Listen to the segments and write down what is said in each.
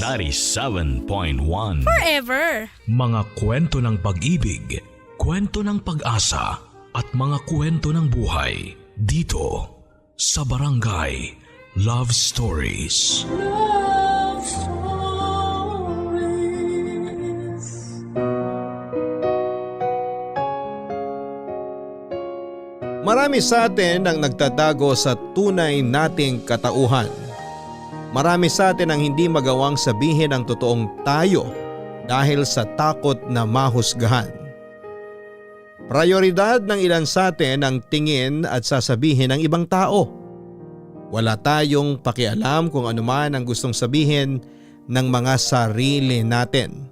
97.1 Forever. Mga kwento ng pag-ibig, kwento ng pag-asa at mga kwento ng buhay dito sa Barangay Love Stories. Love Stories. Marami sa atin ang nagtatago sa tunay nating katauhan. Marami sa atin ang hindi magawang sabihin ang totoong tayo dahil sa takot na mahusgahan. Prioridad ng ilan sa atin ang tingin at sasabihin ng ibang tao. Wala tayong pakialam kung ano man ang gustong sabihin ng mga sarili natin.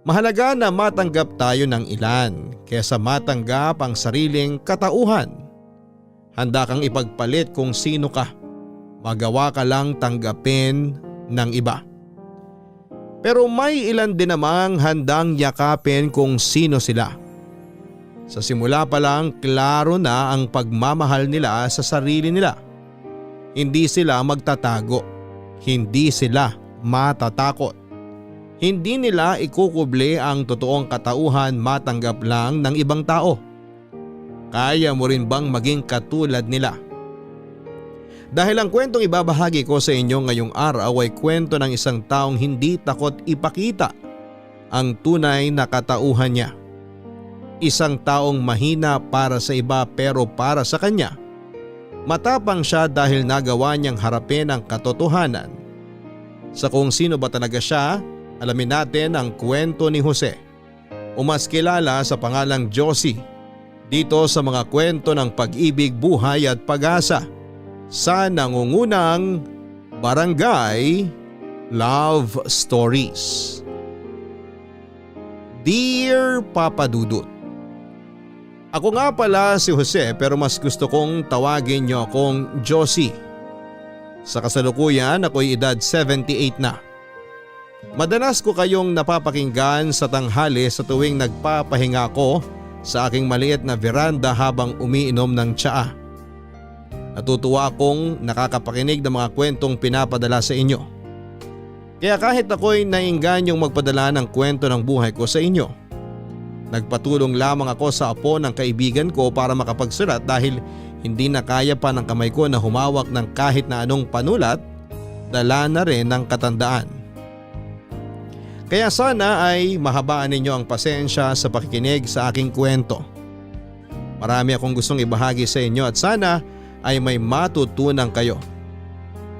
Mahalaga na matanggap tayo ng ilan kaysa matanggap ang sariling katauhan. Handa kang ipagpalit kung sino ka. Magawa ka lang tanggapin ng iba. Pero may ilan din namang handang yakapin kung sino sila. Sa simula pa lang klaro na ang pagmamahal nila sa sarili nila. Hindi sila magtatago. Hindi sila matatakot. Hindi nila ikukuble ang totoong katauhan matanggap lang ng ibang tao. Kaya mo rin bang maging katulad nila? Dahil ang kwentong ibabahagi ko sa inyo ngayong araw ay kwento ng isang taong hindi takot ipakita ang tunay na katauhan niya. Isang taong mahina para sa iba pero para sa kanya. Matapang siya dahil nagawa niyang harapin ang katotohanan. Sa kung sino ba talaga siya, alamin natin ang kwento ni Jose o mas kilala sa pangalang Josie dito sa mga kwento ng pag-ibig, buhay at pag-asa sa nangungunang Barangay Love Stories. Dear Papa Dudut, ako nga pala si Jose pero mas gusto kong tawagin niyo akong Josie. Sa kasalukuyan ako'y edad 78 na. Madalas ko kayong napapakinggan sa tanghali sa tuwing nagpapahinga ko sa aking maliit na veranda habang umiinom ng tsaa. Natutuwa akong nakakapakinig ng mga kwentong pinapadala sa inyo. Kaya kahit ako'y naingganyong magpadala ng kwento ng buhay ko sa inyo, nagpatulong lamang ako sa apo ng kaibigan ko para makapagsulat dahil hindi na kaya pa ng kamay ko na humawak ng kahit na anong panulat, dala na rin ng katandaan. Kaya sana ay mahabaan ninyo ang pasensya sa pakikinig sa aking kwento. Marami akong gustong ibahagi sa inyo at sana ay may matutunan kayo.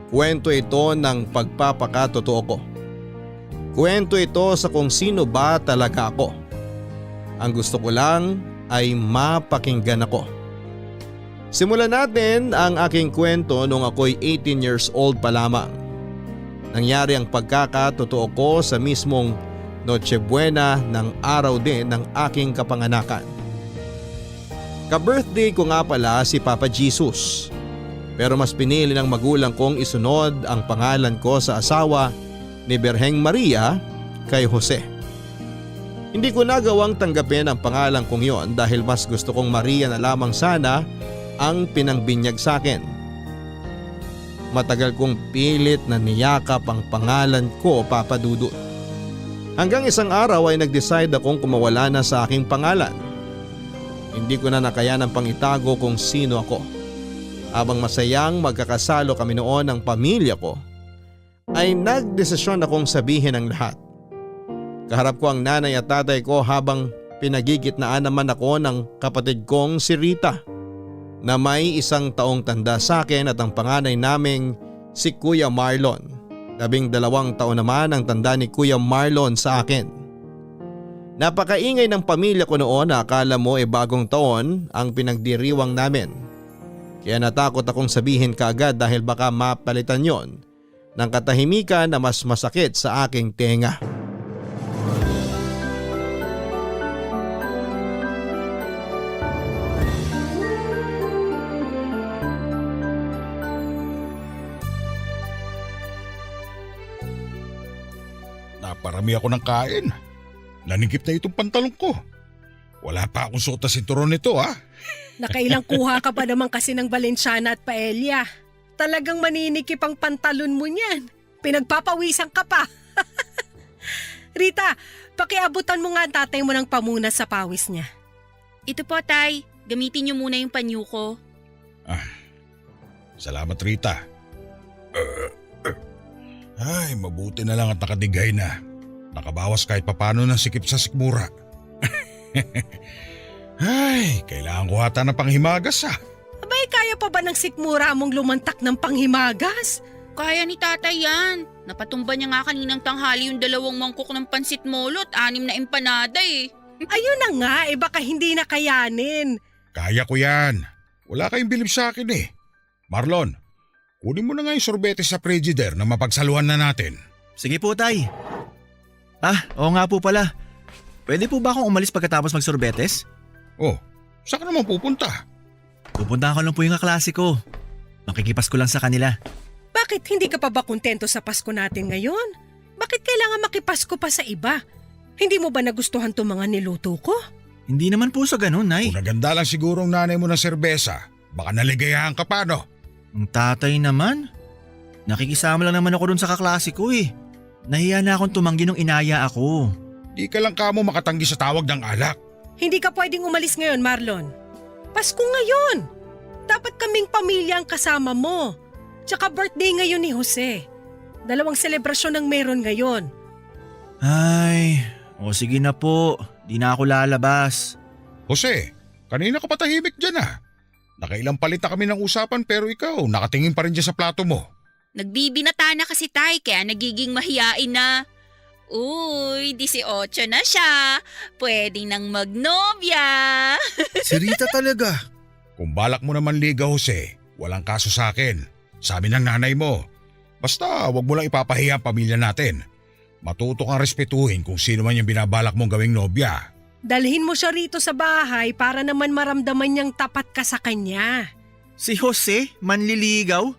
Kwento ito ng pagpapakatotoo ko. Kwento ito sa kung sino ba talaga ako. Ang gusto ko lang ay mapakinggan ako. Simulan natin ang aking kwento nung ako'y 18 years old pa lamang. Nangyari ang pagkakatotoo ko sa mismong Noche Buena ng araw din ng aking kapanganakan. Ka-birthday ko nga pala si Papa Jesus. Pero mas pinili ng magulang kong isunod ang pangalan ko sa asawa ni Birheng Maria kay Jose. Hindi ko nagawang tanggapin ang pangalan kong yon dahil mas gusto kong Maria na lamang sana ang pinangbinyag sa akin. Matagal kong pilit na niyakap ang pangalan ko, Papa Dudut. Hanggang isang araw ay nag-decide akong kumawala na sa aking pangalan. Hindi ko na nakayanang pangitago kung sino ako. Habang masayang magkakasalo kami noon ng pamilya ko, ay nagdesisyon akong sabihin ang lahat. Kaharap ko ang nanay at tatay ko habang pinagigitnaan naman ako ng kapatid kong si Rita, na may 1 taong tanda sa akin at ang panganay naming si Kuya Marlon. 12 taon naman ang tanda ni Kuya Marlon sa akin. Napakaingay ng pamilya ko noon na akala mo bagong taon ang pinagdiriwang namin. Kaya natakot akong sabihin kaagad dahil baka mapalitan yon ng katahimikan na mas masakit sa aking tenga. Naparami ako ng kain. Nanigip na itong pantalon ko. Wala pa akong suot na sinturon nito ha. Nakailang kuha ka pa naman kasi ng Valenciana at Paella. Talagang maninikip ang pantalon mo niyan. pinagpapawisan ka pa. Rita, pakiabutan mo nga ang tatay mo ng pamunas sa pawis niya. Ito po, Tay. Gamitin niyo muna yung panyo ko. Salamat, Rita. Ay, mabuti na lang at nakadigay na. Nakabawas kahit papano ng sikip sa sikmura. Ay, kailangan ko ata ng panghimagas Abay, kaya pa ba ng sikmura mong lumantak ng panghimagas? Kaya ni Tatay yan. Napatumba niya nga kaninang tanghali yung 2 mangkok ng pansit molo at 6 na empanada eh. Ayun na nga, baka hindi na kayanin. Kaya ko yan. Wala kayong bilib sa akin eh. Marlon, kunin mo na nga yung sorbete sa frigider na mapagsaluhan na natin. Sige po, Tay. Oo nga po pala. Pwede po ba akong umalis pagkatapos magsorbetes? Oh, saan ka naman pupunta? Pupuntahan ko lang po yung kaklase ko. Makikipas ko lang sa kanila. Bakit hindi ka pa ba kontento sa Pasko natin ngayon? Bakit kailangan makipasko pa sa iba? Hindi mo ba nagustuhan itong mga niluto ko? Hindi naman po sa ganun, Nay. Kung naganda lang siguro ang nanay mo ng serbesa, baka naligayahan ka pa, no? Ang tatay naman. Nakikisama lang naman ako dun sa kaklase ko eh. Nahiya na akong tumanggi nung inaya ako. Di ka lang kamo makatanggi sa tawag ng alak. Hindi ka pwedeng umalis ngayon, Marlon. Pasko ngayon. Dapat kaming pamilya ang kasama mo. Tsaka birthday ngayon ni Jose. 2 selebrasyon ang meron ngayon. Ay, sige na po. Di na ako lalabas. Jose, kanina ka patahimik dyan Nakailang palit na kami ng usapan pero ikaw nakatingin pa rin dyan sa plato mo. Nagbibinata na kasi, Tay, kaya nagiging mahiyain na. Uy, 18 na siya. Pwede nang magnobya. Si Rita talaga. Kung balak mo naman liga, Jose, walang kaso sa akin. Sabi ng nanay mo. Basta wag mo lang ipapahiya ang pamilya natin. Matuto kang respetuhin kung sino man yung binabalak mong gawing nobya. Dalhin mo siya rito sa bahay para naman maramdaman niyang tapat ka sa kanya. Si Jose, manliligaw?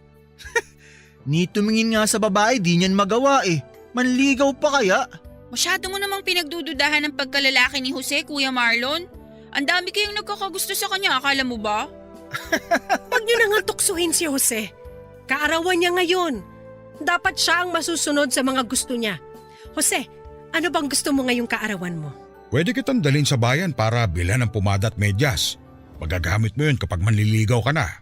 Ni tumingin nga sa babae, di niyan magawa eh. Manligaw pa kaya? Masyado mo namang pinagdududahan ng pagkalalaki ni Jose, Kuya Marlon. Ang dami kayong nagkakagusto sa kanya, akala mo ba? Huwag niyo nang tuksuhin si Jose. Kaarawan niya ngayon. Dapat siya ang masusunod sa mga gusto niya. Jose, ano bang gusto mo ngayong kaarawan mo? Pwede kitang dalhin sa bayan para bilhan ng pumada at medyas. Magagamit mo yun kapag manliligaw ka na.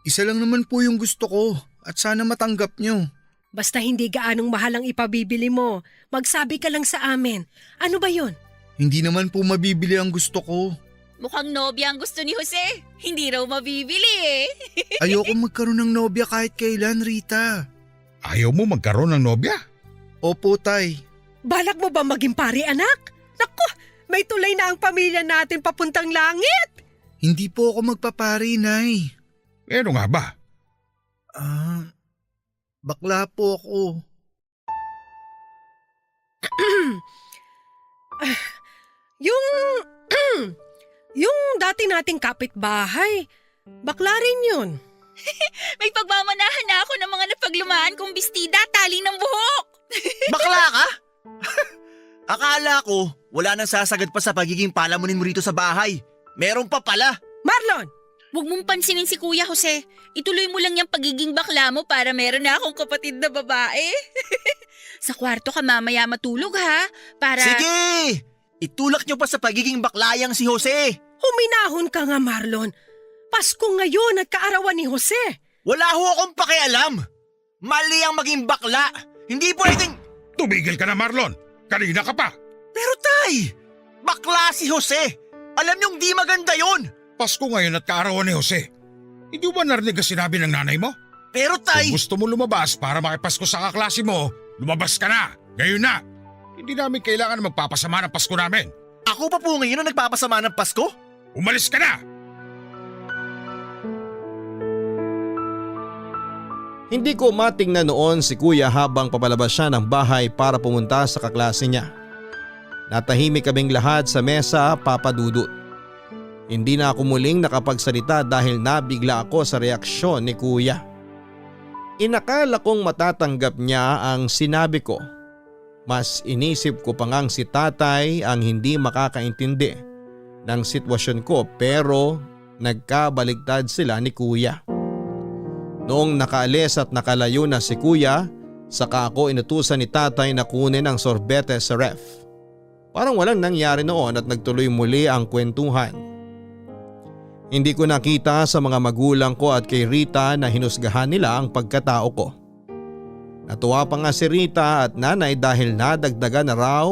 Isa lang naman po yung gusto ko at sana matanggap nyo. Basta hindi gaanong mahal ang ipabibili mo. Magsabi ka lang sa amin. Ano ba yun? Hindi naman po mabibili ang gusto ko. Mukhang nobya ang gusto ni Jose. Hindi raw mabibili eh. Ayoko magkaroon ng nobya kahit kailan, Rita. Ayaw mo magkaroon ng nobya? Opo, Tay. Balak mo ba maging pari, anak? Naku, may tulay na ang pamilya natin papuntang langit. Hindi po ako magpapari, Nay. Ano nga ba? Bakla po ako. Yung dati nating kapitbahay, bakla rin yun. May pagmamanahan na ako ng mga napaglumaan kong bestida, tali ng buhok. Bakla ka? Akala ko, wala nang sasagad pa sa pagiging palamunin mo rito sa bahay. Meron pa pala. Marlon! Huwag mong pansinin si Kuya Jose. Ituloy mo lang yung pagiging bakla mo para meron na akong kapatid na babae. Sa kwarto ka mamaya matulog ha? Para… Sige! Itulak niyo pa sa pagiging baklayang si Jose. Huminahon ka nga, Marlon. Pasko ngayon at kaarawan ni Jose. Wala ho akong pakialam. Mali ang maging bakla. Hindi pwedeng… Tumigil ka na, Marlon! Kanina ka pa! Pero tay, bakla si Jose. Alam niyong di maganda yon. Pasko ngayon at kaarawan ni Jose. Hindi mo ba narinig ang sinabi ng nanay mo? Pero tay… Kung gusto mo lumabas para makipasko sa kaklase mo, lumabas ka na. Ngayon na. Hindi namin kailangan magpapasama ng Pasko namin. Ako pa po ngayon ang nagpapasama ng Pasko? Umalis ka na! Hindi ko matingnan noon si kuya habang papalabas siya ng bahay para pumunta sa kaklase niya. Natahimik kaming lahat sa mesa, Papa Dudut. Hindi na ako muling nakapagsalita dahil nabigla ako sa reaksyon ni kuya. Inakala kong matatanggap niya ang sinabi ko. Mas inisip ko pa ngang si tatay ang hindi makakaintindi ng sitwasyon ko pero nagkabaligtad sila ni kuya. Noong nakaalis at nakalayo na si kuya, Saka ako inutusan ni tatay na kunin ang sorbete sa ref. Parang walang nangyari noon at nagtuloy muli ang kwentuhan. Hindi ko nakita sa mga magulang ko at kay Rita na hinusgahan nila ang pagkatao ko. Natuwa pa nga si Rita at nanay dahil nadagdagan na raw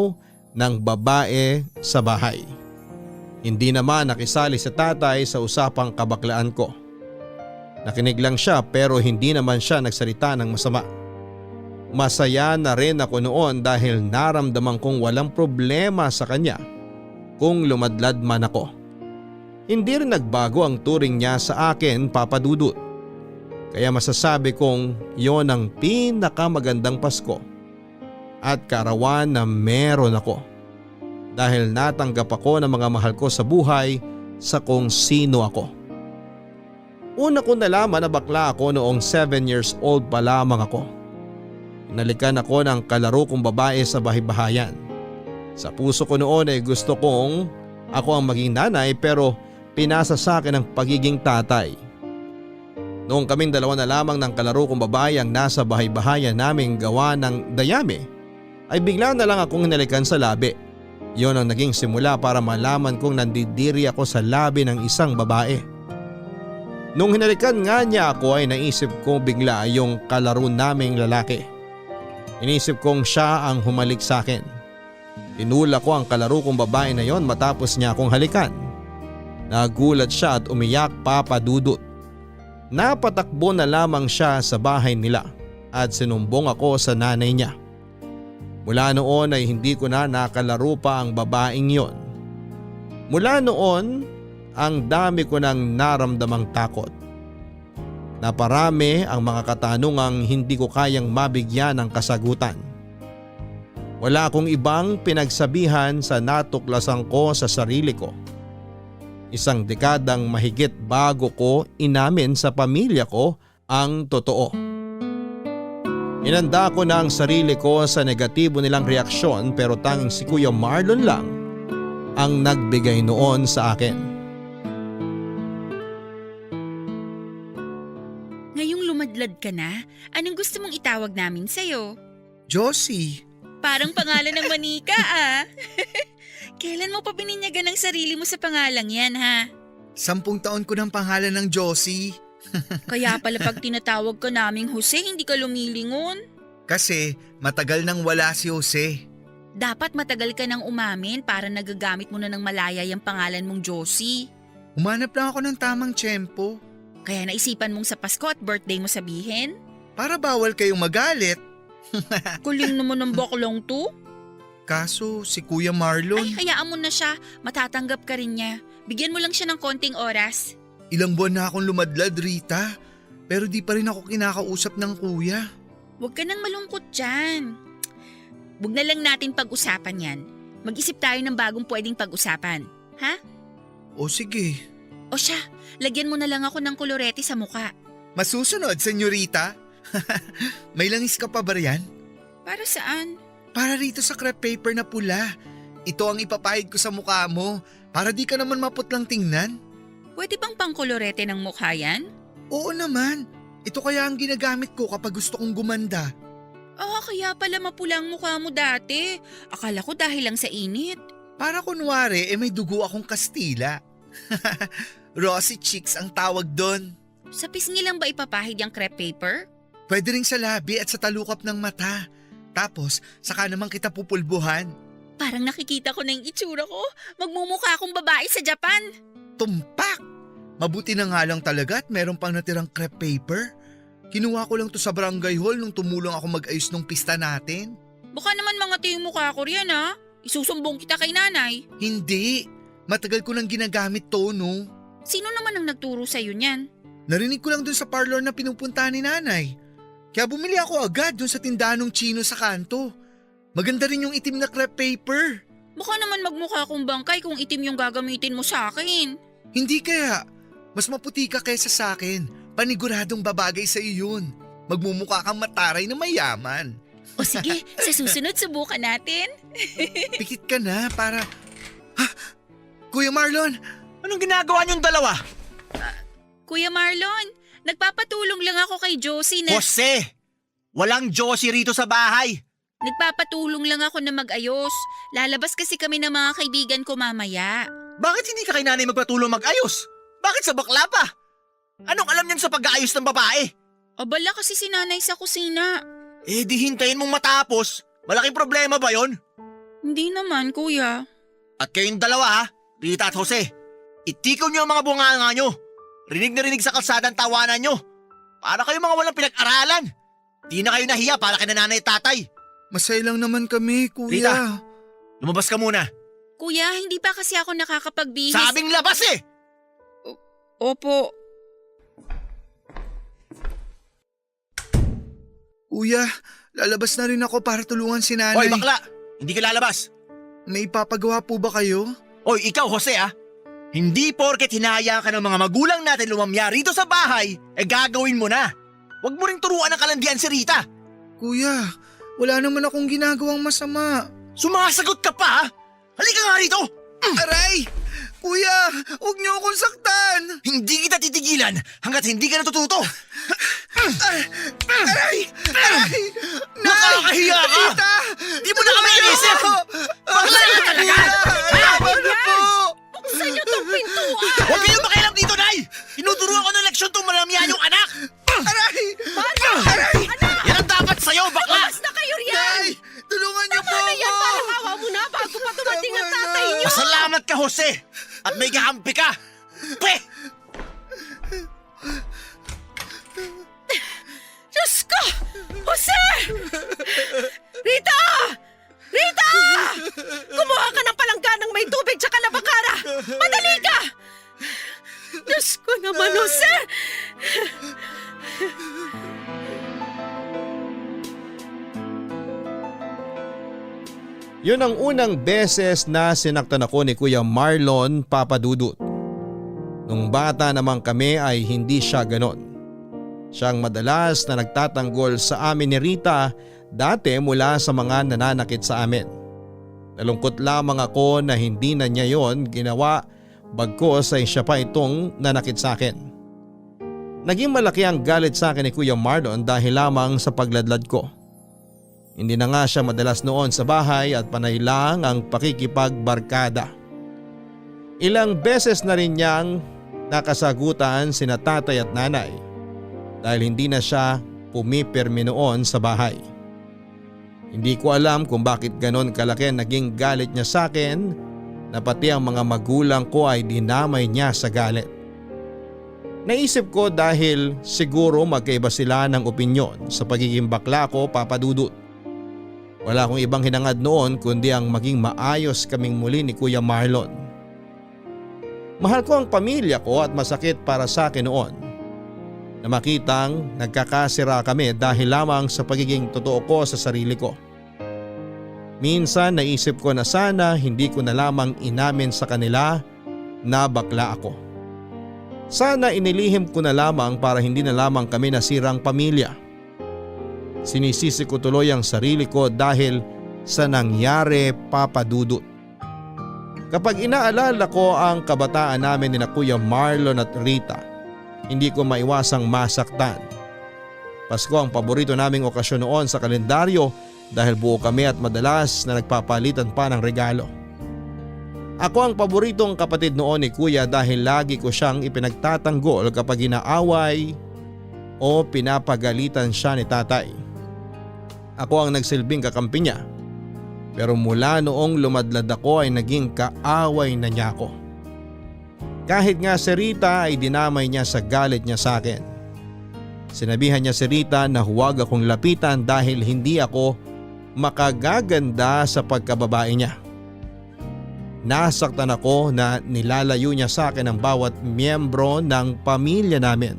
ng babae sa bahay. Hindi naman nakisali si tatay sa usapang kabaklaan ko. Nakinig lang siya pero hindi naman siya nagsalita ng masama. Masaya na rin ako noon dahil naramdaman kong walang problema sa kanya kung lumadlad man ako. Hindi rin nagbago ang turing niya sa akin, Papa Dudut. Kaya masasabi kong yon ang pinakamagandang Pasko at kaarawan na meron ako. Dahil natanggap ako ng mga mahal ko sa buhay sa kung sino ako. Una ko nalaman na bakla ako noong 7 years old pa lamang ako. Inalikan ako ng kalaro kong babae sa bahay-bahayan. Sa puso ko noon ay gusto kong ako ang maging nanay pero pinasa sa akin ang pagiging tatay. Noong kaming dalawa na lamang ng kalaro kong babae ang nasa bahay-bahayan naming gawa ng dayami, ay bigla na lang akong hinalikan sa labi. Yon ang naging simula para malaman kong nandidiri ako sa labi ng isang babae. Nung hinalikan nga niya ako ay naisip ko bigla yung kalaro naming lalaki. Inisip kong siya ang humalik sa akin. Tinula ko ang kalaro kong babae na yon matapos niya akong halikan. Nagulat siya at umiyak, Papa Dudut. Napatakbo na lamang siya sa bahay nila at sinumbong ako sa nanay niya. Mula noon ay hindi ko na nakalaro pa ang babaeng yon. Mula noon, ang dami ko nang naramdamang takot. Naparami ang mga katanungang hindi ko kayang mabigyan ng kasagutan. Wala akong ibang pinagsabihan sa natuklasan ko sa sarili ko. Isang dekadang mahigit bago ko inamin sa pamilya ko ang totoo. Inanda ko na ang sarili ko sa negatibo nilang reaksyon pero tanging si Kuya Marlon lang ang nagbigay noon sa akin. Ngayong lumadlad ka na, anong gusto mong itawag namin sa'yo? Josie, Parang pangalan ng manika Kailan mo pa bininyagan ang sarili mo sa pangalang yan ha? 10 taon ko ng pangalan ng Josie. Kaya pala pag tinatawag ka naming Jose, hindi ka lumilingon. Kasi matagal nang wala si Jose. Dapat matagal ka nang umamin para nagagamit mo na ng malaya yung pangalan mong Josie. Umanap lang ako ng tamang tiyempo. Kaya naisipan mong sa Pasko at birthday mo sabihin? Para bawal kayong magalit. Kuling naman ng baklang to. Kaso si Kuya Ay, Marlon, hayaan mo na siya. Matatanggap ka rin niya. Bigyan mo lang siya ng konting oras. ilang buwan na akong lumadlad, Rita. Pero di pa rin ako kinakausap ng kuya. Huwag ka nang malungkot dyan. Huwag na lang natin pag-usapan yan. Mag-isip tayo ng bagong pwedeng pag-usapan. Ha? O sige, O siya, lagyan mo na lang ako ng kolorete sa muka. masusunod, senyorita. May langis ka pa ba riyan? Para saan? Para rito sa crepe paper na pula. Ito ang ipapahid ko sa mukha mo para di ka naman maputlang tingnan. Pwede bang pangkolorete ng mukha yan? Oo naman. Ito kaya ang ginagamit ko kapag gusto kong gumanda. Kaya pala mapula ang mukha mo dati. Akala ko dahil lang sa init. Para kunwari may dugo akong Kastila. Rosy cheeks ang tawag doon. Sa pisngi lang ba ipapahid yung crepe paper? Pwede rin sa labi at sa talukap ng mata. Tapos, saka naman kita pupulbuhan. Parang nakikita ko na yung itsura ko. Magmumukha akong babae sa Japan. Tumpak! Mabuti na nga lang talaga at meron pang natirang crepe paper. Kinuha ko lang to sa barangay hall nung tumulong ako mag-ayos nung pista natin. Baka naman mga yung mukha ko riyan ha. Isusumbong kita kay nanay. Hindi. Matagal ko nang ginagamit to, no? Sino naman ang nagturo sa'yo niyan? Narinig ko lang dun sa parlor na pinupunta ni nanay. Kaya bumili ako agad dun sa tindahan ng Chino sa kanto. Maganda rin yung itim na crepe paper. Baka naman magmukha akong bangkay kung itim yung gagamitin mo sa akin. Hindi kaya. Mas maputi ka kaysa sa akin. Paniguradong babagay sa iyo yun. Magmumukha kang mataray na mayaman. O sige, sa susunod subukan natin. Pikit ka na para... Ha? Kuya Marlon, Anong ginagawa niyong dalawa? Kuya Marlon, nagpapatulong lang ako kay Josie na... Jose! Walang Josie rito sa bahay. Nagpapatulong lang ako na mag-ayos. Lalabas kasi kami ng mga kaibigan ko mamaya. Bakit hindi ka kay nanay magpatulong mag-ayos? Bakit sa bakla pa? Anong alam niyan sa pag-aayos ng babae? Abala kasi si nanay sa kusina. Eh di hintayin mong matapos. Malaking problema ba yon? Hindi naman, kuya. At kayong dalawa ha, Rita at Jose. Itikaw niyo ang mga bunganga niyo. Rinig na rinig sa kalsada ang tawanan niyo. Para kayo mga walang pinag-aralan. Di na kayo nahiya para kay nanay at tatay. Masaya lang naman kami, kuya. Rita. Lumabas ka muna. Kuya, hindi pa kasi ako nakakapagbihis. Sabing labas eh! Opo. Kuya, lalabas na rin ako para tulungan si nanay. Hoy bakla, hindi ka lalabas. May ipapagawa po ba kayo? Hoy ikaw Jose ah. Hindi porket hinahayaan ka ng mga magulang natin lumamya rito sa bahay, gagawin mo na. Huwag mo ring turuan ng kalandian si Rita. Kuya, wala naman akong ginagawang masama. Sumasagot ka pa ha? Halika nga rito! Aray! Kuya, huwag niyo akong saktan! Hindi kita titigilan hanggat hindi ka natututo! Aray! Aray! Nakakahiya ka! Rita! Di mo na kami inisip! Bakla ka talaga! Tama na po! Buksan niyo tong pintuan! Huwag kayong makialam dito, Nay! Tinuturuan ko ng leksyon itong malamya yung anak! Aray! Aray! Yan ang dapat sa'yo, bakla! Basta kayo riyan! Nay! Tulungan niyo po ako! Parang awa mo na bago pa dumating ang tatay niyo. Masalamat ka, Jose! At may kahampi ka! Pwe! Diyos ko! Jose! Rita! Rita! Kumuha ka ng palangganang may tubig tsaka labakara! Madali ka! Diyos ko naman, Jose! Yun ang unang beses na sinaktan ako ni Kuya Marlon Papadudut. Nung bata naman kami ay hindi siya ganon. Siyang madalas na nagtatanggol sa amin ni Rita dati mula sa mga nananakit sa amin. Nalungkot lamang ako na hindi na niya yon ginawa bagkus ay siya pa itong nanakit sa akin. Naging malaki ang galit sa akin ni Kuya Marlon dahil lamang sa pagladlad ko. Hindi na nga siya madalas noon sa bahay at panay lang ang pakikipagbarkada. Ilang beses na rin niyang nakasagutan sina tatay at nanay dahil hindi na siya pumipirmi noon sa bahay. Hindi ko alam kung bakit ganon kalaki naging galit niya sa akin na pati ang mga magulang ko ay dinamay niya sa galit. Naisip ko dahil siguro magkaiba sila ng opinyon sa pagiging bakla ko, Papa Dudut. Wala akong ibang hinangad noon kundi ang maging maayos kaming muli ni Kuya Marlon. Mahal ko ang pamilya ko at masakit para sa akin noon na makitang nagkakasira kami dahil lamang sa pagiging totoo ko sa sarili ko. Minsan naisip ko na sana hindi ko na lamang inamin sa kanila na bakla ako. Sana inilihim ko na lamang para hindi na lamang kami nasirang pamilya. Sinisisi ko tuloy ang sarili ko dahil sa nangyari, Papa Dudut. Kapag inaalala ko ang kabataan namin ni Kuya Marlon at Rita, hindi ko maiwasang masaktan. Pasko ang paborito naming okasyon noon sa kalendaryo dahil buo kami at madalas na nagpapalitan pa ng regalo. Ako ang paboritong kapatid noon ni Kuya dahil lagi ko siyang ipinagtatanggol kapag inaaway o pinapagalitan siya ni tatay. Ako ang nagsilbing kakampi niya. Pero mula noong lumadlad ako ay naging kaaway na niya ako. Kahit nga si Rita ay dinamay niya sa galit niya sa akin. Sinabihan niya si Rita na huwag akong lapitan dahil hindi ako makagaganda sa pagkababae niya. Nasaktan ako na nilalayo niya sa akin ang bawat miyembro ng pamilya namin.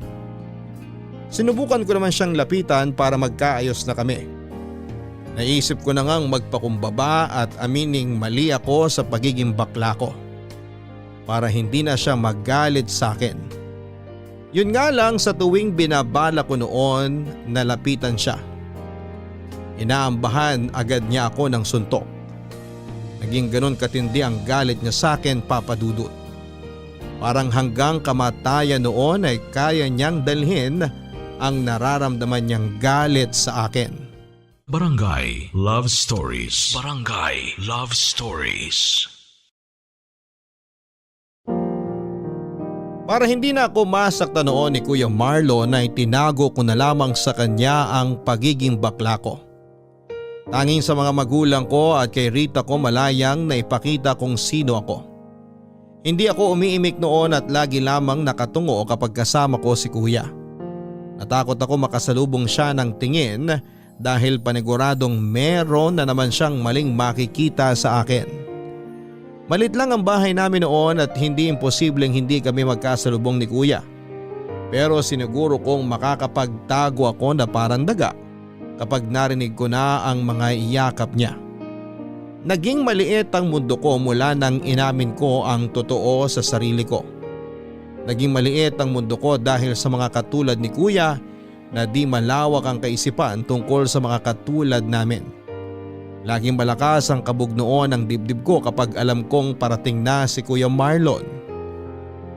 Sinubukan ko naman siyang lapitan para magkaayos na kami. Naisip ko na ngang magpakumbaba at amining mali ako sa pagiging bakla ko para hindi na siya magalit sa akin. Yun nga lang sa tuwing binabala ko noon nalapitan siya. Inaambahan agad niya ako ng suntok. Naging ganun katindi ang galit niya sa akin, Papa Dudut. Parang hanggang kamatayan noon ay kaya niyang dalhin ang nararamdaman niyang galit sa akin. Barangay Love Stories. Barangay Love Stories. Para hindi na ako masaktan noon ni Kuya Marlon ay tinago ko na lamang sa kanya ang pagiging bakla ko. Tanging sa mga magulang ko at kay Rita ko malayang na ipakita kung sino ako. Hindi ako umiimik noon at lagi lamang nakatungo kapag kasama ko si Kuya. Natakot ako makasalubong siya ng tingin dahil paniguradong meron na naman siyang maling makikita sa akin. Malit lang ang bahay namin noon at hindi imposibleng hindi kami magkasalubong ni Kuya. Pero siniguro kong makakapagtago ako na parang daga kapag narinig ko na ang mga iyakap niya. Naging maliit ang mundo ko mula nang inamin ko ang totoo sa sarili ko. Naging maliit ang mundo ko dahil sa mga katulad ni Kuya na di malawak ang kaisipan tungkol sa mga katulad namin. Laging malakas ang kabugnoon ng dibdib ko kapag alam kong parating na si Kuya Marlon.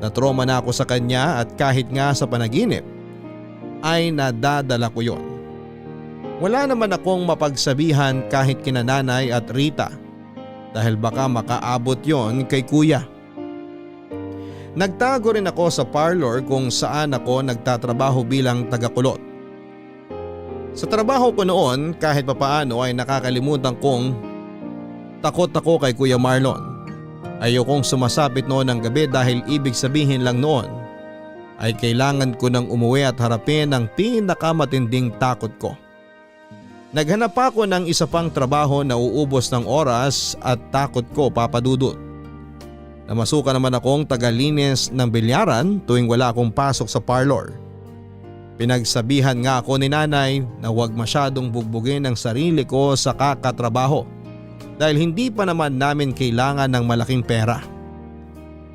Natroma na ako sa kanya at kahit nga sa panaginip ay nadadala ko yon. Wala naman akong mapagsabihan kahit kina Nanay at Rita dahil baka makaabot yon kay Kuya. Nagtago rin ako sa parlor kung saan ako nagtatrabaho bilang tagakulot. Sa trabaho ko noon kahit papaano ay nakakalimutan kong takot ako kay Kuya Marlon. Ayokong sumasapit noon ng gabi dahil ibig sabihin lang noon ay kailangan ko nang umuwi at harapin ang pinakamatinding takot ko. Naghanap ako ng isa pang trabaho na uubos ng oras at takot ko papadudot. Namasukan naman akong tagalinis ng bilyaran tuwing wala akong pasok sa parlor. Pinagsabihan nga ako ni Nanay na huwag masyadong bugbugin ang sarili ko sa kakatrabaho dahil hindi pa naman namin kailangan ng malaking pera.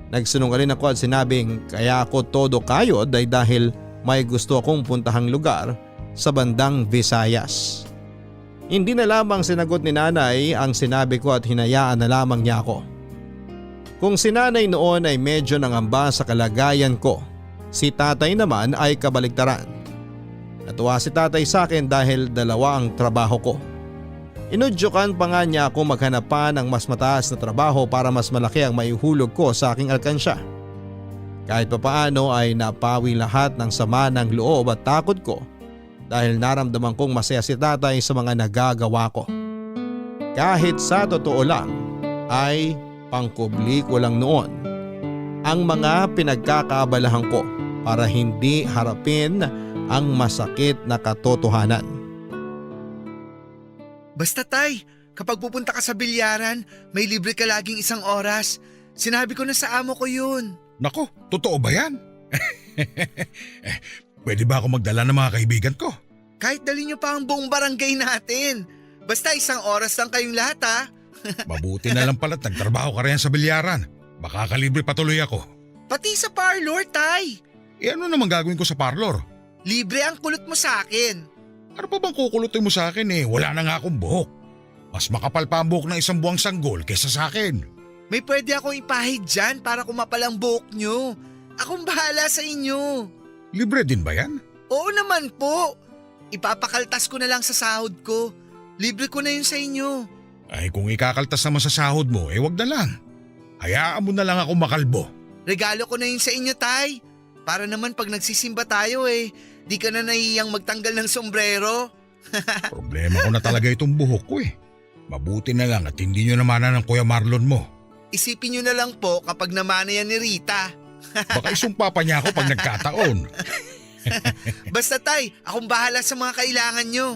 Nagsinungaling ako at sinabing kaya ako todo kayod ay dahil may gusto akong puntahang lugar sa bandang Visayas. Hindi na lamang sinagot ni Nanay ang sinabi ko at hinayaan na lamang niya ako. Kung si Nanay noon ay medyo nangamba sa kalagayan ko, si Tatay naman ay kabaligtaran. Natuwa si Tatay sa akin dahil dalawa ang trabaho ko. Inudyukan pa nga niya ako maghanap pa ng mas mataas na trabaho para mas malaki ang maihulog ko sa aking alkansya. Kahit papaano ay napawi lahat ng sama ng loob at takot ko dahil naramdaman kong masaya si Tatay sa mga nagagawa ko. Kahit sa totoo lang ay pangkubli ko lang noon ang mga pinagkakaabalahan ko para hindi harapin ang masakit na katotohanan. Basta Tay, kapag pupunta ka sa bilyaran, may libre ka laging 1 oras. Sinabi ko na sa amo ko yun. Nako, totoo ba yan? Pwede ba ako magdala ng mga kaibigan ko? Kahit dali nyo pa ang buong barangay natin. Basta 1 oras lang kayong lahat ha. Mabuti na lang pala't nagtrabaho ka rin sa bilyaran. Baka kalibre patuloy ako. Pati sa parlor, Tay. Ano naman gagawin ko sa parlor? Libre ang kulot mo sa akin. Ano pa bang kukulutin mo sa akin wala na nga akong buhok. Mas makapal pa ang buhok ng 1 buwang sanggol kaysa sa akin. May pwede akong ipahid dyan para kumapal ang buhok nyo. Akong bahala sa inyo. Libre din ba yan? Oo naman po. Ipapakaltas ko na lang sa sahod ko. Libre ko na yun sa inyo. Ay kung ikakaltas naman sa sahod mo, wag na lang. Hayaan mo na lang ako makalbo. Regalo ko na yun sa inyo, Tay. Para naman pag nagsisimba tayo di ka na nahihiyang magtanggal ng sombrero. Problema ko na talaga itong buhok ko Mabuti na lang at hindi nyo namanan ng Kuya Marlon mo. Isipin nyo na lang po kapag namana yan ni Rita. Baka isumpa pa niya ako pag nagkataon. Basta Tay, akong bahala sa mga kailangan nyo.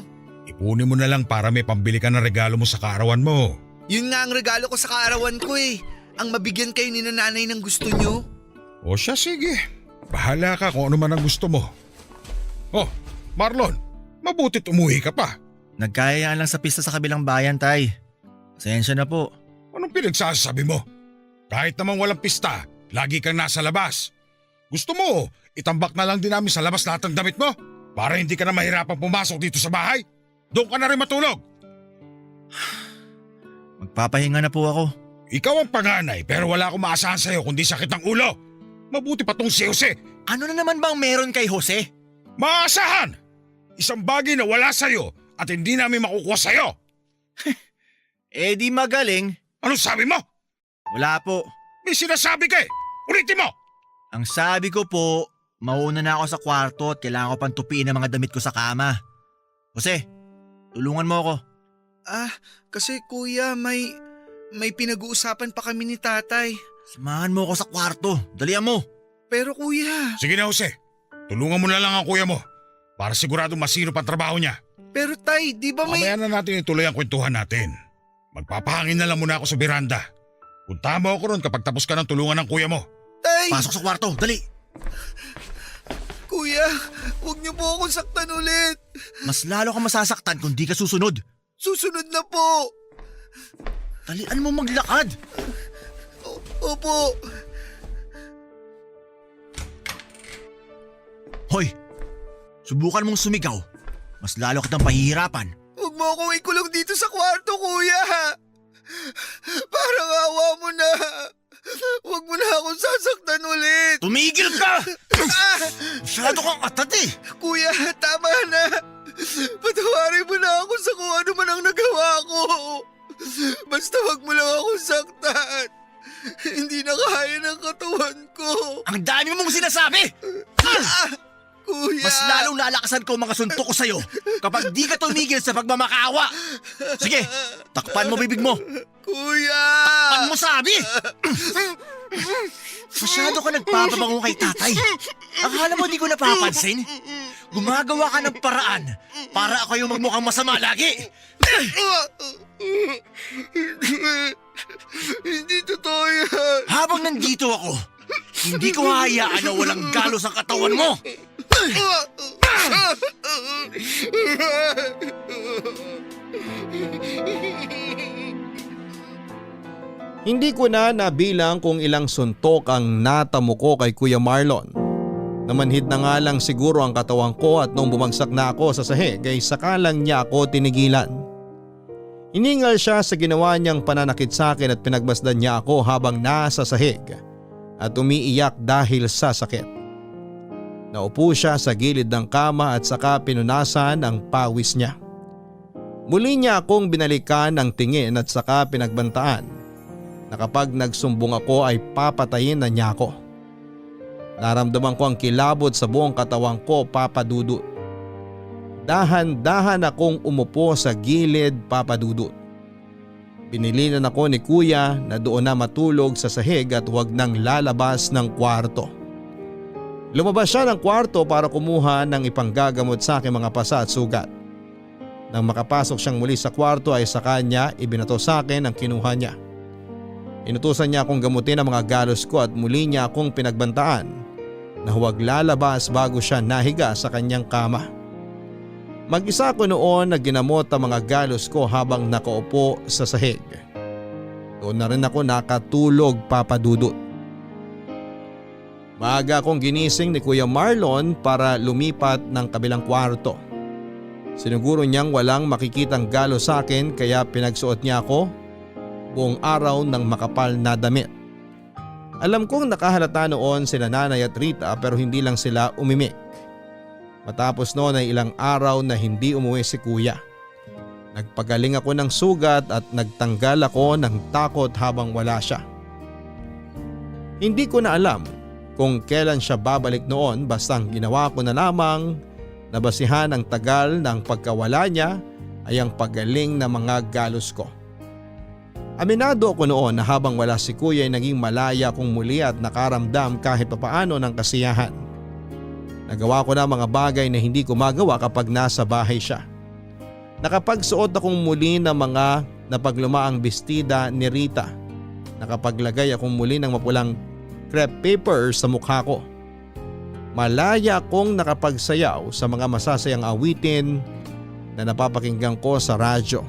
Ipunin mo na lang para may pambili ka ng regalo mo sa kaarawan mo. Yun nga ang regalo ko sa kaarawan ko Ang mabigyan kayo ni Nanay ng gusto nyo. O siya, sige. Bahala ka kung ano man ang gusto mo. Oh, Marlon, mabutit umuwi ka pa. Nagkayaan lang sa pista sa kabilang bayan, Tay. Pasensya na po. Anong pinagsasabi mo? Kahit naman walang pista, lagi kang nasa labas. Gusto mo, itambak na lang din namin sa labas lahat ng damit mo para hindi ka na mahirapang pumasok dito sa bahay? Doon ka na rin matulog. Magpapahinga na po ako. Ikaw ang panganay pero wala akong maasahan sa'yo kundi sakit ng ulo. Mabuti pa tong si Jose. Ano na naman bang meron kay Jose? Maasahan! Isang bagay na wala sa'yo at hindi namin makukuha sa'yo. Eh di magaling. Ano sabi mo? Wala po. May sinasabi ka eh. Ulitin mo! Ang sabi ko po, mauna na ako sa kwarto at kailangan ko pang tupiin ang mga damit ko sa kama. Jose, tulungan mo ako. Kasi kuya, may pinag-uusapan pa kami ni tatay. Samahan mo ako sa kwarto. Dalian mo. Pero kuya, Sige na Jose, tulungan mo na lang ang kuya mo para sigurado masino pa ang trabaho niya. pero tay, di ba may... Mamaya na natin ituloy ang kwentuhan natin. Magpapahangin na lang muna ako sa beranda. Puntahan mo ako ron kapag tapos ka ng tulungan ng kuya mo. Tay! Pasok sa kwarto, dali. Kuya, huwag niyo po akong saktan ulit. Mas lalo ka masasaktan kung di ka susunod. Susunod na po. Dalian mo maglakad. Opo. Hoy, subukan mong sumigaw. Mas lalo kitang pahihirapan. Huwag mo akong ikulong dito sa kwarto, kuya. Parang awa mo na. Huwag mo na akong sasaktan ulit. Tumigil ka! Masyado kang atat eh. Kuya, tama na. Patawarin mo na ako sa kung ano man ang nagawa ko. Basta wag mo lang akong saktan. Hindi na kaya ng katawan ko. Ang dami mong sinasabi! Kuya! Mas lalong lalakasan ko ang mga suntok ko sa'yo kapag di ka tumigil sa pagmamakaawa. Sige, takpan mo bibig mo. Kuya! Takpan mo sabi! Masyado ka nagpapabango kay tatay. Akala mo di ko napapansin? Gumagawa ka ng paraan para ako yung magmukhang masama lagi. Hindi totoo yan. Habang nandito ako, hindi ko hayaan na walang galos ang katawan mo. Hindi ko na nabilang kung ilang suntok ang natamo ko kay Kuya Marlon. Namanhid na nga lang siguro ang katawan ko at nung bumagsak na ako sa sahig ay saka lang niya ako tinigilan. Iningal siya sa ginawa niyang pananakit sa akin at pinagmasdan niya ako habang nasa sahig at umiiyak dahil sa sakit. Naupo siya sa gilid ng kama at saka pinunasan ang pawis niya. Muli niya akong binalikan ng tingin at saka pinagbantaan na kapag nagsumbong ako ay papatayin na niya ako. Naramdaman ko ang kilabot sa buong katawan ko, Papa Dudut. Dahan-dahan akong umupo sa gilid, Papa Dudut. Binilinan ako ni Kuya na doon na matulog sa sahig at huwag nang lalabas ng kwarto. Lumabas siya ng kwarto para kumuha ng ipanggagamot sa aking mga pasa at sugat. Nang makapasok siyang muli sa kwarto ay sa kanya ibinato sa akin ang kinuha niya. Inutusan niya akong gamutin ang mga galos ko at muli niya akong pinagbantaan na huwag lalabas bago siya nahiga sa kanyang kama. Mag-isa ko noon na ginamot ang mga galos ko habang nakaupo sa sahig. Doon na rin ako nakatulog, Papa Dudut. Maaga akong ginising ni Kuya Marlon para lumipat ng kabilang kwarto. Siniguro niyang walang makikitang galos sa akin kaya pinagsuot niya ako buong araw ng makapal na damit. Alam kong nakahalata noon sila Nanay at Rita pero hindi lang sila umimik. Matapos noon ay ilang araw na hindi umuwi si Kuya. Nagpagaling ako ng sugat at nagtanggal ako ng takot habang wala siya. Hindi ko na alam kung kailan siya babalik noon basta ang ginawa ko na lamang na basihan ang tagal ng pagkawala niya ay ang pagaling ng mga galos ko. Aminado ako noon na habang wala si Kuya ay naging malaya akong muli at nakaramdam kahit papaano ng kasiyahan. Nagawa ko na mga bagay na hindi ko magawa kapag nasa bahay siya. Nakapagsuot akong muli ng mga napaglumaang bestida ni Rita. Nakapaglagay akong muli ng mapulang crepe paper sa mukha ko. Malaya akong nakapagsayaw sa mga masasayang awitin na napapakinggan ko sa radyo.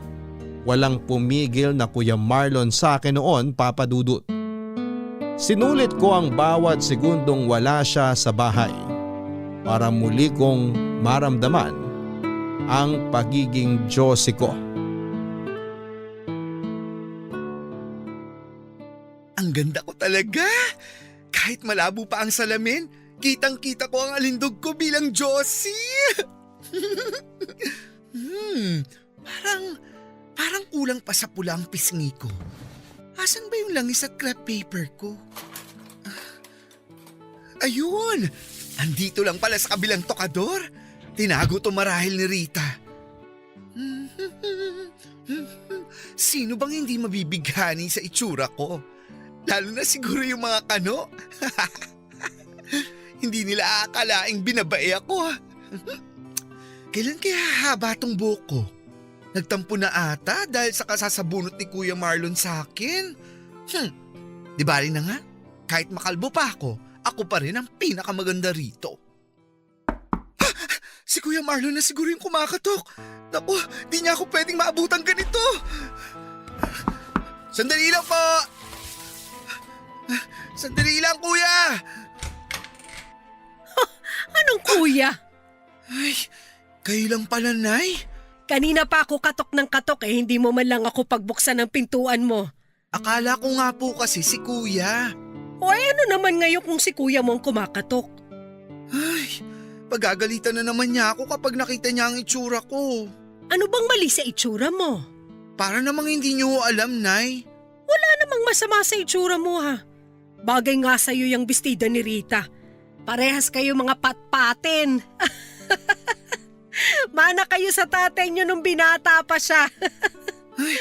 Walang pumigil na Kuya Marlon sa akin noon, Papa Dudut. Sinulit ko ang bawat segundong wala siya sa bahay para muli kong maramdaman ang pagiging Diyose ko. Ang ganda ko talaga. Kahit malabo pa ang salamin, Kitang-kita ko ang alindog ko bilang Josie. Parang kulang pa sa pula ang pisngi ko. Asan ba yung langis at crepe paper ko? Ayun! Andito lang pala sa kabilang tokador. Tinago to marahil ni Rita. Sino bang hindi mabibighani sa itsura ko? Lalo na siguro yung mga kano. Hindi nila aakalaing binabae ako. Kailan kaya haba tong buhok ko? Nagtampo na ata dahil sa kasasabunot ni Kuya Marlon sa akin. Di bali na nga, kahit makalbo pa ako pa rin ang pinakamaganda rito. Si Kuya Marlon na siguro yung kumakatok. Naku, di niya ako pwedeng maabutan ganito. Sandali lang po! Sandali lang, Kuya! Anong kuya? Ay, kayo lang pala, Nay. Kanina pa ako katok ng katok hindi mo man lang ako pagbuksan ng pintuan mo. Akala ko nga po kasi si Kuya. O ano naman ngayon kung si kuya mo ang kumakatok? Ay, pagagalitan na naman niya ako kapag nakita niya ang itsura ko. Ano bang mali sa itsura mo? Para namang hindi niyo alam, Nay. Wala namang masama sa itsura mo ha. Bagay nga sa'yo yung bestida ni Rita. Parehas kayo mga patpatin. Mana kayo sa tatay niyo nung binata pa siya. Ay,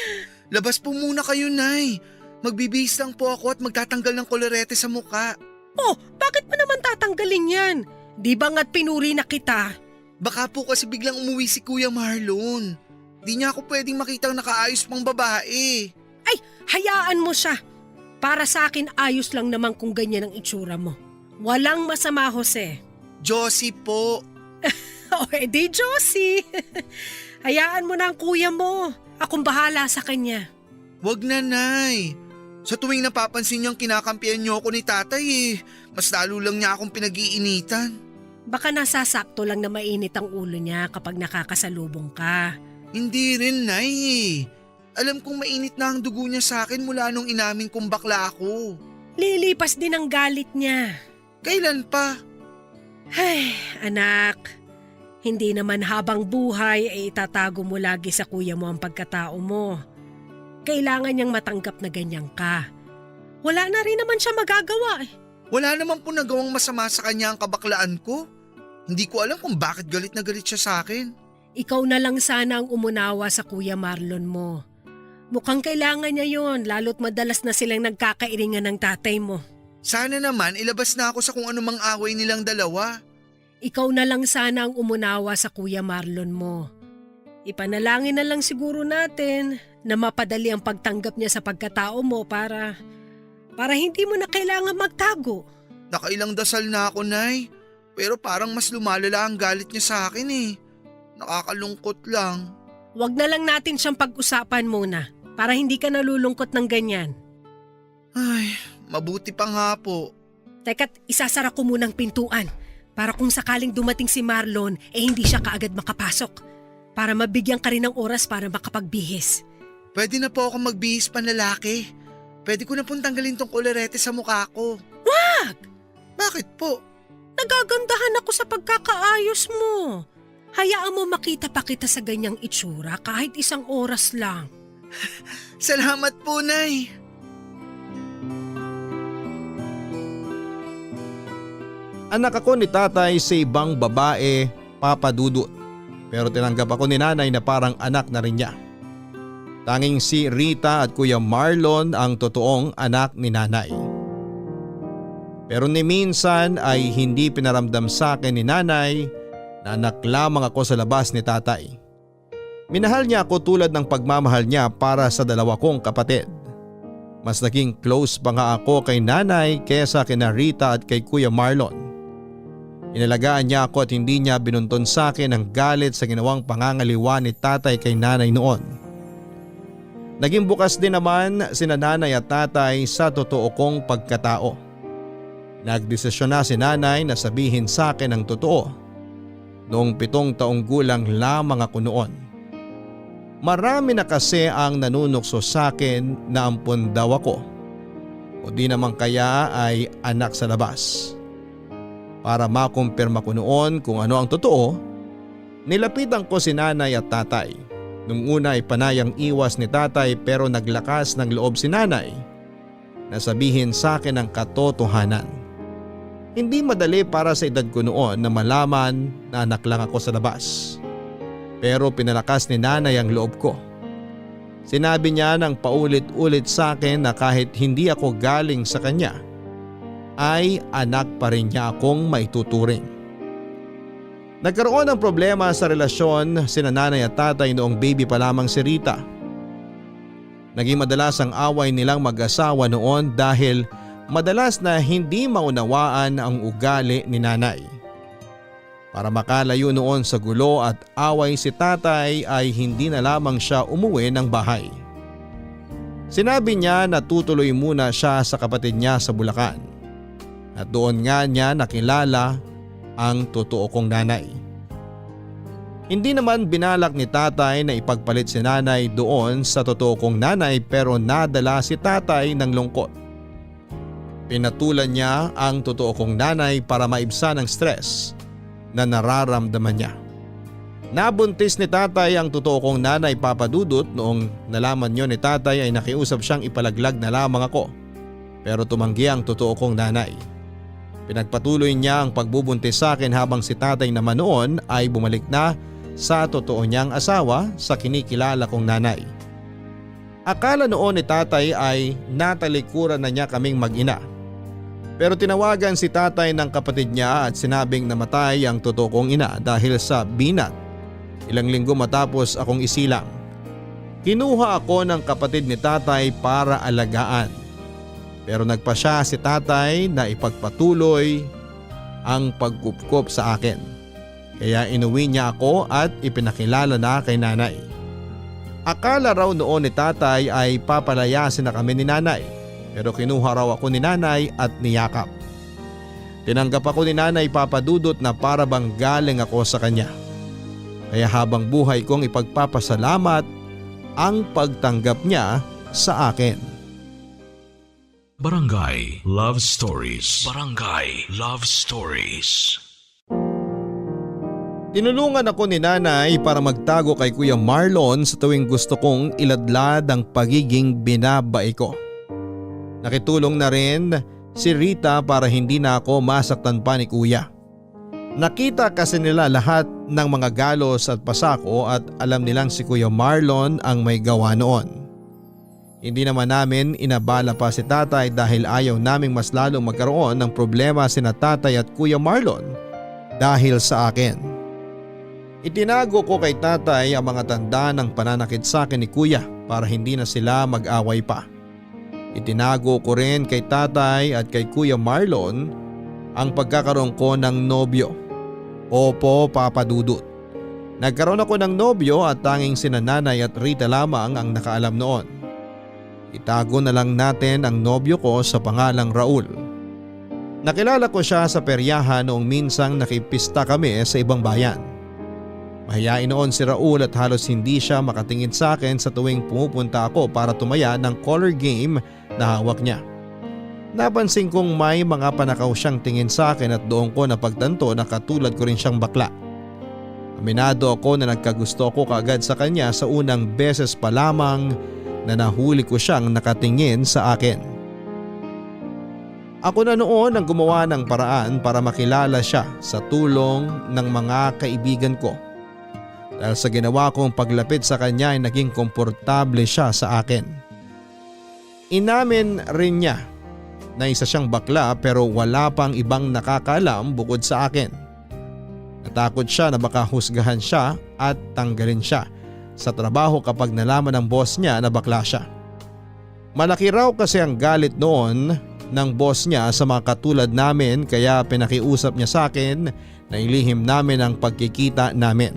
labas po muna kayo, Nay. Magbibihis lang po ako at magtatanggal ng kolorete sa muka. Oh, bakit mo naman tatanggalin yan? Di ba nga't pinuri na kita? Baka po kasi biglang umuwi si Kuya Marlon. Di niya ako pwedeng makitang nakaayos pang babae. Ay, hayaan mo siya. Para sa akin ayos lang naman kung ganyan ang itsura mo. Walang masama, Jose. Josie po. O edi Josie. Hayaan mo na ang kuya mo. Akong bahala sa kanya. Wag na, Nay. Sa tuwing napapansin niyang kinakampihan niyo ako ni tatay mas lalo lang niya akong pinag-iinitan. Baka nasasakto lang na mainit ang ulo niya kapag nakakasalubong ka. Hindi rin, Nay. Alam kong mainit na ang dugo niya sa akin mula nung inamin kong bakla ako. Lilipas din ang galit niya. Kailan pa? Ay, anak. Hindi naman habang buhay ay itatago mo lagi sa kuya mo ang pagkatao mo. Kailangan niyang matanggap na ganyan ka. Wala na rin naman siya magagawa eh. Wala naman po nagawang masama sa kanya ang kabaklaan ko. Hindi ko alam kung bakit galit na galit siya sa akin. Ikaw na lang sana ang umunawa sa Kuya Marlon mo. Mukhang kailangan niya yon, lalo't madalas na silang nagkakairingan ng tatay mo. Sana naman ilabas na ako sa kung anumang away nilang dalawa. Ikaw na lang sana ang umunawa sa Kuya Marlon mo. Ipanalangin na lang siguro natin na mapadali ang pagtanggap niya sa pagkatao mo para hindi mo na kailangan magtago. Nakailang dasal na ako, Nay. Pero parang mas lumalala ang galit niya sa akin. Nakakalungkot lang. Huwag na lang natin siyang pag-usapan muna para hindi ka nalulungkot ng ganyan. Ay, mabuti pa nga po. Teka't isasara ko munang pintuan para kung sakaling dumating si Marlon hindi siya kaagad makapasok. Para mabigyan ka rin ng oras para makapagbihis. Pwede na po ako magbihis panlalaki. Pwede ko na pong tanggalin tong kolorete sa mukha ko. Wag! Bakit po? Nagagandahan ako sa pagkakaayos mo. Hayaan mo makita pa kita sa ganyang itsura kahit isang oras lang. Salamat po, Nay. Anak ako ni tatay sa ibang babae, Papa Dudut. Pero tinanggap ako ni nanay na parang anak na rin niya. Tanging si Rita at Kuya Marlon ang totoong anak ni nanay. Pero ni minsan ay hindi pinaramdam sa akin ni nanay na anak lamang ako sa labas ni tatay. Minahal niya ako tulad ng pagmamahal niya para sa dalawa kong kapatid. Mas naging close pa nga ako kay nanay kesa kina Rita at kay Kuya Marlon. Inalagaan niya ako at hindi niya binunton sa akin ang galit sa ginawang pangangaliwa ni tatay kay nanay noon. Naging bukas din naman sina nanay at tatay sa totoo kong pagkatao. Nagdesisyon na si nanay na sabihin sa akin ang totoo. Noong 7 taong gulang lamang ako noon. Marami na kasi ang nanunukso sa akin na ampun daw ako. O di naman kaya ay anak sa labas. Para makumpirma ko noon kung ano ang totoo, nilapitan ko si nanay at tatay. Nung una ay panayang iwas ni tatay pero naglakas ng loob si nanay na sabihin sa akin ang katotohanan. Hindi madali para sa edad ko noon na malaman na anak lang ako sa labas. Pero pinalakas ni nanay ang loob ko. Sinabi niya ng paulit-ulit sa akin na kahit hindi ako galing sa kanya, ay anak pa rin niya akong maituturing. Nagkaroon ng problema sa relasyon sina nanay at tatay noong baby pa lamang si Rita. Naging madalas ang away nilang mag-asawa noon dahil madalas na hindi maunawaan ang ugali ni nanay. Para makalayo noon sa gulo at away si tatay ay hindi na lamang siya umuwi ng bahay. Sinabi niya na tutuloy muna siya sa kapatid niya sa Bulacan. At doon nga niya nakilala ang totoo kong nanay. Hindi naman binalak ni tatay na ipagpalit si nanay doon sa totoo kong nanay pero nadala si tatay ng lungkot. Pinatulan niya ang totoo kong nanay para maibsan ang stress na nararamdaman niya. Nabuntis ni tatay ang totoo kong nanay, Papa Dudut. Noong nalaman niyo ni tatay ay nakiusap siyang ipalaglag na lamang ako. Pero tumanggi ang totoo kong nanay. Pinagpatuloy niya ang pagbubuntis sa akin habang si tatay naman noon ay bumalik na sa totoo niyang asawa sa kinikilala kong nanay. Akala noon ni tatay ay natalikuran na niya kaming mag-ina. Pero tinawagan si tatay ng kapatid niya at sinabing namatay ang totoo kong ina dahil sa binat. Ilang linggo matapos akong isilang. Kinuha ako ng kapatid ni tatay para alagaan. Pero nagpasya si tatay na ipagpatuloy ang pagkupkop sa akin. Kaya inuwi niya ako at ipinakilala na kay nanay. Akala raw noon ni tatay ay papalayasin na kami ni nanay. Pero kinuha raw ako ni nanay at niyakap. Tinanggap ako ni nanay, Papa Dudut, na para bang galing ako sa kanya. Kaya habang buhay kong ipagpapasalamat ang pagtanggap niya sa akin. Barangay Love Stories. Barangay Love Stories. Tinulungan ako ni nanay para magtago kay Kuya Marlon sa tuwing gusto kong iladlad ang pagiging binabae ko. Nakitulong na rin si Rita para hindi na ako masaktan pa ni Kuya. Nakita kasi nila lahat ng mga galos at pasako at alam nilang si Kuya Marlon ang may gawa noon. Hindi naman namin inabala pa si tatay dahil ayaw naming mas lalong magkaroon ng problema sina tatay at Kuya Marlon dahil sa akin. Itinago ko kay tatay ang mga tanda ng pananakit sa akin ni Kuya para hindi na sila mag-away pa. Itinago ko rin kay tatay at kay Kuya Marlon ang pagkakaroon ko ng nobyo. Opo, Papa Dudut. Nagkaroon ako ng nobyo at tanging sina nanay at Rita lamang ang nakaalam noon. Itago na lang natin ang nobyo ko sa pangalang Raul. Nakilala ko siya sa peryahan noong minsang nakipista kami sa ibang bayan. Mahiyain noon si Raul at halos hindi siya makatingin sa akin sa tuwing pumupunta ako para tumaya ng color game na hawak niya. Napansin kong may mga panakaw siyang tingin sa akin at doon ko napagtanto na katulad ko rin siyang bakla. Aminado ako na nagkagusto ako kaagad sa kanya sa unang beses pa lamang na nahuli ko siyang nakatingin sa akin. Ako na noon ang gumawa ng paraan para makilala siya sa tulong ng mga kaibigan ko. Dahil sa ginawa kong paglapit sa kanya ay naging komportable siya sa akin. Inamin rin niya na isa siyang bakla pero wala pang ibang nakakaalam bukod sa akin. Natakot siya na baka husgahan siya at tanggalin siya sa trabaho kapag nalaman ng boss niya na bakla siya. Malaki raw kasi ang galit noon ng boss niya sa mga katulad namin kaya pinakiusap niya sa akin na ilihim namin ang pagkikita namin.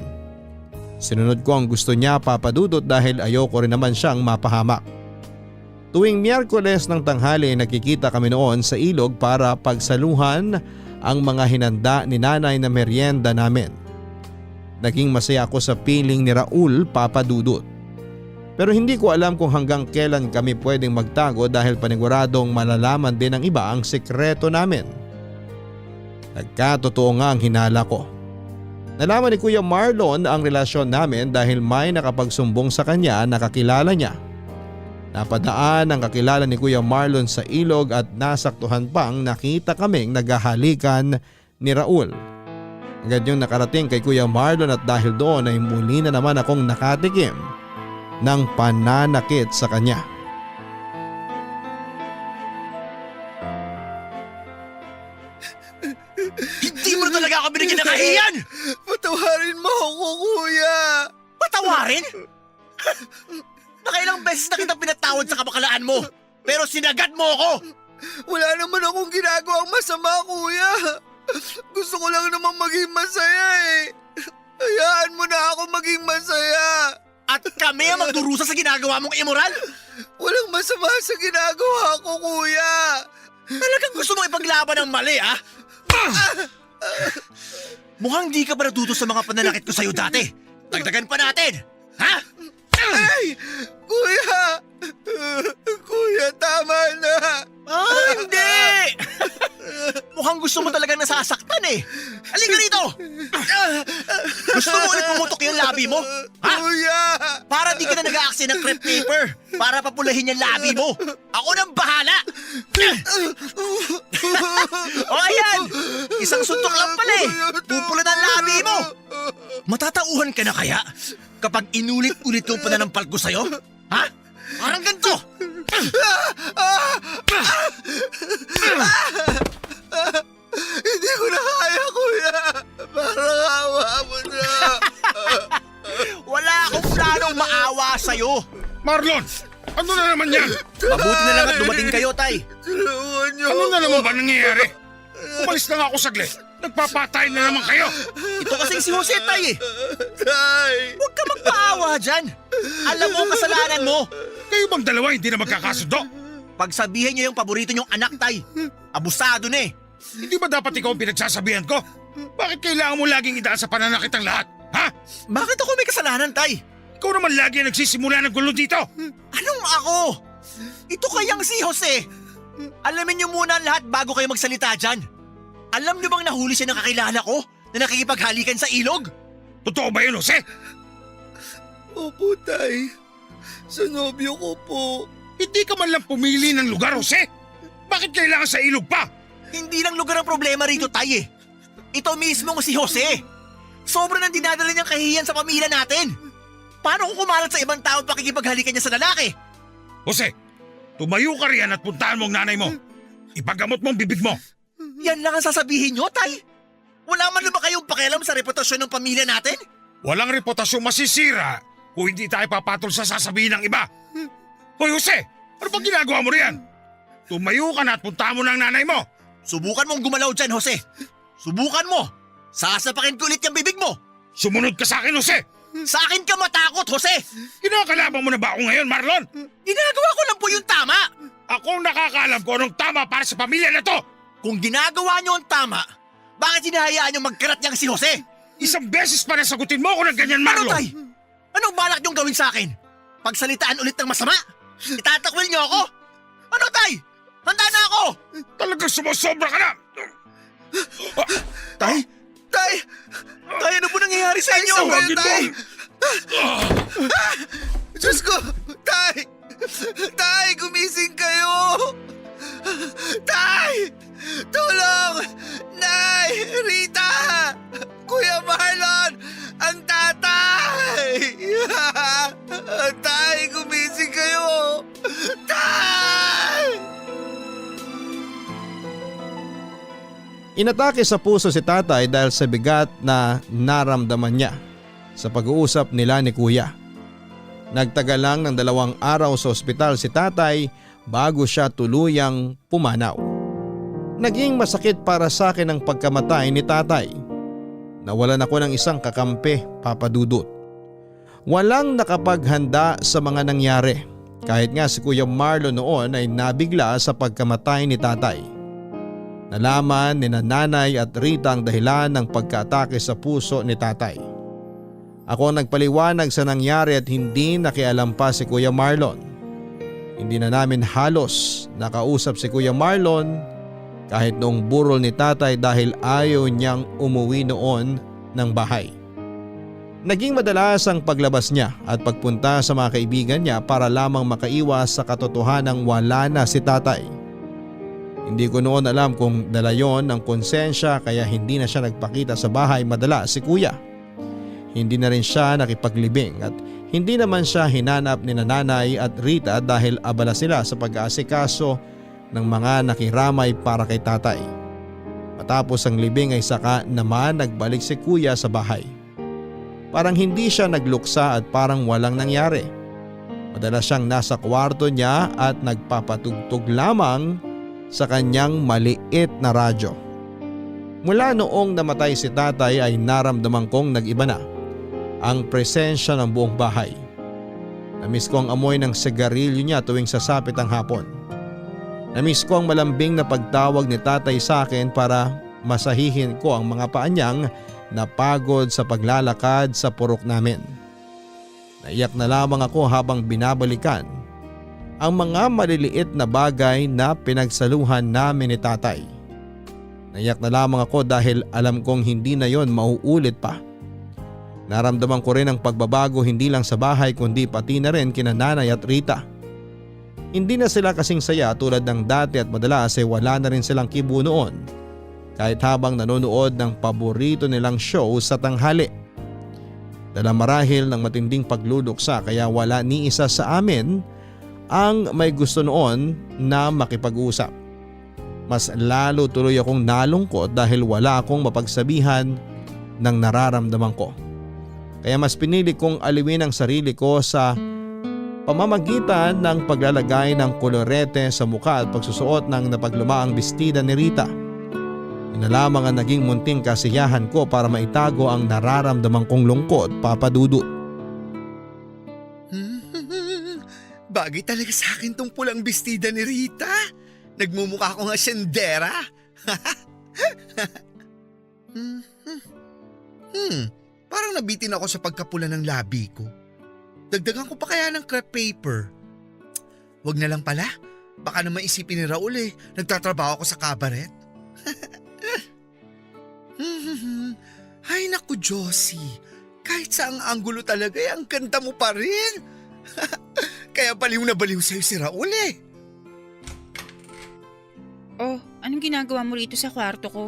Sinunod ko ang gusto niya, Papa Dudut, dahil ayoko rin naman siyang mapahamak. Tuwing Miyerkules ng tanghali nakikita kami noon sa ilog para pagsaluhan ang mga hinanda ni nanay na merienda namin. Naging masaya ako sa piling ni Raul, Papa Dudut. Pero hindi ko alam kung hanggang kailan kami pwedeng magtago dahil paniguradong malalaman din ng iba ang sekreto namin. Nagkatotoo nga ang hinala ko. Nalaman ni Kuya Marlon ang relasyon namin dahil may nakapagsumbong sa kanya na kakilala niya. Napadaan ang kakilala ni Kuya Marlon sa ilog at nasaktuhan pang nakita kaming naghahalikan ni Raul. Agad yung nakarating kay Kuya Marlon at dahil doon ay muli na naman akong nakatikim ng pananakit sa kanya. Hindi mo na talaga ako binigyan ng kahiyan! Patawarin mo ako, kuya! Patawarin? Nakailang beses na kitang pinatawad sa kabakalaan mo, pero sinagad mo ako! Wala naman akong ginagawang masama, kuya! Gusto ko lang naman maging masaya eh! Hayaan mo na ako maging masaya! At kami ang magdurusa sa ginagawa mong immoral? Walang masama sa ginagawa ko, kuya! Talagang gusto mong ipaglaban ang mali, ha? Mukhang di ka pa natuto sa mga pananakit ko sa'yo dati. Dagdagan pa natin, ha? Ay! Kuya! Kuya, tama na! Hindi! Mukhang gusto mo talagang nasasaktan eh. Halika rito! Gusto mo ulit pumutok yung labi mo? Ha? Kuya! Para di ka na nag-aaksaya ng crepe paper para papulahin yung labi mo. Ako nang bahala! O ayan! Isang suntok lang pala eh. Pupula ng labi mo. Matatauhan ka na kaya kapag inulit-ulit yung pananampal ko sa'yo? Ha? Parang ganito! Hindi ko na kaya, kuya! Parang awa mo na! Wala akong planong maawa sa'yo. Marlon! Ano na naman yan? Mabuti na lang at dumating kayo, Tay. Tulungan niyo Ano na ako. naman ba nangyayari? Umalis na nga ako saglit. Nagpapatay na naman kayo. Ito kasing si Jose, Tay eh. Tay! Huwag ka magpaawa dyan. Alam mo ang kasalanan mo. Kayo bang dalawa hindi na magkakasundo? Pagsabihin niyo yung paborito niyong anak, Tay. Abusado na eh. Hindi ba dapat ikaw ang pinagsasabihan ko? Bakit kailangan mo laging idaan sa pananakit ang lahat? Ha? Bakit ako may kasalanan, Tay? Ikaw naman lagi ang nagsisimula ng gulo dito. Anong ako? Ito kayang si Jose. Alamin niyo muna ang lahat bago kayo magsalita dyan. Alam niyo bang nahuli siya ng kakilala ko na nakikipaghalikan sa ilog? Totoo ba yun, Jose? Opo, Tay. Sa nobyo ko po. Hindi ka man lang pumili ng lugar, Jose. Bakit kailangan sa ilog pa? Hindi lang lugar ang problema rito, Tay eh. Ito mismo si Jose. Sobrang nang dinadala niyang kahihiyan sa pamilya natin. Paano kung kumalat sa ibang tao pakikipaghalikan niya sa lalaki? Jose, tumayo ka riyan at puntahan mo ang nanay mo. Ipagamot mo ang bibig mo. Yan lang ang sasabihin niyo, Tay. Wala man na ba kayong pakialam sa reputasyon ng pamilya natin? Walang reputasyong masisira kung hindi tayo papatol sa sasabihin ng iba. Hoy, Jose, ano bang ginagawa mo riyan? Tumayo ka na at puntahan mo na ang nanay mo. Subukan mong gumalaw dyan, Jose. Subukan mo. Sasapakin ko ulit yung bibig mo. Sumunod ka sa akin, Jose. Sa akin ka matakot, Jose. Kinakalaban mo na ba ako ngayon, Marlon? Ginagawa ko lang po yung tama. Ako ang nakakaalam kung anong tama para sa pamilya na to. Kung ginagawa niyo ang tama, bakit hinahayaan niyo magkarat niyang si Jose? Isang beses pa nasagutin mo ako ng ganyan, Ano, Marlon. Tay? Anong balak niyong gawin sa akin? Pagsalitaan ulit ng masama? Itatakwil niyo ako? Ano, Tay? Handa na ako! Talagang sumusobra ka na. Tay? Tay! Tay, ano po nangyayari sa inyo? Tawagin mo. Tay! Diyos ko! Tay! Tay, gumising kayo! Tay! Tulong! Nay! Rita! Kuya Marlon! Ang tatay! Tay, gumising kayo! Tay! Inatake sa puso si tatay dahil sa bigat na naramdaman niya sa pag-uusap nila ni kuya. Nagtagal lang ng 2 araw sa ospital si tatay bago siya tuluyang pumanaw. Naging masakit para sa akin ang pagkamatay ni tatay. Nawalan ako ng isang kakampi, Papa Dudut. Walang nakapaghanda sa mga nangyari kahit nga si Kuya Marlon noon ay nabigla sa pagkamatay ni tatay. Nalaman ni nanay at Rita ang dahilan ng pagkaatake sa puso ni tatay. Ako ang nagpaliwanag sa nangyari at hindi nakialam pa si Kuya Marlon. Hindi na namin halos nakausap si Kuya Marlon kahit noong burol ni tatay dahil ayaw niyang umuwi noon ng bahay. Naging madalas ang paglabas niya at pagpunta sa mga kaibigan niya para lamang makaiwas sa katotohanang wala na si tatay. Hindi ko noon alam kung dala yon ng konsensya kaya hindi na siya nagpakita sa bahay madalas si kuya. Hindi na rin siya nakipaglibing at hindi naman siya hinanap ni nanay at Rita dahil abala sila sa pag-aasikaso ng mga nakiramay para kay tatay. Matapos ang libing ay saka naman nagbalik si kuya sa bahay. Parang hindi siya nagluksa at parang walang nangyari. Madalas siyang nasa kwarto niya at nagpapatugtog lamang sa kanyang maliit na radyo. Mula noong namatay si tatay ay naramdaman kong nag-iba na ang presensya ng buong bahay. Namiss ko ang amoy ng sigarilyo niya tuwing sasapit ang hapon. Namiss ko ang malambing na pagtawag ni tatay sa akin para masahihin ko ang mga paa niyang napagod sa paglalakad sa purok namin. Naiyak na lamang ako habang binabalikan ang mga maliliit na bagay na pinagsaluhan namin ni tatay. Naiyak na lamang ako dahil alam kong hindi na yon mauulit pa. Naramdaman ko rin ang pagbabago hindi lang sa bahay kundi pati na rin kina nanay at Rita. Hindi na sila kasing saya tulad ng dati at madalas ay wala na rin silang kibo noon. Kahit habang nanonood ng paborito nilang show sa tanghali. Dala marahil ng matinding pagluluksa kaya wala ni isa sa amin ang may gusto noon na makipag-usap. Mas lalo tuloy akong nalungkot dahil wala akong mapagsabihan ng nararamdaman ko. Kaya mas pinili kong aliwin ang sarili ko sa pamamagitan ng paglalagay ng kolorete sa mukha at pagsusuot ng napaglumaang bestida ni Rita. Yun na lamang ang naging munting kasiyahan ko para maitago ang nararamdaman kong lungkot, Papa Dudut. Bagay talaga sa akin tong pulang bestida ni Rita. Nagmumukha ko nga siyendera. Parang nabitin ako sa pagkapula ng labi ko. Dagdagan ko pa kaya ng crepe paper. Wag na lang pala. Baka naman isipin ni Raul nagtatrabaho ako sa cabaret. Ay naku Josie, kahit saang anggulo talaga ang ganda mo pa rin. Kaya baliw na baliw sa'yo si Raul Oh, anong ginagawa mo rito sa kwarto ko?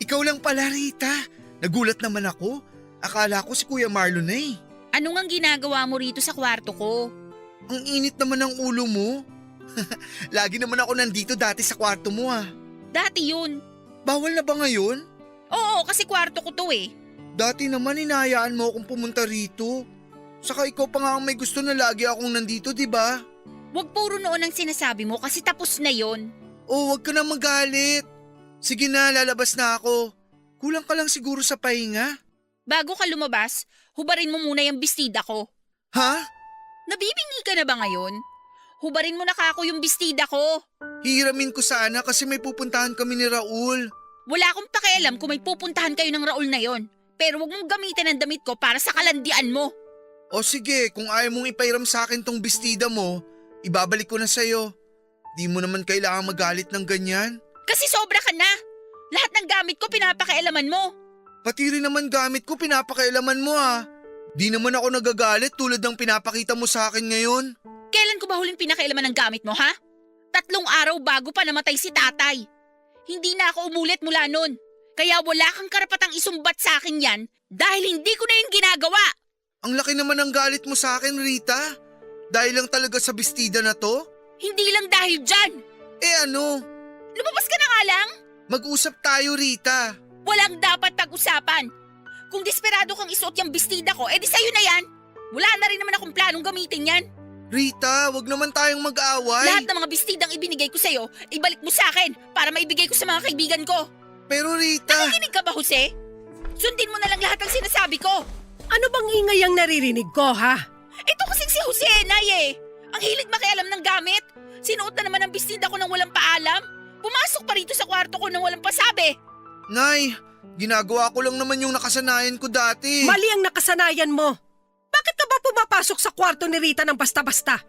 Ikaw lang pala Rita, nagulat naman ako. Akala ko si Kuya Marlon na Ano ngang ginagawa mo rito sa kwarto ko? Ang init naman ng ulo mo. Lagi naman ako nandito dati sa kwarto mo Dati yun. Bawal na ba ngayon? Oo, kasi kwarto ko to Dati naman hinahayaan mo akong pumunta rito. Saka ikaw pa nga ang may gusto na lagi akong nandito, di ba? Huwag puro noon ang sinasabi mo kasi tapos na yon. Oh, wag ka na magalit. Sige na, lalabas na ako. Kulang ka lang siguro sa pahinga. Bago ka lumabas, hubarin mo muna yung bestida ko. Ha? Nabibingi ka na ba ngayon? Hubarin mo na kako yung bestida ko. Hiramin ko sana kasi may pupuntahan kami ni Raul. Wala akong pakialam kung may pupuntahan kayo ng Raul na yon. Pero huwag mong gamitin ang damit ko para sa kalandian mo. O sige, kung ayaw mong ipairam sa akin tong bestida mo, ibabalik ko na sa'yo. Di mo naman kailangan magalit ng ganyan. Kasi sobra ka na. Lahat ng gamit ko pinapakialaman mo. Pati rin naman gamit ko pinapakailaman mo Di naman ako nagagalit tulad ng pinapakita mo sa akin ngayon. Kailan ko ba huling pinakailaman ng gamit mo, ha? 3 araw bago pa namatay si tatay. Hindi na ako umulit mula nun. Kaya wala kang karapatang isumbat sa akin yan dahil hindi ko na yun ginagawa. Ang laki naman ng galit mo sa akin, Rita. Dahil lang talaga sa bestida na to? Hindi lang dahil dyan. Ano? Lumabas ka na nga lang. Mag-usap tayo, Rita. Walang dapat pag-usapan. Kung desperado kang isuot yung bestida ko, edi sa'yo na yan. Wala na rin naman akong planong gamitin yan. Rita, wag naman tayong mag-away. Lahat ng mga bestidang ibinigay ko sa'yo, ibalik mo sa akin para maibigay ko sa mga kaibigan ko. Pero Rita… Nakikinig ka ba, Jose? Sundin mo na lang lahat ng sinasabi ko. Ano bang ingay ang naririnig ko, ha? Ito kasing si Jose, Nay Ang hilig makialam ng gamit. Sinuot na naman ang bestida ko nang walang paalam. Pumasok pa rito sa kwarto ko nang walang pasabi. Nay, ginagawa ko lang naman yung nakasanayan ko dati. Mali ang nakasanayan mo. Bakit ka ba pumapasok sa kwarto ni Rita ng basta-basta?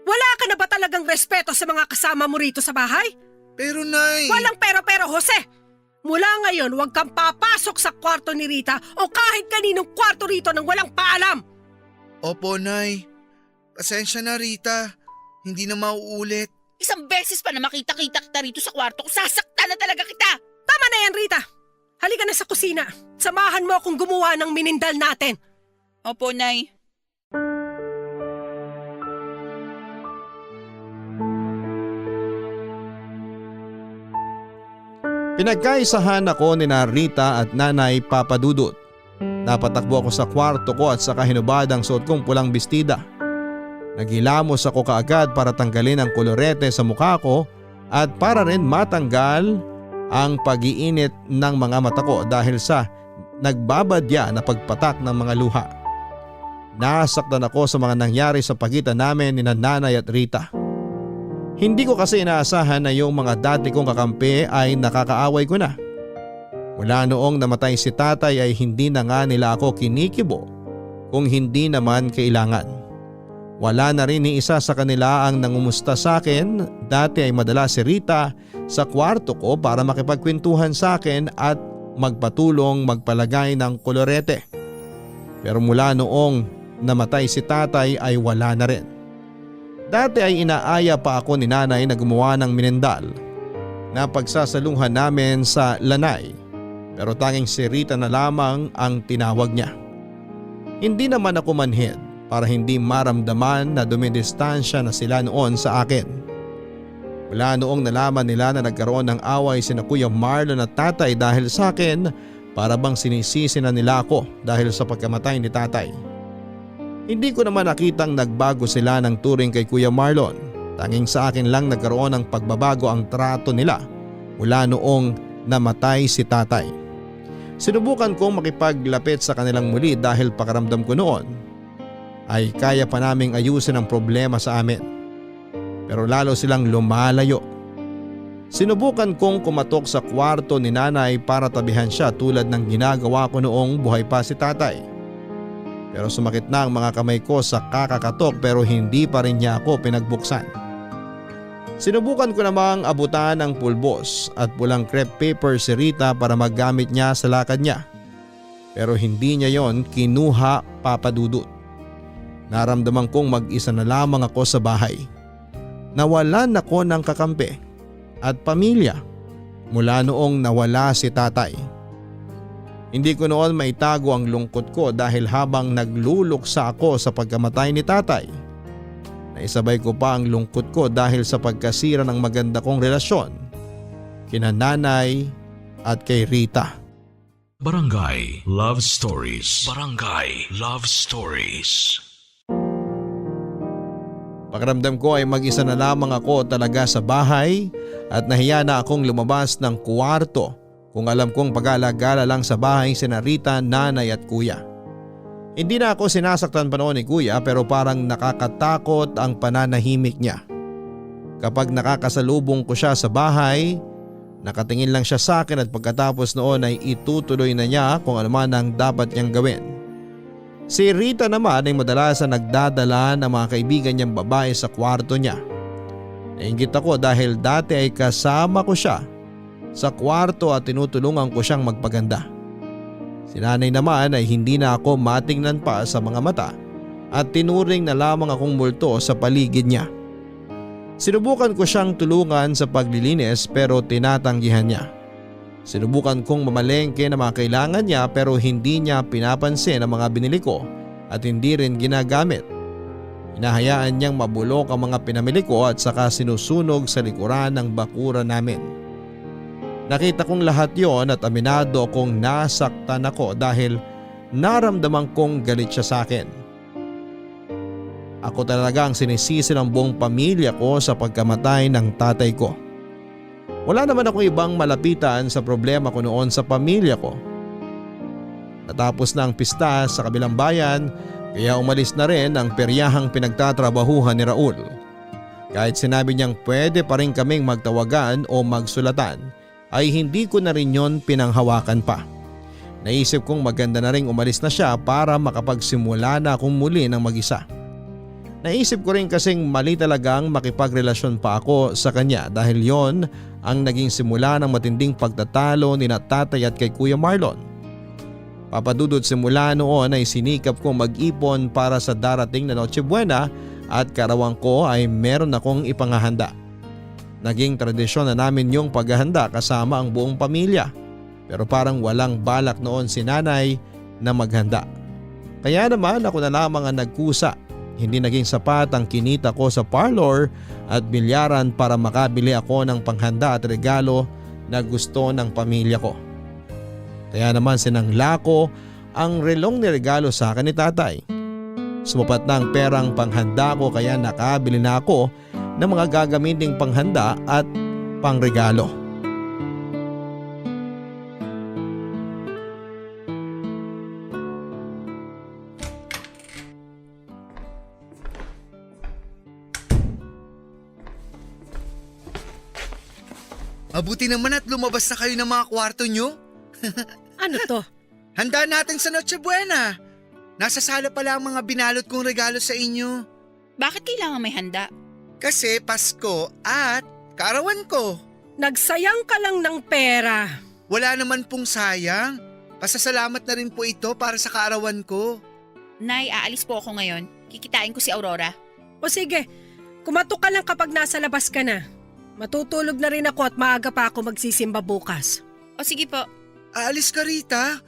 Wala ka na ba talagang respeto sa mga kasama mo rito sa bahay? Pero Nay… Walang pero-pero, Jose! Mula ngayon, huwag kang papasok sa kwarto ni Rita o kahit kaninong kwarto rito nang walang paalam! Opo, Nay. Pasensya na, Rita. Hindi na mauulit. Isang beses pa na makita-kita kita rito sa kwarto ko, sasaktan na talaga kita! Tama na yan, Rita! Halika na sa kusina. Samahan mo akong gumawa ng minindal natin. Opo, Nay. Pinagkaisahan ako ni Rita at Nanay Papadudut. Napatakbo ako sa kwarto ko at saka hinubad ang suot kong pulang bestida. Naghilamos ako kaagad para tanggalin ang kolorete sa mukha ko at para rin matanggal ang pag-iinit ng mga mata ko dahil sa nagbabadya na pagpatak ng mga luha. Nasaktan ako sa mga nangyari sa pagitan namin ni Nanay at Rita. Hindi ko kasi inaasahan na yung mga dati kong kakampi ay nakakaaway ko na. Mula noong namatay si tatay ay hindi na nga nila ako kinikibo kung hindi naman kailangan. Wala na rin ni isa sa kanila ang nangumusta sa akin. Dati ay madalas si Rita sa kwarto ko para makipagkwentuhan sa akin at magpatulong magpalagay ng kolorete. Pero mula noong namatay si tatay ay wala na rin. Dati ay inaaya pa ako ni Nanay na gumawa ng minendal na pagsasaluhan namin sa lanay, pero tanging si Rita na lamang ang tinawag niya. Hindi naman ako manhid para hindi maramdaman na dumidistansya na sila noon sa akin. Mula noong nalaman nila na nagkaroon ng away sina Kuya Marlon at tatay dahil sa akin, para bang sinisisi na nila ako dahil sa pagkamatay ni tatay. Hindi ko naman nakitang nagbago sila ng turing kay Kuya Marlon. Tanging sa akin lang nagkaroon ng pagbabago ang trato nila mula noong namatay si tatay. Sinubukan kong makipaglapit sa kanilang muli dahil pakaramdam ko noon ay kaya pa naming ayusin ang problema sa amin. Pero lalo silang lumalayo. Sinubukan kong kumatok sa kwarto ni Nanay para tabihan siya tulad ng ginagawa ko noong buhay pa si tatay. Pero sumakit na ang mga kamay ko sa kakakatok pero hindi pa rin niya ako pinagbuksan. Sinubukan ko namang abutan ng pulbos at pulang crepe paper si Rita para maggamit niya sa lakad niya. Pero hindi niya yon kinuha, Papadudut. Naramdaman kong mag-isa na lamang ako sa bahay. Nawalan ako ng kakampi at pamilya mula noong nawala si tatay. Hindi ko noon maitago ang lungkot ko dahil habang nagluluksa ako sa pagkamatay ni tatay, naisabay ko pa ang lungkot ko dahil sa pagkasira ng maganda kong relasyon kina Nanay at kay Rita. Barangay Love Stories. Barangay Love Stories. Pakiramdam ko ay mag-isa na lamang ako talaga sa bahay at nahiya na akong lumabas ng kwarto kung alam kong pag-alagala lang sa bahay sina Rita, Nanay at Kuya. Hindi na ako sinasaktan pa noon ni Kuya pero parang nakakatakot ang pananahimik niya. Kapag nakakasalubong ko siya sa bahay, nakatingin lang siya sa akin at pagkatapos noon ay itutuloy na niya kung ano man ang dapat niyang gawin. Si Rita naman ay madalas na nagdadala ng mga kaibigan niyang babae sa kwarto niya. Nainggit ako dahil dati ay kasama ko siya sa kwarto at tinutulungan ko siyang magpaganda. Si Nanay naman ay hindi na ako matingnan pa sa mga mata at tinuring na lamang akong multo sa paligid niya. Sinubukan ko siyang tulungan sa paglilinis pero tinatanggihan niya. Sinubukan kong mamalengke na mga kailangan niya pero hindi niya pinapansin ang mga binili ko at hindi rin ginagamit. Hinahayaan niyang mabulok ang mga pinamili ko at saka sinusunog sa likuran ng bakuran namin. Nakita kong lahat yon at aminado akong nasaktan ako dahil naramdaman kong galit siya sa akin. Ako talaga ang sinisisi ng buong pamilya ko sa pagkamatay ng tatay ko. Wala naman akong ibang malapitan sa problema ko noon sa pamilya ko. Natapos na ang pista sa kabilang bayan kaya umalis na rin ang peryahang pinagtatrabahuhan ni Raul. Kahit sinabi niyang pwede pa rin kaming magtawagan o magsulatan, ay hindi ko na rin yon pinanghawakan pa. Naisip kong maganda na rin umalis na siya para makapagsimula na akong muli ng mag-isa. Naisip ko rin kasing mali talagang makipagrelasyon pa ako sa kanya dahil yon ang naging simula ng matinding pagtatalo ni tatay at kay Kuya Marlon. Papa Dudut, simula noon ay sinikap kong mag-ipon para sa darating na Noche Buena at karawang ko ay meron akong ipangahanda. Naging tradisyon na namin yung paghahanda kasama ang buong pamilya, pero parang walang balak noon si nanay na maghanda. Kaya naman ako na lamang ang nagkusa. Hindi naging sapat ang kinita ko sa parlor at bilyaran para makabili ako ng panghanda at regalo na gusto ng pamilya ko. Kaya naman sinangla ko ang relong niregalo sa akin ni tatay. Sumapat na ang perang panghanda ko kaya nakabili na ako ng mga gagamiting panghanda at pangregalo. Mabuti naman at lumabas na kayo ng mga kwarto nyo. Ano to? Handa natin sa Noche Buena. Nasa sala pala ang mga binalot kong regalo sa inyo. Bakit kailangan may handa? Kasi Pasko at kaarawan ko. Nagsayang ka lang ng pera. Wala naman pong sayang. Pasasalamat na rin po ito para sa kaarawan ko. Nay, aalis po ako ngayon. Kikitain ko si Aurora. O sige, kumatok ka lang kapag nasa labas ka na. Matutulog na rin ako at maaga pa ako magsisimba bukas. O sige po, Aalis ka, Rita?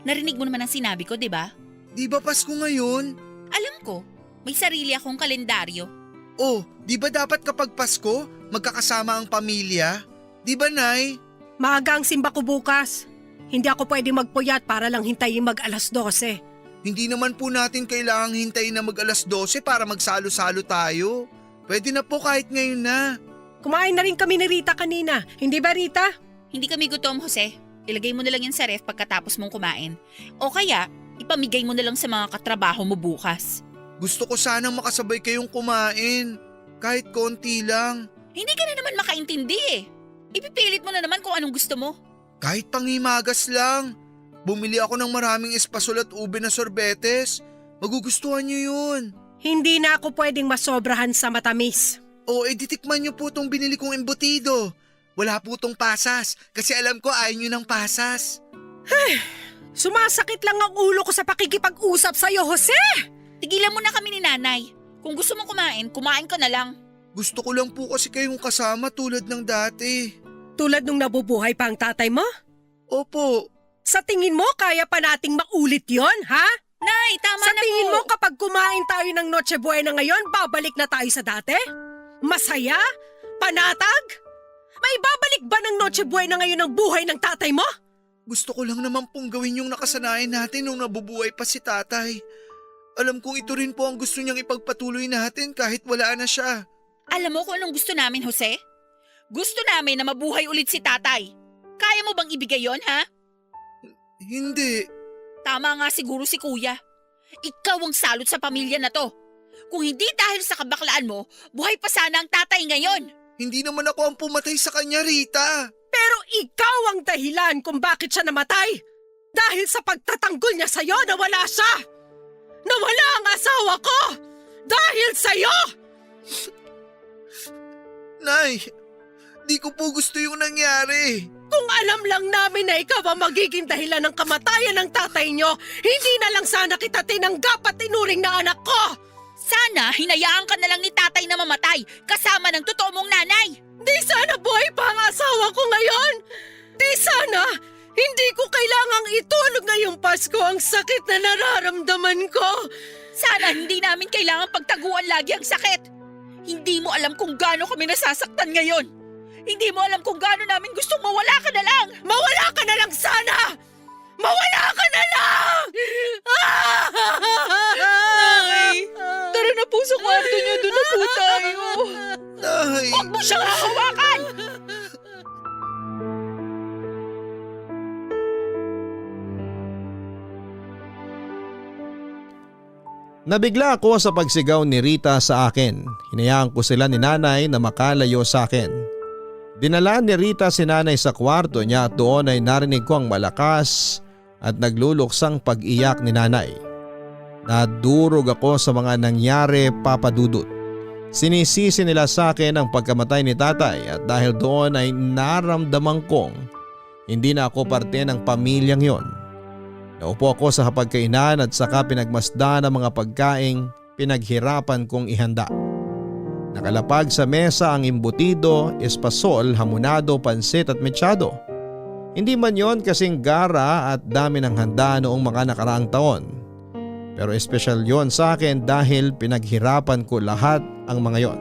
narinig mo naman ang sinabi ko, di ba? Di ba Pasko ngayon? Alam ko, may sarili akong kalendaryo. Oh, di ba dapat kapag Pasko, magkakasama ang pamilya? Di ba, Nay? Maaga ang simba ko bukas. Hindi ako pwede magpuyat para lang hintayin mag alas 12. Hindi naman po natin kailangang hintayin na mag alas 12 para magsalo-salo tayo. Pwede na po kahit ngayon na. Kumain na rin kami ni Rita kanina. Hindi ba, Rita? Hindi kami gutom, Jose. Ilagay mo na lang yan sa ref pagkatapos mong kumain. O kaya, ipamigay mo na lang sa mga katrabaho mo bukas. Gusto ko sanang makasabay kayong kumain. Kahit konti lang. Hindi ka na naman makaintindi eh. Ipipilit mo na naman kung anong gusto mo. Kahit panghimagas lang. Bumili ako ng maraming espasol at ube na sorbetes. Magugustuhan niyo yun. Hindi na ako pwedeng masobrahan sa matamis. O titikman niyo po tong binili kong embutido. Wala po tong pasas kasi alam ko ayaw niyo ng pasas. Sumasakit lang ang ulo ko sa pakikipag-usap sa'yo, Jose! Tigilan mo na kami ni nanay. Kung gusto mong kumain, kumain ka na lang. Gusto ko lang po kasi kayong kasama tulad ng dati. Tulad nung nabubuhay pa ang tatay mo? Opo, Sa tingin mo, kaya pa nating maulit yon, ha? Nay, tama Sa na tingin po. mo, kapag kumain tayo ng Noche Buena ngayon, babalik na tayo sa dati? Masaya? Panatag? May babalik ba ng Noche Buena ngayon ang buhay ng tatay mo? gusto ko lang naman pong gawin yung nakasanayan natin nung nabubuhay pa si tatay. Alam kong ito rin po ang gusto niyang ipagpatuloy natin kahit wala na siya. Alam mo kung anong gusto namin, Jose? Gusto namin na mabuhay ulit si tatay. Kaya mo bang ibigay yon, ha? Hindi. Tama nga siguro si kuya. Ikaw ang salot sa pamilya na to. Kung hindi dahil sa kabaklaan mo, buhay pa sana ang tatay ngayon. Hindi naman ako ang pumatay sa kanya, Rita. Pero ikaw ang dahilan kung bakit siya namatay. Dahil sa pagtatanggol niya sa'yo, nawala siya. Nawala ang asawa ko. Dahil sa'yo. Nay, di ko po gusto yung nangyari. Kung alam lang namin na ikaw ang magiging dahilan ng kamatayan ng tatay niyo, hindi na lang sana kita tinanggap at tinuring na anak ko. Sana hinayaan ka na lang ni tatay na mamatay kasama ng totoo mong nanay. Di sana buhay pa ang asawa ko ngayon. Di sana hindi ko kailangang itulog ngayong Pasko ang sakit na nararamdaman ko. Sana hindi namin kailangan pagtaguan lagi ang sakit. Hindi mo alam kung gaano kami nasasaktan ngayon. Hindi mo alam kung gaano namin gustong mawala ka na lang. Mawala ka na lang sana! Mawala ka na lang! Nay, tara na po sa kwarto niyo, doon na po tayo. Nay, Huwag mo siyang hahawakan! Nabigla ako sa pagsigaw ni Rita sa akin. Hinayaan ko sila ni nanay na makalayo sa akin. Dinala ni Rita si nanay sa kwarto niya at doon ay narinig ko ang malakas at nagluluksang pag-iyak ni nanay. Nadurog ako sa mga nangyari, Papa Dudut. Sinisisi nila sa akin ang pagkamatay ni tatay at dahil doon ay naramdaman kong hindi na ako parte ng pamilyang yon. Naupo ako sa hapagkainan at saka pinagmasdan ang mga pagkaing pinaghirapan kong ihanda. Nakalapag sa mesa ang imbutido, espasol, hamonado, pansit at mechado. Hindi man yon kasing gara at dami ng handa noong mga nakaraang taon. Pero espesyal yon sa akin dahil pinaghirapan ko lahat ang mga yon.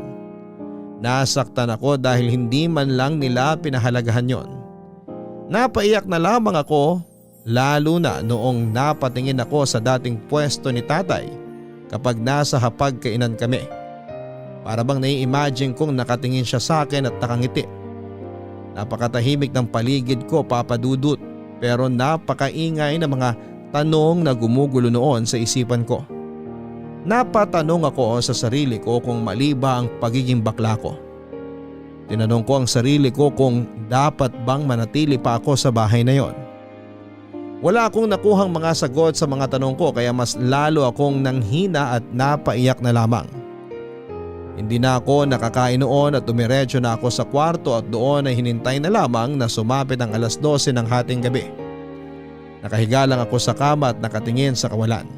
Nasaktan ako dahil hindi man lang nila pinahalagahan yon. Napaiyak na lamang ako lalo na noong napatingin ako sa dating pwesto ni tatay kapag nasa hapagkainan kami. Para bang nai-imagine kong nakatingin siya sa akin at nakangiti. Napakatahimik ng paligid ko, Papa Dudut, pero napakaingay ng mga tanong na gumugulo noon sa isipan ko. Napatanong ako sa sarili ko kung mali ba ang pagiging bakla ko. Tinanong ko ang sarili ko kung dapat bang manatili pa ako sa bahay na yon. Wala akong nakuhang mga sagot sa mga tanong ko kaya mas lalo akong nanghina at napaiyak na lamang. Hindi na ako nakakain noon at dumiretso na ako sa kwarto at doon ay hinintay na lamang na sumapit ang 12:00 ng hating gabi. Nakahiga lang ako sa kama at nakatingin sa kawalan.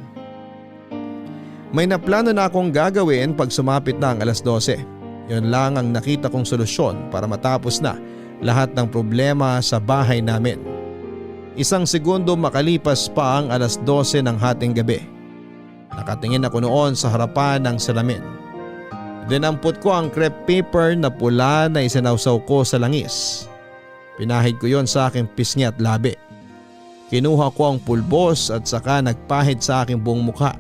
May naplano na akong gagawin pag sumapit na ang 12:00. Yun lang ang nakita kong solusyon para matapos na lahat ng problema sa bahay namin. Isang segundo makalipas pa ang 12:00 ng hating gabi. Nakatingin ako noon sa harapan ng salamin. Dinampot ko ang crepe paper na pula na isinawsaw ko sa langis. Pinahid ko yon sa aking pisngi at labi. Kinuha ko ang pulbos at saka nagpahid sa aking buong mukha.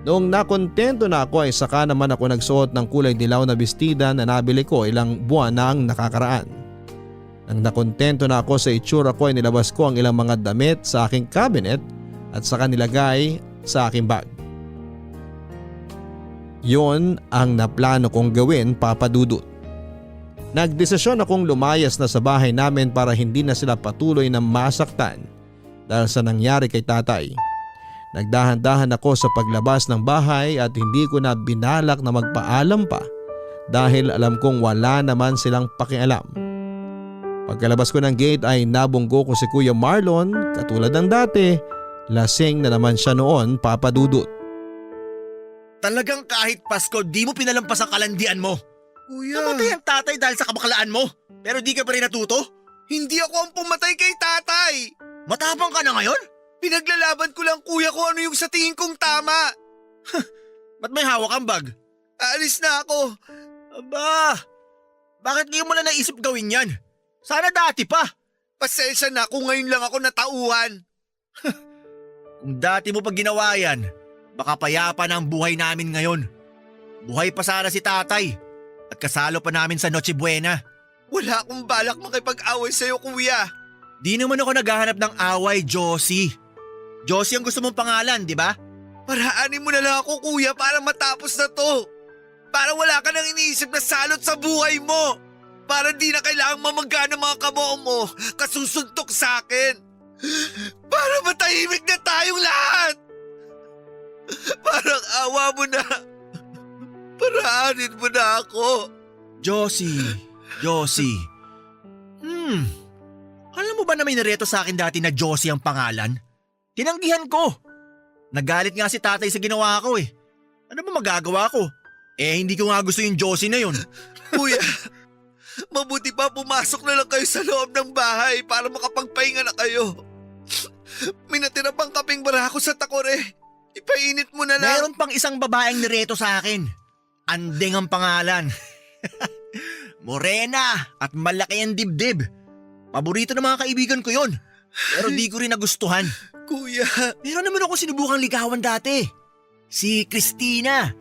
Noong nakontento na ako ay saka naman ako nagsuot ng kulay dilaw na bestida na nabili ko ilang buwan na ang nakakaraan. Nang nakontento na ako sa itsura ko ay nilabas ko ang ilang mga damit sa aking cabinet at saka nilagay sa aking bag. Yon ang naplano kong gawin, Papa Dudut. Nagdesisyon akong lumayas na sa bahay namin para hindi na sila patuloy na masaktan dahil sa nangyari kay tatay. Nagdahan-dahan ako sa paglabas ng bahay at hindi ko na binalak na magpaalam pa dahil alam kong wala naman silang pakialam. Pagkalabas ko ng gate ay nabunggo ko si Kuya Marlon, katulad ng dati, lasing na naman siya noon, Papa Dudut. Talagang kahit Pasko di mo pinalampas ang kalandian mo. Kuya, Namatay ang tatay dahil sa kabakalaan mo, pero di ka pa rin natuto? hindi ako ang pumatay kay tatay. Matapang ka na ngayon? Pinaglalaban ko lang kuya kung ano yung sa tingin kong tama. Ba't may hawak ang bag? Aalis na ako. Aba, bakit ngayon mo na naisip gawin yan? Sana dati pa. Pasensya na kung ngayon lang ako natauhan. Kung dati mo pa ginawa yan, baka payapa na ang buhay namin ngayon. Buhay pa sana si tatay at kasalo pa namin sa Noche Buena. Wala akong balak makipag-away sa'yo kuya. Di naman ako naghahanap ng away, Josie. Josie ang gusto mong pangalan, di ba? Paraanin mo na lang ako kuya para matapos na to. Para wala ka nang iniisip na salot sa buhay mo. Para di na kailangang mamangga ng mga kamoo mo kasusuntok sa akin. Para matahimik na tayong lahat. Parang awa mo na. Paraanin mo na ako. Josie. Alam mo ba na may nareto sa akin dati na Josie ang pangalan? Tinanggihan ko. Nagalit nga si tatay sa ginawa ko eh. Ano ba magagawa ko? Hindi ko nga gusto yung Josie na yun. Kuya, mabuti pa pumasok na lang kayo sa loob ng bahay para makapagpahinga na kayo. May natira pang kaping barako sa takore. Ipainit mo na lang. Meron pang isang babaeng nireto sa akin. Andeng ang pangalan. Morena at malaki ang dibdib. Paborito ng mga kaibigan ko yon. Pero di ko rin nagustuhan. Kuya, Meron naman ako sinubukang ligawan dati. Si Christina.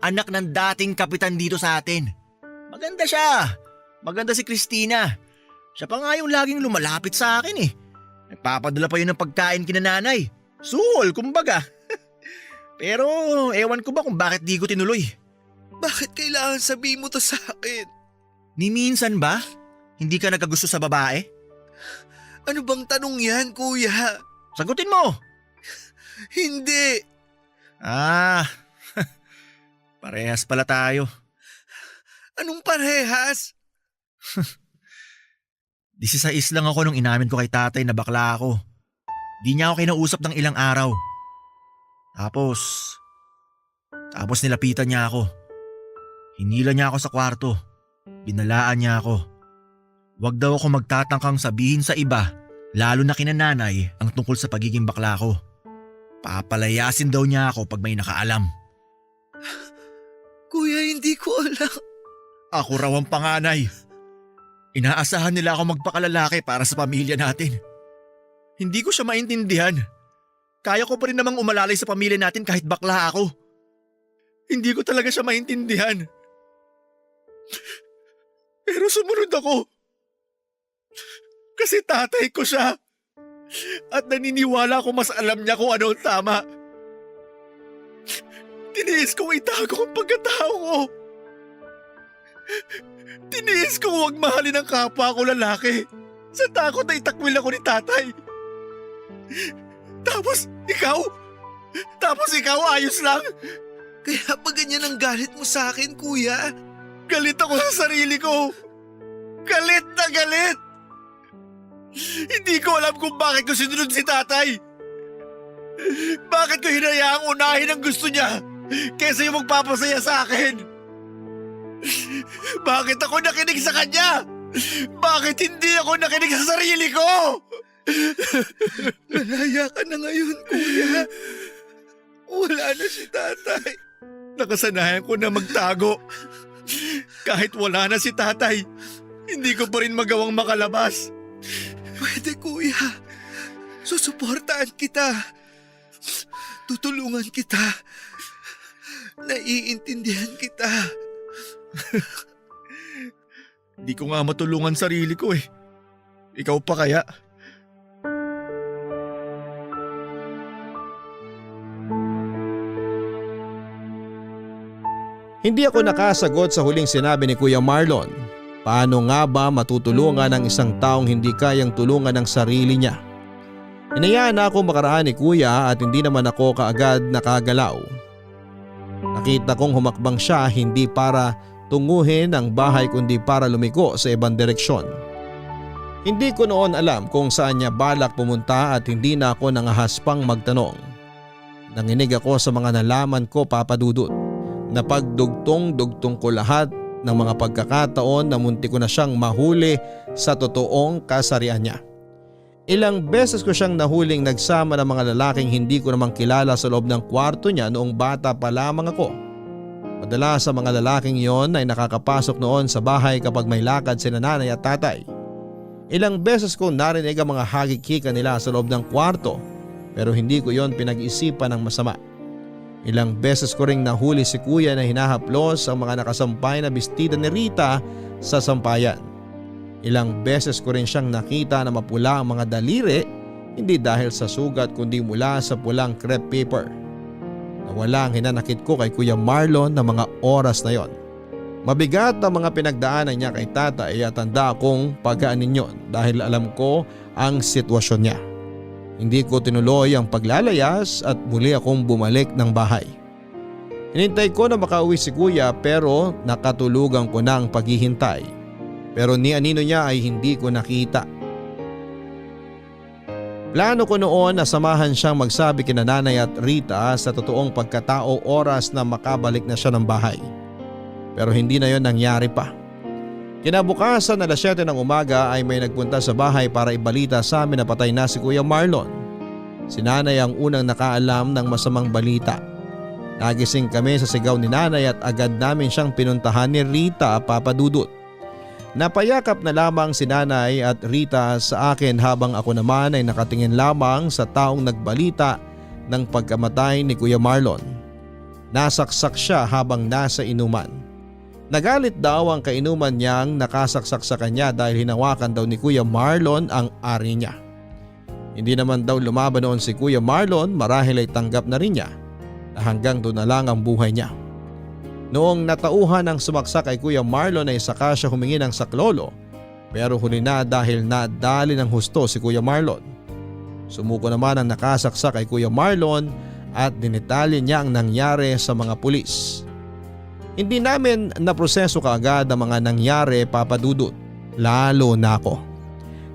Anak ng dating kapitan dito sa atin. Maganda siya. Maganda si Christina. Siya pa nga yung laging lumalapit sa akin eh. Nagpapadala pa yun ng pagkain kina nanay. Suhol, kumbaga. Pero ewan ko ba kung bakit di ko tinuloy. bakit kailangan sabihin mo to sa akin? Ni minsan ba? Hindi ka nagkagusto sa babae? Ano bang tanong yan, kuya? Sagutin mo! Hindi. Parehas pala tayo. Anong parehas? 16 lang ako nung inamin ko kay tatay na bakla ako. Di niya ako kinausap ng ilang araw. Tapos nilapitan niya ako. Hinila niya ako sa kwarto. Binalaan niya ako. Wag daw ako magtatangkang sabihin sa iba, lalo na kina nanay, ang tungkol sa pagiging bakla ko. Papalayasin daw niya ako pag may nakaalam. Kuya, hindi ko alam. Ako raw ang panganay. Inaasahan nila ako magpakalalaki para sa pamilya natin. Hindi ko siya maintindihan. Kaya ko pa rin namang umalalay sa pamilya natin kahit bakla ako. Hindi ko talaga siya maintindihan. Pero sumunod ako. Kasi tatay ko siya. At naniniwala ko mas alam niya kung ano ang tama. Tiniis kong itago ang pagkatao ko. Tiniis kong huwag mahalin ang kapwa ko lalaki sa takot na itakwil ako ni tatay. Tapos ikaw ayos lang. Kaya ba ganyan ang galit mo sa akin, kuya? Galit ako sa sarili ko. Galit na galit. Hindi ko alam kung bakit ko sinunod si tatay. Bakit ko hinayaang unahin ang gusto niya kaysa yung magpapasaya sa akin? Bakit ako nakinig sa kanya? Bakit hindi ako nakinig sa sarili ko? Malaya ka na ngayon, kuya. Wala na si tatay. Nakasanayan ko na magtago. Kahit wala na si tatay, hindi ko pa rin magawang makalabas. Pwede, kuya. Susuportahan kita. Tutulungan kita. Naiintindihan kita. Di ko nga matulungan sarili ko eh. Ikaw pa kaya? Hindi ako nakasagot sa huling sinabi ni Kuya Marlon. Paano nga ba matutulungan ang isang taong hindi kayang tulungan ang sarili niya? Hinayaan na ako makaraan ni Kuya at hindi naman ako kaagad nakagalaw. Nakita kong humakbang siya hindi para tunguhin ang bahay kundi para lumiko sa ibang direksyon. Hindi ko noon alam kung saan niya balak pumunta at hindi na ako nangahaspang magtanong. Nanginig ako sa mga nalaman ko, Papa Dudut. Napagdugtong-dugtong ko lahat ng mga pagkakataon na munti ko na siyang mahuli sa totoong kasarian niya. Ilang beses ko siyang nahuling nagsama ng mga lalaking hindi ko namang kilala sa loob ng kwarto niya noong bata pa lamang ako. Madalas sa mga lalaking iyon ay nakakapasok noon sa bahay kapag may lakad sina nanay at tatay. Ilang beses ko narinig ang mga hagik-hika nila sa loob ng kwarto pero hindi ko yon pinag-isipan ng masama. Ilang beses ko ring nahuli si Kuya na hinahaplos ang mga nakasampay na bestida ni Rita sa sampayan. Ilang beses ko rin siyang nakita na mapula ang mga daliri, hindi dahil sa sugat kundi mula sa pulang crepe paper. Nawala ang hinanakit ko kay Kuya Marlon na mga oras na yon. Mabigat ang mga pinagdaanan niya kay tatay at tanda akong pagaanin yon dahil alam ko ang sitwasyon niya. Hindi ko tinuloy ang paglalayas at muli akong bumalik ng bahay. Hinintay ko na makauwi si Kuya pero nakatulugan ko na ang paghihintay. Pero ni anino niya ay hindi ko nakita. Plano ko noon na samahan siyang magsabi kina nanay at Rita sa totoong pagkatao oras na makabalik na siya ng bahay. Pero hindi na yon nangyari pa. Kinabukasan na 7 ng umaga ay may nagpunta sa bahay para ibalita sa amin na patay na si Kuya Marlon. Si nanay ang unang nakaalam ng masamang balita. Nagising kami sa sigaw ni nanay at agad namin siyang pinuntahan ni Rita, Papa Dudut. Napayakap na lamang si nanay at Rita sa akin habang ako naman ay nakatingin lamang sa taong nagbalita ng pagkamatay ni Kuya Marlon. Nasaksak siya habang nasa inuman. Nagalit daw ang kainuman niyang nakasaksak sa kanya dahil hinawakan daw ni Kuya Marlon ang ari niya. Hindi naman daw lumaban noon si Kuya Marlon, marahil ay tanggap na rin niya na hanggang doon na lang ang buhay niya. Noong natauhan ang sumaksak kay Kuya Marlon ay saka siya humingi ng saklolo pero huli na dahil nadali ng husto si Kuya Marlon. Sumuko naman ang nakasaksak kay Kuya Marlon at dinitalye niya ang nangyari sa mga pulis. Hindi namin naproseso kaagad ang mga nangyari, Papa Dudut, lalo na ako.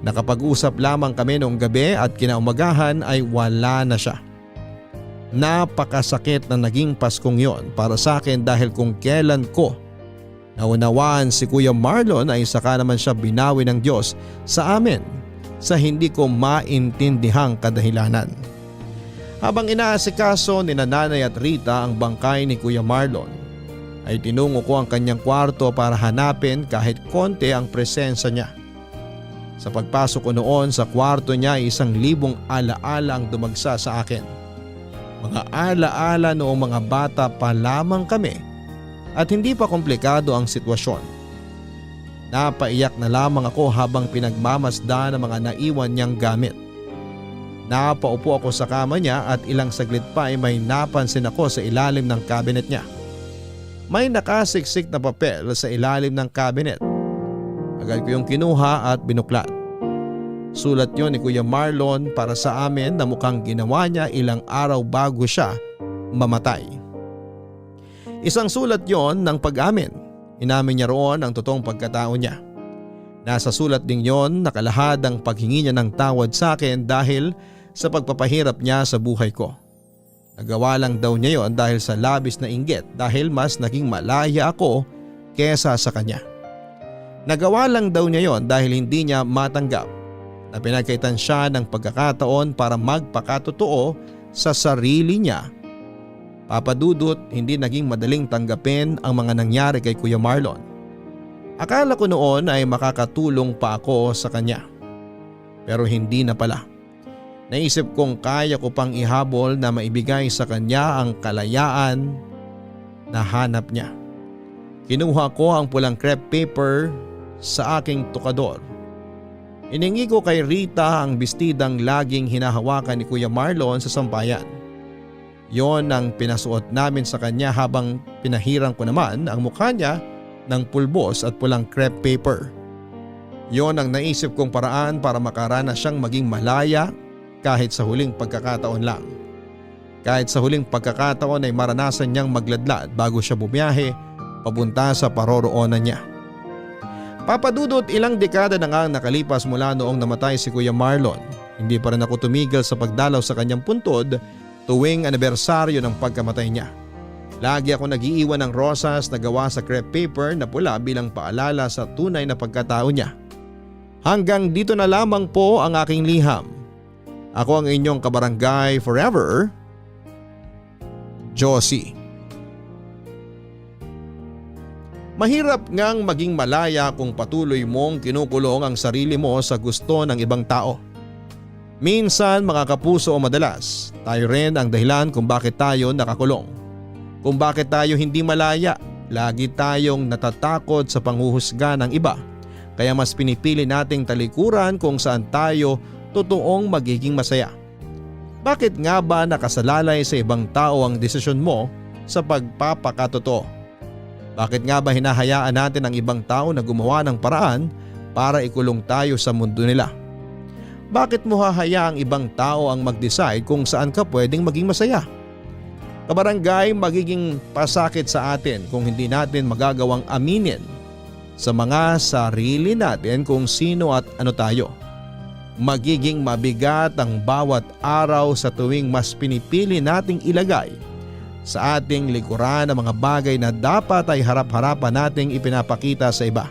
Nakapag-usap lamang kami noong gabi at kinaumagahan ay wala na siya. Napakasakit na naging Paskong yon para sa akin dahil kung kailan ko naunawaan si Kuya Marlon ay saka naman siya binawi ng Diyos sa amin sa hindi ko maintindihang kadahilanan. Habang inaasikaso ni Nanay at Rita ang bangkay ni Kuya Marlon, ay tinungo ko ang kanyang kwarto para hanapin kahit konti ang presensya niya. Sa pagpasok ko noon sa kwarto niya ay 1,000 alaala ang dumagsa sa akin. Mga alaala noong mga bata pa lamang kami at hindi pa komplikado ang sitwasyon. Napaiyak na lamang ako habang pinagmamasdan ang mga naiwan niyang gamit. Napaupo ako sa kama niya at ilang saglit pa ay may napansin ako sa ilalim ng cabinet niya. May nakasiksik na papel sa ilalim ng cabinet. Agad ko yung kinuha at binuklat. Sulat yon ni Kuya Marlon para sa amin na mukhang ginawa niya ilang araw bago siya mamatay. Isang sulat yon ng pag-amin. Inamin niya roon ang totoong pagkatao niya. Nasa sulat ding yon nakalahad ang paghingi niya ng tawad sa akin dahil sa pagpapahirap niya sa buhay ko. Nagawa lang daw niya yon dahil sa labis na inggit dahil mas naging malaya ako kesa sa kanya. Nagawa lang daw niya yon dahil hindi niya matanggap na pinagkaitan siya ng pagkakataon para magpakatotoo sa sarili niya. Papa Dudut, hindi naging madaling tanggapin ang mga nangyari kay Kuya Marlon. Akala ko noon ay makakatulong pa ako sa kanya. Pero hindi na pala. Naisip kong kaya ko pang ihabol na maibigay sa kanya ang kalayaan na hanap niya. Kinuha ko ang pulang crepe paper sa aking tukador. Iningi ko kay Rita ang bestidang laging hinahawakan ni Kuya Marlon sa sampayan. Yon ang pinasuot namin sa kanya habang pinahirang ko naman ang mukha niya ng pulbos at pulang crepe paper. Yon ang naisip kong paraan para makaranas siyang maging malaya kahit sa huling pagkakataon lang. Kahit sa huling pagkakataon ay maranasan niyang magladlad bago siya bumiyahe papunta sa paroroonan niya. Papa Dudut, ilang dekada na nga nakalipas mula noong namatay si Kuya Marlon. Hindi pa rin ako tumigil sa pagdalaw sa kanyang puntod tuwing anibersaryo ng pagkamatay niya. Lagi ako nag-iiwan ng rosas na gawa sa crepe paper na pula bilang paalala sa tunay na pagkatao niya. Hanggang dito na lamang po ang aking liham. Ako ang inyong kabarangay forever, Josie. Mahirap ngang maging malaya kung patuloy mong kinukulong ang sarili mo sa gusto ng ibang tao. Minsan mga kapuso o madalas, tayo rin ang dahilan kung bakit tayo nakakulong. Kung bakit tayo hindi malaya, lagi tayong natatakot sa panghuhusga ng iba. Kaya mas pinipili nating talikuran kung saan tayo totoong magiging masaya. Bakit nga ba nakasalalay sa ibang tao ang desisyon mo sa pagpapakatotoo? Bakit nga ba hinahayaan natin ang ibang tao na gumawa ng paraan para ikulong tayo sa mundo nila? Bakit mo hahayaang ibang tao ang mag-decide kung saan ka pwedeng maging masaya? Kabarangay, magiging pasakit sa atin kung hindi natin magagawang aminin sa mga sarili natin kung sino at ano tayo. Magiging mabigat ang bawat araw sa tuwing mas pinipili nating ilagay sa ating likuran ang mga bagay na dapat ay harap-harapan nating ipinapakita sa iba.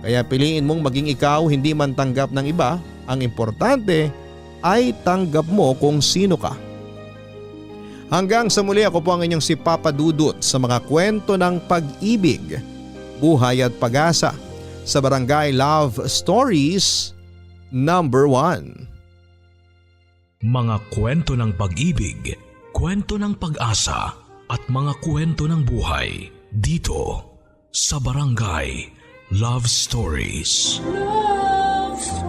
Kaya piliin mong maging ikaw, hindi man tanggap ng iba. Ang importante ay tanggap mo kung sino ka. Hanggang sa muli, ako po ang inyong si Papa Dudut sa mga kwento ng pag-ibig, buhay at pag-asa sa Barangay Love Stories Number 1. Mga kwento ng pag-ibig, kwento ng pag-asa at mga kwento ng buhay dito sa Barangay Love Stories. Love Stories.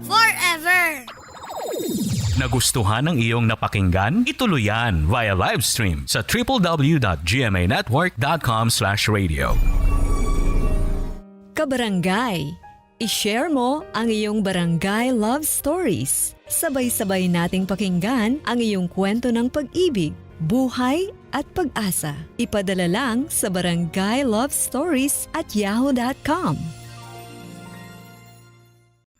Forever! Nagustuhan ng iyong napakinggan? Ituloy yan via live stream sa www.gmanetwork.com/radio. Kabarangay, i-share mo ang iyong barangay love stories. Sabay-sabay nating pakinggan ang iyong kwento ng pag-ibig, buhay at pag-asa. Ipadala lang sa barangaylovestories@yahoo.com.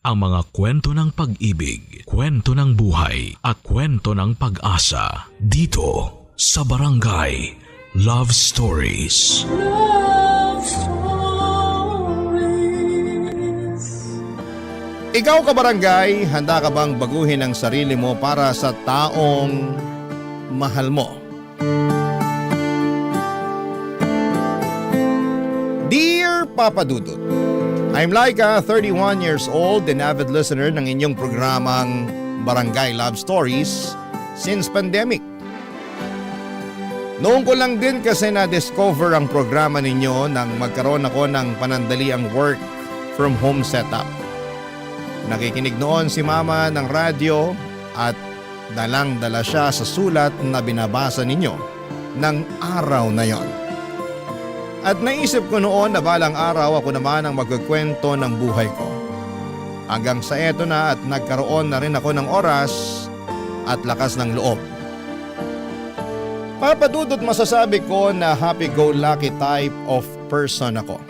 Ang mga kwento ng pag-ibig, kwento ng buhay at kwento ng pag-asa dito sa Barangay Love Stories. Love Stories. Ikaw kabarangay, handa ka bang baguhin ang sarili mo para sa taong mahal mo? Dear Papa Dudut, I'm Laika, 31 years old and avid listener ng inyong programang Barangay Love Stories since pandemic. Noong ko lang din kasi na-discover ang programa ninyo nang magkaroon ako ng panandaliang work from home setup. Nakikinig noon si Mama ng radyo at dalang-dala siya sa sulat na binabasa ninyo ng araw na yon. At naisip ko noon na balang araw ako naman ang magkukwento ng buhay ko. Hanggang sa eto na at nagkaroon na rin ako ng oras at lakas ng loob. Papadudot masasabi ko na happy-go-lucky type of person ako.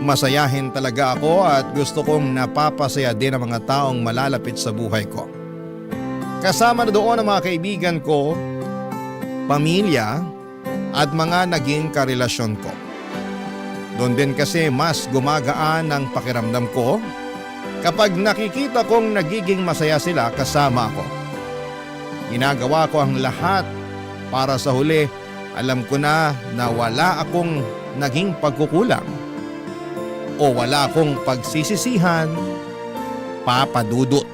Masayahin talaga ako at gusto kong napapasaya din ang mga taong malalapit sa buhay ko. Kasama na doon ang mga kaibigan ko, pamilya at mga naging karelasyon ko. Doon din kasi mas gumagaan ang pakiramdam ko kapag nakikita kong nagiging masaya sila kasama ako. Ginagawa ko ang lahat para sa huli alam ko na wala akong naging pagkukulang o wala akong pagsisisihan, Papa Dudut.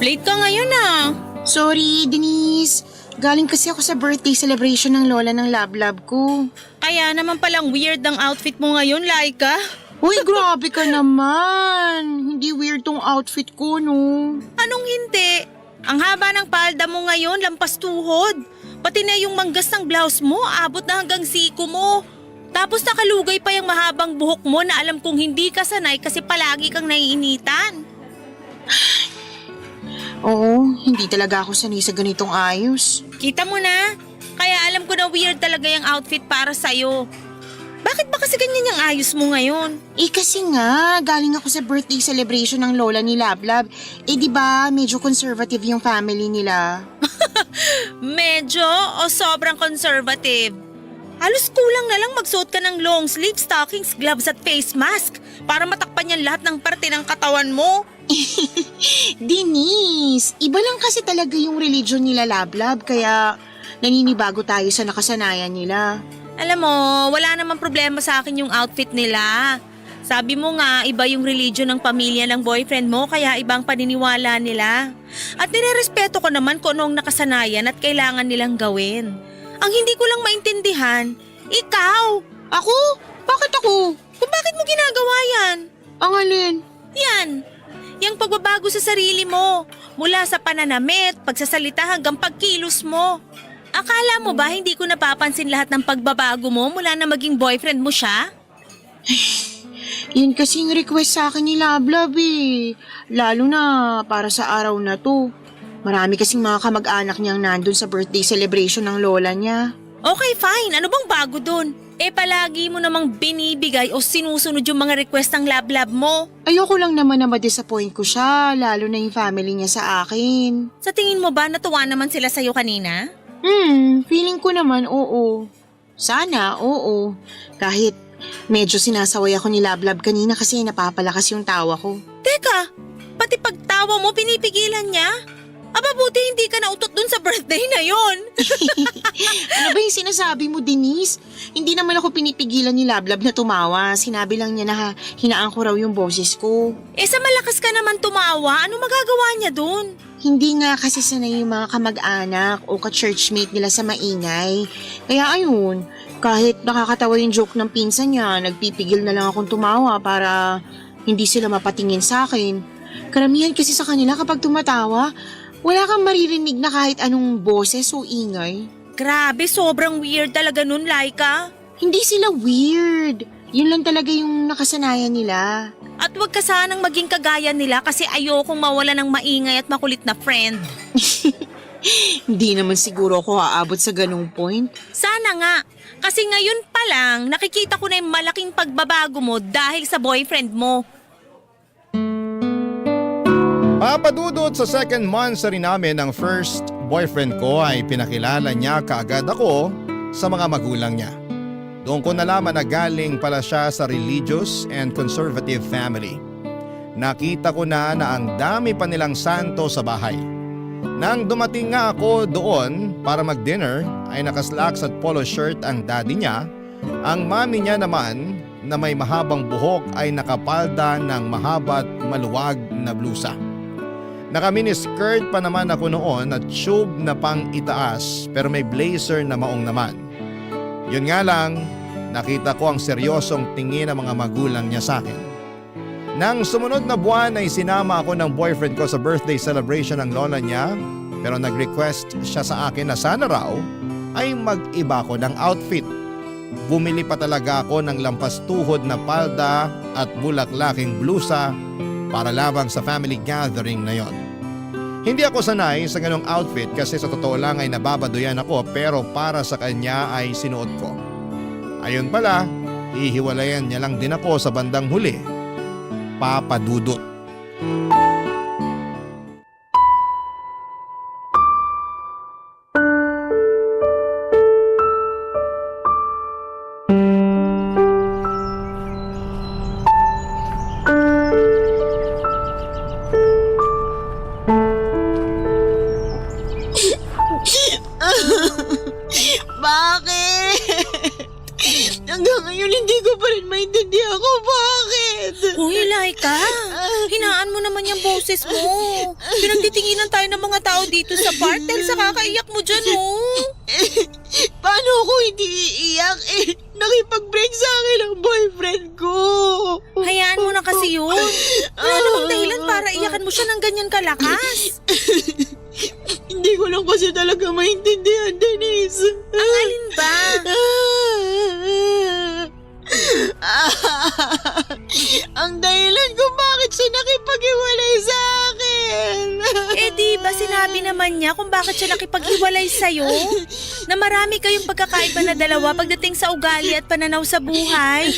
Late ka ngayon ah. Sorry, Denise. Galing kasi ako sa birthday celebration ng lola ng lab-lab ko. Kaya naman palang weird ang outfit mo ngayon, Laika. Uy, grabe ka naman. Hindi weird tong outfit ko, no? Anong hindi? Ang haba ng palda mo ngayon, lampas tuhod. Pati na yung manggas ng blouse mo, abot na hanggang siko mo. Tapos nakalugay pa yung mahabang buhok mo na alam kong hindi ka sanay kasi palagi kang naiinitan. Oo, hindi talaga ako sanay sa ganitong ayos. Kita mo na? Kaya alam ko na weird talaga yung outfit para sa'yo. Bakit ba kasi ganyan yung ayos mo ngayon? Kasi nga, galing ako sa birthday celebration ng lola ni Lablab. Di ba, medyo conservative yung family nila. Medyo o sobrang conservative? Halos kulang na lang magsuot ka ng long sleeve, stockings, gloves at face mask para matakpan yan lahat ng parte ng katawan mo. Denise, iba lang kasi talaga yung religion nila Lablab kaya naninibago tayo sa nakasanayan nila. Alam mo, wala namang problema sa akin yung outfit nila. Sabi mo nga, iba yung religion ng pamilya ng boyfriend mo kaya ibang paniniwala nila. At nirerespeto ko naman kung anong nakasanayan at kailangan nilang gawin. Ang hindi ko lang maintindihan, ikaw! Ako? Bakit ako? Kung bakit mo ginagawa yan? Ang alin? Yan! Yung pagbabago sa sarili mo, mula sa pananamit, pagsasalita hanggang pagkilos mo. Akala mo ba hindi ko napapansin lahat ng pagbabago mo mula na maging boyfriend mo siya? Yun kasing request sa akin ni Lablab eh. Lalo na para sa araw na to. Marami kasing mga kamag-anak niyang nandun sa birthday celebration ng lola niya. Okay, fine. Ano bang bago dun? Palagi mo namang binibigay o sinusunod yung mga request ng Lablab mo. Ayoko lang naman na ma-disappoint ko siya, lalo na yung family niya sa akin. Sa tingin mo ba natuwa naman sila sa'yo kanina? Feeling ko naman oo. Sana, oo. Kahit medyo sinasaway ako ni Lablab kanina kasi napapalakas yung tawa ko. Teka, pati pagtawa mo pinipigilan niya? Aba buti hindi ka nautot dun sa birthday na yon. Ano ba yung sinasabi mo, Denise? Hindi naman ako pinipigilan ni Lablab na tumawa. Sinabi lang niya na hinaan ko raw yung boses ko. Sa malakas ka naman tumawa, ano magagawa niya dun? Hindi nga kasi sanay yung mga kamag-anak o ka-churchmate nila sa maingay. Kaya ayun, Kahit nakakatawa yung joke ng pinsan niya, nagpipigil na lang akong tumawa para hindi sila mapatingin sa akin. Karamihan kasi sa kanila kapag tumatawa, wala kang maririnig na kahit anong boses o ingay. Grabe, sobrang weird talaga nun, Laika. Hindi sila weird. Yun lang talaga yung nakasanayan nila. At wag ka sanang maging kagaya nila kasi ayokong mawala ng maingay at makulit na friend. Hindi naman siguro ako aabot sa ganung point. Sana nga. Kasi ngayon pa lang, nakikita ko na yung malaking pagbabago mo dahil sa boyfriend mo. Papadudot sa second monthsary namin ng first boyfriend ko ay pinakilala niya kaagad ako sa mga magulang niya. Doon ko nalaman na galing pala siya sa religious and conservative family. Nakita ko na ang dami pa nilang santo sa bahay. Nang dumating nga ako doon para mag-dinner ay nakaslacks at polo shirt ang daddy niya. Ang mami niya naman na may mahabang buhok ay nakapalda ng mahaba at maluwag na blusa. Naka-miniskirt pa naman ako noon at tube na pang itaas pero may blazer na maong naman. Yun nga lang, nakita ko ang seryosong tingin ng mga magulang niya sa akin. Nang sumunod na buwan ay sinama ako ng boyfriend ko sa birthday celebration ng lola niya pero nag-request siya sa akin na sana raw ay mag-iba ko ng outfit. Bumili pa talaga ako ng lampas tuhod na palda at bulaklaking blusa para labang sa family gathering na yon. Hindi ako sanay sa ganong outfit kasi sa totoo lang ay nababadoyan ako pero para sa kanya ay sinuot ko. Ayun pala, ihiwalayan niya lang din ako sa bandang huli. Papadudot. Bakit? Hanggang ngayon hindi ko pa rin maintindihan kung bakit. Uy, Laika, hinaan mo naman yung boses mo. Pinagtitinginan tayo ng mga tao dito sa bar dahil sa kakaiyak mo dyan, oh. Paano ako hindi iiyak? Nakipag-break sa akin ang boyfriend ko. Hayaan mo na kasi yun. Wala namang dahilan para iyakan mo siya ng ganyan kalakas. Hindi ko lang kasi talaga maintindihan, Denise. Ang alin ba? Ang dahilan kung bakit siya nakipag-iwalay sa akin. Eh di ba sinabi naman niya kung bakit siya nakipaghiwalay sa'yo? Na marami kayong pagkakaiba na dalawa pagdating sa ugali at pananaw sa buhay?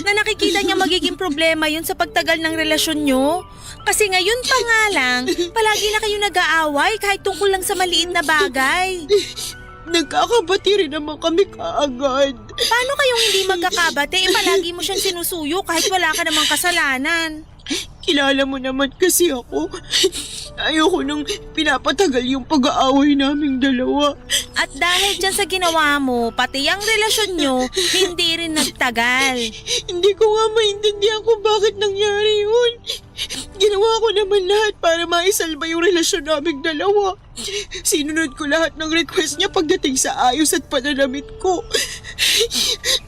Na nakikita niya magiging problema yun sa pagtagal ng relasyon nyo? Kasi ngayon pa nga lang, palagi na kayo nag-aaway kahit tungkol lang sa maliit na bagay. Nagkakabati rin naman kami kaagad. Paano kayong hindi magkakabate? Palagi mo siyang sinusuyo kahit wala ka namang kasalanan. Kilala mo naman kasi ako. Ayoko nang pinapatagal yung pag-aaway naming dalawa. At dahil dyan sa ginawa mo, pati ang relasyon nyo, hindi rin nagtagal. Hindi ko nga maintindihan kung bakit nangyari yun. Ginawa ko naman lahat para maisalba yung relasyon naming dalawa. Sinunod ko lahat ng request niya pagdating sa ayos at pananamit ko.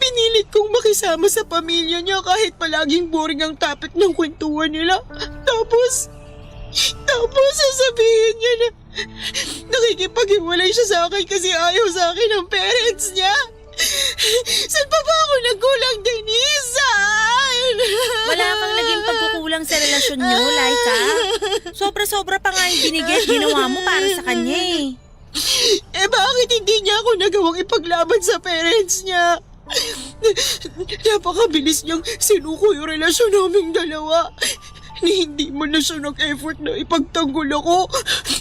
Pinilit kong makisama sa pamilya niya kahit palaging boring ang topic ng kwentuhan nila. Tapos sasabihin niya na nakikipaghiwalay siya sa akin kasi ayaw sa akin ng parents niya. Saan pa ba ako nagkulang, Denise? Wala kang naging pagkukulang sa relasyon nyo, Laika. Sobra-sobra pa nga yung binigay at ginawa mo para sa kanya eh. Eh bakit hindi niya ako nagawang ipaglaban sa parents niya? Napakabilis niyang sinuko yung relasyon naming dalawa. Ni hindi mo na siya nag-effort na ipagtanggol ako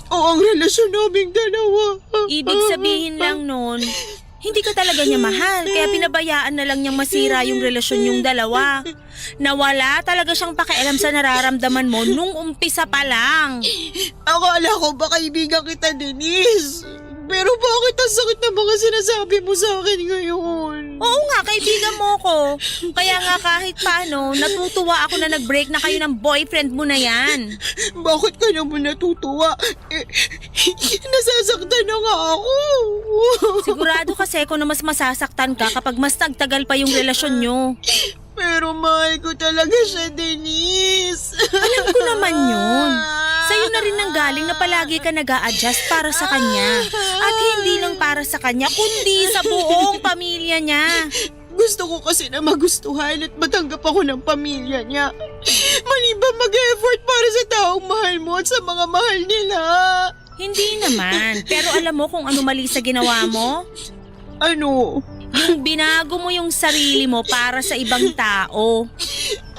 o ang relasyon naming dalawa. Ibig sabihin lang nun, hindi ka talaga niya mahal, kaya pinabayaan na lang niyang masira yung relasyon yung dalawa. Nawala talaga siyang pakialam sa nararamdaman mo nung umpisa pa lang. Akala ko ba kaibigan kita, Denise? Pero bakit ang sakit na mga sinasabi mo sa akin ngayon? Oo nga, kaibigan mo ko. Kaya nga kahit paano, natutuwa ako na nag-break na kayo ng boyfriend mo na yan. Bakit ka naman natutuwa? Nasasaktan na nga ako. Sigurado kasi ako na mas masasaktan ka kapag mas nagtagal pa yung relasyon nyo. Pero mahal ko talaga siya, Denise. Alam ko naman yun. Sa'yo na rin nanggaling na palagi ka nag-a-adjust para sa kanya. At hindi lang para sa kanya, kundi sa buong pamilya niya. Gusto ko kasi na magustuhan at matanggap ako ng pamilya niya. Mali ba mag-effort para sa taong mahal mo at sa mga mahal nila? Hindi naman. Pero alam mo kung ano mali sa ginawa mo? Ano? Yung binago mo yung sarili mo para sa ibang tao.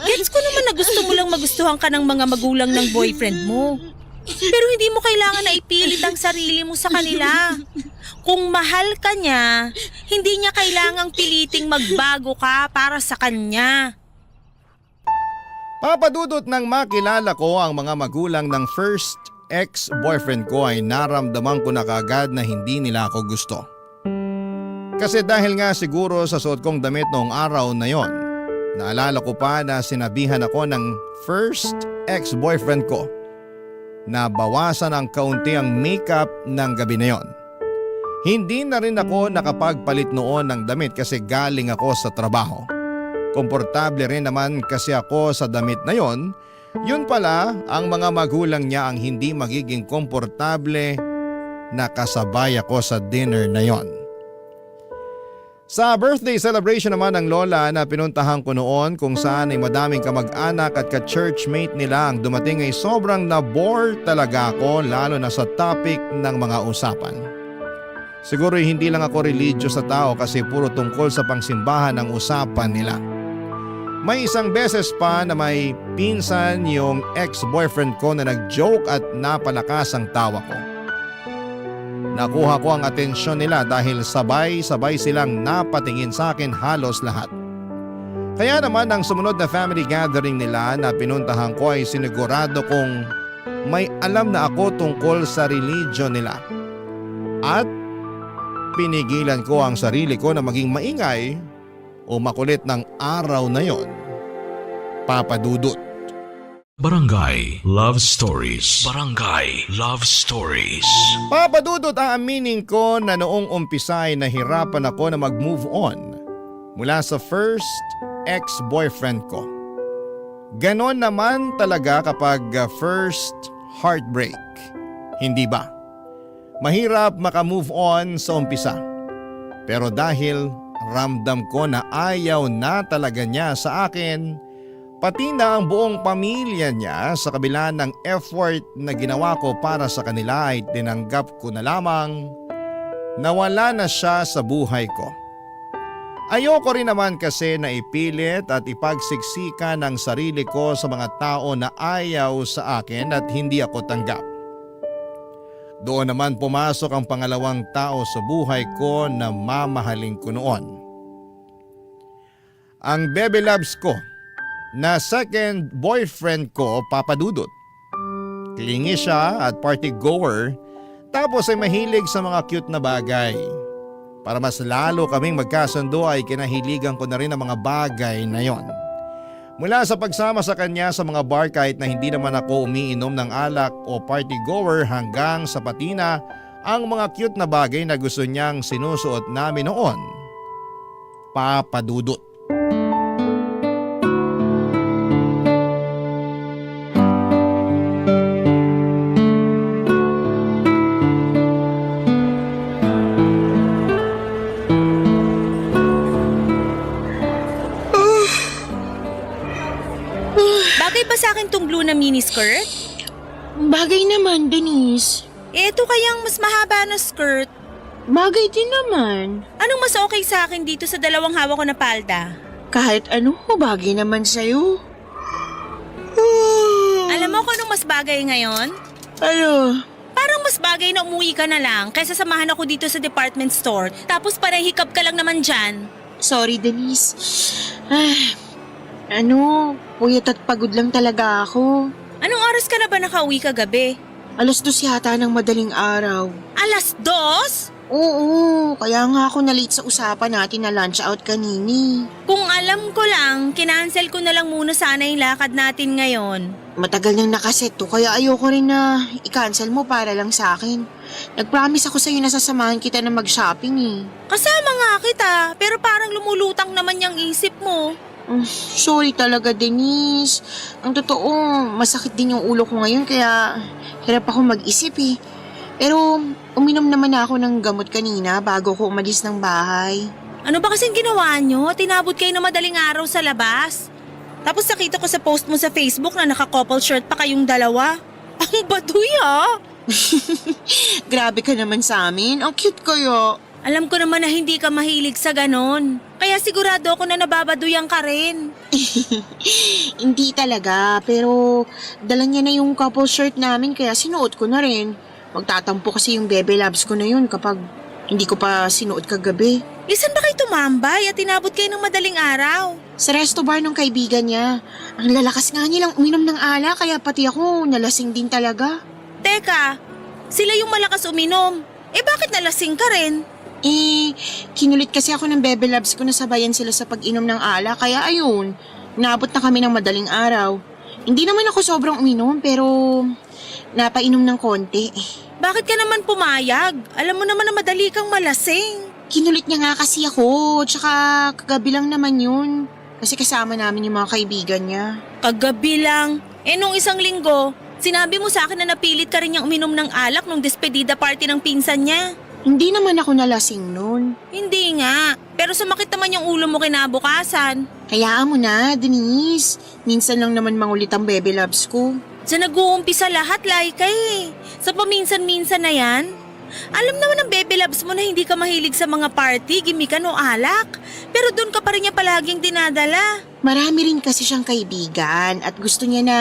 Gets ko naman na gusto mo lang magustuhan ka ng mga magulang ng boyfriend mo. Pero hindi mo kailangan na ipilit ang sarili mo sa kanila. Kung mahal ka niya, hindi niya kailangang piliting magbago ka para sa kanya. Papadudot nang makilala ko ang mga magulang ng first ex-boyfriend ko ay naramdaman ko na kaagad na hindi nila ako gusto. Kasi dahil nga siguro sa suot kong damit noong araw na yon, naalala ko pa na sinabihan ako ng first ex-boyfriend ko na bawasan ng kaunti ang makeup ng gabi na yon. Hindi na rin ako nakapagpalit noon ng damit kasi galing ako sa trabaho. Komportable rin naman kasi ako sa damit na yon. Yun pala ang mga magulang niya ang hindi magiging komportable na kasabay ako sa dinner na yon. Sa birthday celebration naman ng lola na pinuntahan ko noon kung saan ay madaming kamag-anak at ka-churchmate nila ang dumating ay sobrang na-bore talaga ako lalo na sa topic ng mga usapan. Siguro hindi lang ako religious sa tao kasi puro tungkol sa pangsimbahan ang usapan nila. May isang beses pa na may pinsan yung ex-boyfriend ko na nag-joke at napalakas ang tawa ko. Nakuha ko ang atensyon nila dahil sabay-sabay silang napatingin sa akin halos lahat. Kaya naman ang sumunod na family gathering nila na pinuntahan ko ay sinigurado kong may alam na ako tungkol sa religion nila. At pinigilan ko ang sarili ko na maging maingay o makulit ng araw na yon. Papadudot. Barangay Love Stories. Barangay Love Stories. Papadudot, aaminin ko na noong umpisa ay nahirapan ako na mag-move on mula sa first ex-boyfriend ko. Ganon naman talaga kapag first heartbreak. Hindi ba? Mahirap maka-move on sa umpisa. Pero dahil ramdam ko na ayaw na talaga niya sa akin, pati na ang buong pamilya niya sa kabila ng effort na ginawa ko para sa kanila ay tinanggap ko na lamang na wala na siya sa buhay ko. Ayoko rin naman kasi na ipilit at ipagsiksika ng sarili ko sa mga tao na ayaw sa akin at hindi ako tanggap. Doon naman pumasok ang pangalawang tao sa buhay ko na mamahalin ko noon. Ang baby loves ko na second boyfriend ko, Papadudot. Clingy siya at party goer, tapos ay mahilig sa mga cute na bagay. Para mas lalo kaming magkasundo ay kinahiligan ko na rin ang mga bagay na yon. Mula sa pagsama sa kanya sa mga bar kahit na hindi naman ako umiinom ng alak o party goer hanggang sa patina ang mga cute na bagay na gusto niyang sinusuot namin noon. Papadudot. Bagay ba sa akin tong blue na miniskirt? Bagay naman, Denise. Ito kayang mas mahaba na skirt. Bagay din naman. Anong mas okay sa akin dito sa dalawang hawak ko na palda? Kahit ano, bagay naman sa'yo. Alam mo kung anong mas bagay ngayon? Ano? Parang mas bagay na umuwi ka na lang kaysa samahan ako dito sa department store tapos parang hikap ka lang naman dyan. Sorry, Denise. Puyat at pagod lang talaga ako. Anong oras ka na ba nakauwi kagabi? 2:00 yata ng madaling araw. 2:00? Oo, kaya nga ako na-late sa usapan natin na lunch out kanini. Kung alam ko lang, kinancel ko na lang muna sana yung lakad natin ngayon. Matagal nang nakaset to, kaya ayoko rin na i-cancel mo para lang sa akin. Nag-promise ako sa'yo na sasamahan kita na mag-shopping eh. Kasama nga kita, pero parang lumulutang naman yung isip mo. Sorry talaga, Denise. Ang totoo, masakit din yung ulo ko ngayon kaya hirap ako mag-isip eh. Pero uminom naman ako ng gamot kanina bago ko umalis ng bahay. Ano ba kasing ginawa nyo? Tinabot kayo na madaling araw sa labas. Tapos nakita ko sa post mo sa Facebook na naka-couple shirt pa kayong dalawa. Ang baduy ah! Grabe ka naman sa amin. Ang cute kayo. Alam ko naman na hindi ka mahilig sa ganon. Kaya sigurado ako na nababaduyan ka rin. Hindi talaga, pero dala niya na yung couple shirt namin kaya sinuot ko na rin. Magtatampo kasi yung bebe labs ko na yun kapag hindi ko pa sinuot kagabi. Isan ba kayo tumambay at tinabot kayo ng madaling araw? Sa resto bar ng kaibigan niya. Ang lalakas nga nilang uminom ng ala kaya pati ako nalasing din talaga. Teka, sila yung malakas uminom. Bakit nalasing ka rin? Kinulit kasi ako ng bebe labs ko na sabayan sila sa pag-inom ng ala kaya ayun, naabot na kami ng madaling araw. Hindi naman ako sobrang uminom pero napainom ng konti. Bakit ka naman pumayag? Alam mo naman na madali kang malasing. Kinulit niya nga kasi ako, tsaka kagabi lang naman yun. Kasi kasama namin yung mga kaibigan niya. Kagabi lang? Nung isang linggo, sinabi mo sa akin na napilit ka rin niyang uminom ng alak nung despedida party ng pinsan niya. Hindi naman ako nalasing nun. Hindi nga, pero sumakit naman yung ulo mo kinabukasan. Hayaan mo na, Denise. Minsan lang naman mangulit ang bebe labs ko. Sa nag-uumpisa lahat, Laika eh. Sa paminsan-minsan na yan. Alam naman ng bebe labs mo na hindi ka mahilig sa mga party, gimikan o alak. Pero doon ka pa rin niya palaging dinadala. Marami rin kasi siyang kaibigan at gusto niya na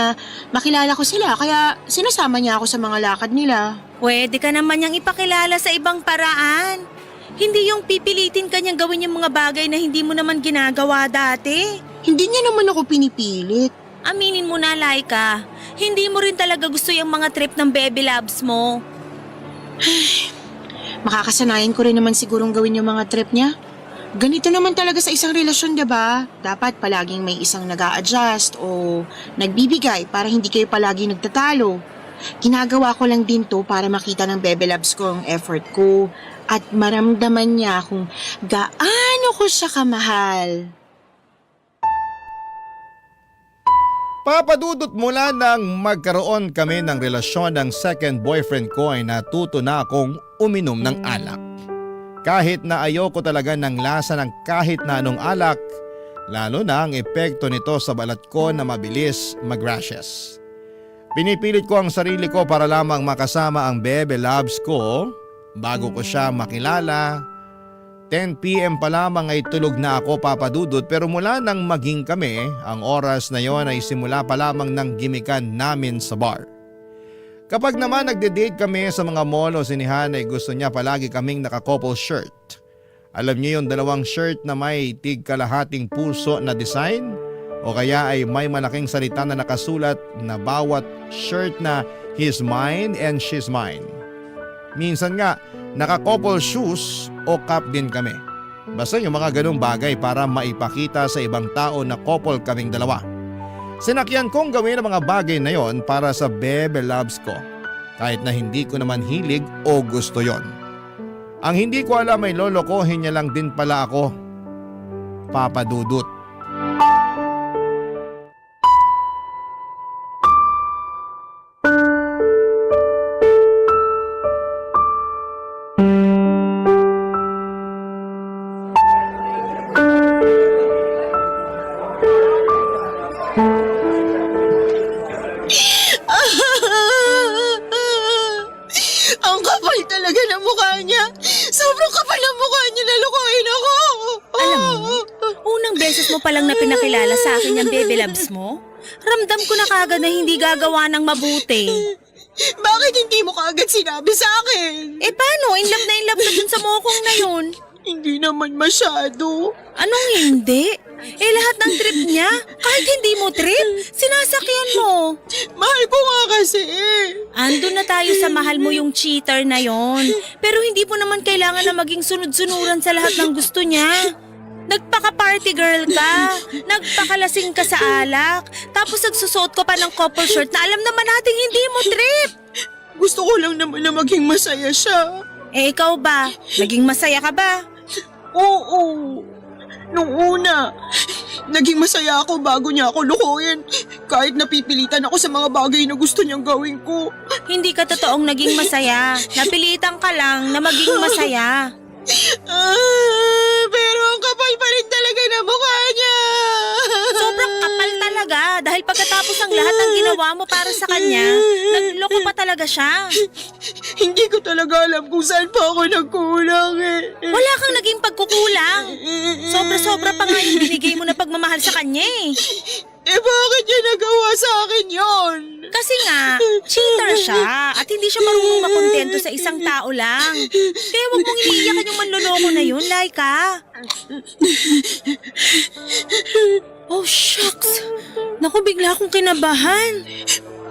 makilala ko sila kaya sinasama niya ako sa mga lakad nila. Pwede ka naman niyang ipakilala sa ibang paraan. Hindi yung pipilitin ka niyang gawin yung mga bagay na hindi mo naman ginagawa dati. Hindi niya naman ako pinipilit. Aminin mo na, Laika. Hindi mo rin talaga gusto yung mga trip ng baby labs mo. Makakasanayan ko rin naman sigurong gawin yung mga trip niya. Ganito naman talaga sa isang relasyon, diba? Dapat palaging may isang nag-a-adjust o nagbibigay para hindi kayo palagi nagtatalo. Ginagawa ko lang din to para makita ng bebe labs ko ang effort ko at maramdaman niya kung gaano ko siya kamahal. Papadudot mula nang magkaroon kami ng relasyon ng second boyfriend ko ay natuto na akong uminom ng alak. Kahit na ayoko talaga ng lasa ng kahit na anong alak, lalo na ang epekto nito sa balat ko na mabilis mag-rashes. Pinipilit ko ang sarili ko para lamang makasama ang bebe labs ko bago ko siya makilala. 10 PM pa lamang ay tulog na ako, papadudot, pero mula nang maging kami, ang oras na yon ay simula pa lamang ng gimikan namin sa bar. Kapag naman nagde-date kami sa mga mall o sinihan ay gusto niya palagi kaming naka-couple shirt. Alam niyo yung dalawang shirt na may tig-kalahating puso na design? O kaya ay may malaking salita na nakasulat na bawat shirt na he's mine and she's mine. Minsan nga, naka-couple shoes o cap din kami. Basta yung mga ganung bagay para maipakita sa ibang tao na couple kaming dalawa. Sinakyan kong gawin ang mga bagay na yon para sa bebe loves ko. Kahit na hindi ko naman hilig o gusto yon. Ang hindi ko alam ay lolokohin niya lang din pala ako. Papadudot. Ang kapal talaga ng mukha niya. Sobrang kapal ng mukha niya, nalukuhin ako. Alam mo, unang beses mo palang na pinakilala sa akin yung baby loves mo, ramdam ko na kagad na hindi gagawa ng mabuti. Bakit hindi mo kaagad sinabi sa akin? Paano? In love na dun sa mokong na yun. Hindi naman masyado. Anong hindi? Lahat ng trip niya, kahit hindi mo trip, sinasakyan mo. Mahal ko nga kasi Andun na tayo sa mahal mo yung cheater na yon. Pero hindi mo naman kailangan na maging sunod-sunuran sa lahat ng gusto niya. Nagpaka-party girl ka, nagpakalasing ka sa alak, tapos nagsusuot ko pa ng couple shirt na alam naman nating hindi mo trip. Gusto ko lang naman na maging masaya siya. Ikaw ba? Naging masaya ka ba? Oo. Nung una, naging masaya ako bago niya ako lukuhin. Kahit napipilitan ako sa mga bagay na gusto niyang gawin ko. Hindi ka totoong naging masaya. Napilitan ka lang na maging masaya. Pero ang kapal pa rin talaga na mukha niya. Sobrang kapal talaga dahil pagkatapos ang lahat ng ginawa mo para sa kanya, nagloko pa talaga siya. Hindi ko talaga alam kung saan pa ako nagkulang Wala kang naging pagkukulang. Sobra-sobra pa nga yung binigay mo na pagmamahal sa kanya eh. Bakit niya nagawa sa akin yon? Kasi nga, cheater siya at hindi siya marunong makontento sa isang tao lang. Kaya wag mong iniiyakan yung manloloko na yun, Laika. Oh, shucks. Naku, bigla akong kinabahan.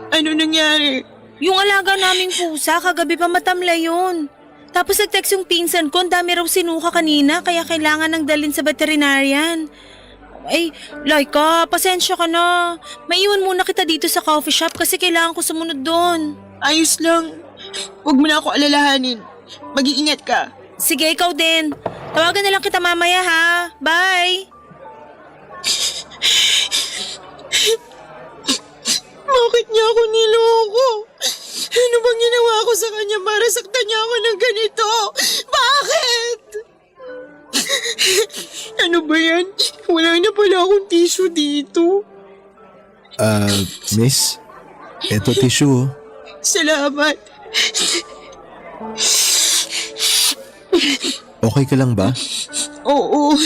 Ano nangyari? Yung alaga naming pusa, kagabi pa matamlay yun. Tapos nag-text yung pinsan ko, ang dami raw sinuka kanina, kaya kailangan nang dalhin sa veterinarian. Ay, Laika, pasensya ka na. Maiwan muna kita dito sa coffee shop kasi kailangan ko sumunod doon. Ayos lang. Huwag mo na ako alalahanin. Mag-iingat ka. Sige, ikaw din. Tawagan na lang kita mamaya ha. Bye! Bakit niya ako niloko? Ano bang ginawa ko sa kanya para saktan niya ako ng ganito? Bakit? Ano ba yan? Wala na pala akong tissue dito. Miss? Eto tissue. Salamat. Okay ka lang ba? Oo.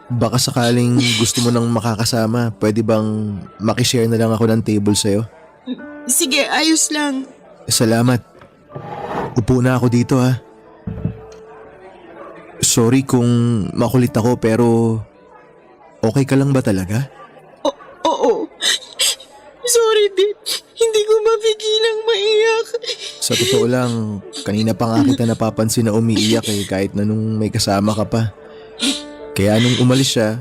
Baka sakaling gusto mo nang makakasama, pwede bang makishare na lang ako ng table sa'yo? Sige, ayos lang. Salamat. Upo na ako dito ha. Sorry kung makulit ako pero okay ka lang ba talaga? Oo. Sorry din. Hindi ko mapigilang maiyak. Sa totoo lang, kanina pa nga kita napapansin na umiiyak kahit na nung may kasama ka pa. Kaya nung umalis siya,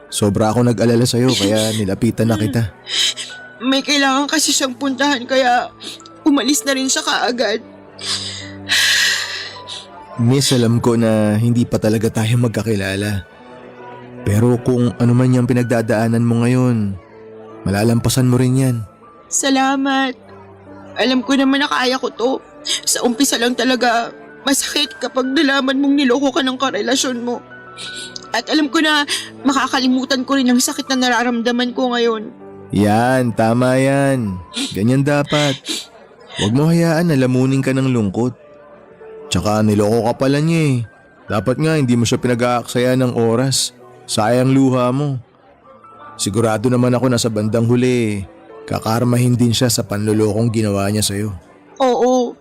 sobra ako nag-alala sa'yo kaya nilapitan na kita. May kailangan kasi siyang puntahan kaya umalis na rin siya kaagad. Miss, alam ko na hindi pa talaga tayo magkakilala. Pero kung ano man yung pinagdadaanan mo ngayon, malalampasan mo rin yan. Salamat. Alam ko naman na kaya ko to. Sa umpisa lang talaga, masakit kapag nalaman mong niloko ka ng karelasyon mo. At alam ko na makakalimutan ko rin ang sakit na nararamdaman ko ngayon. Yan, tama yan. Ganyan dapat. Huwag mo hayaan na lamunin ka ng lungkot. Tsaka niloko ka pala niya eh. Dapat nga hindi mo siya pinag-aaksaya ng oras. Sayang luha mo. Sigurado naman ako na sa bandang huli, kakarmahin din siya sa panlulokong ginawa niya sa'yo. Oo,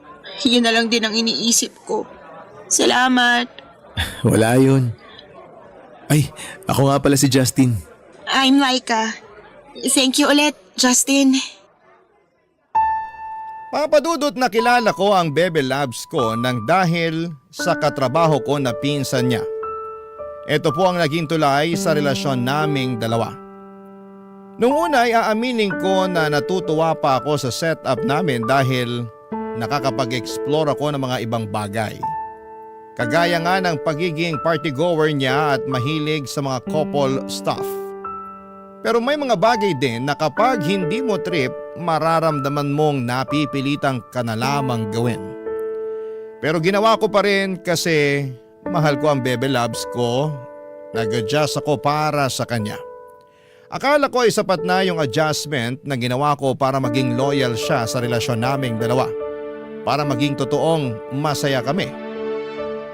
yun na lang din ang iniisip ko. Salamat. Wala yun. Ay, ako nga pala si Justin. I'm Laika. Thank you ulit, Justin. Papadudot na kilala ko ang Bebe Labs ko nang dahil sa katrabaho ko na pinsan niya. Ito po ang naging tulay sa relasyon naming dalawa. Noong una ay aaminin ko na natutuwa pa ako sa setup namin dahil nakakapag-explore ako ng mga ibang bagay. Kagaya nga ng pagiging party goer niya at mahilig sa mga couple stuff. Pero may mga bagay din na kapag hindi mo trip, mararamdaman mong napipilitang ka na lamang gawin. Pero ginawa ko pa rin kasi mahal ko ang Bebe Labs ko. Nag-adjust ako para sa kanya. Akala ko ay sapat na yung adjustment na ginawa ko para maging loyal siya sa relasyon naming dalawa. Para maging totoong masaya kami.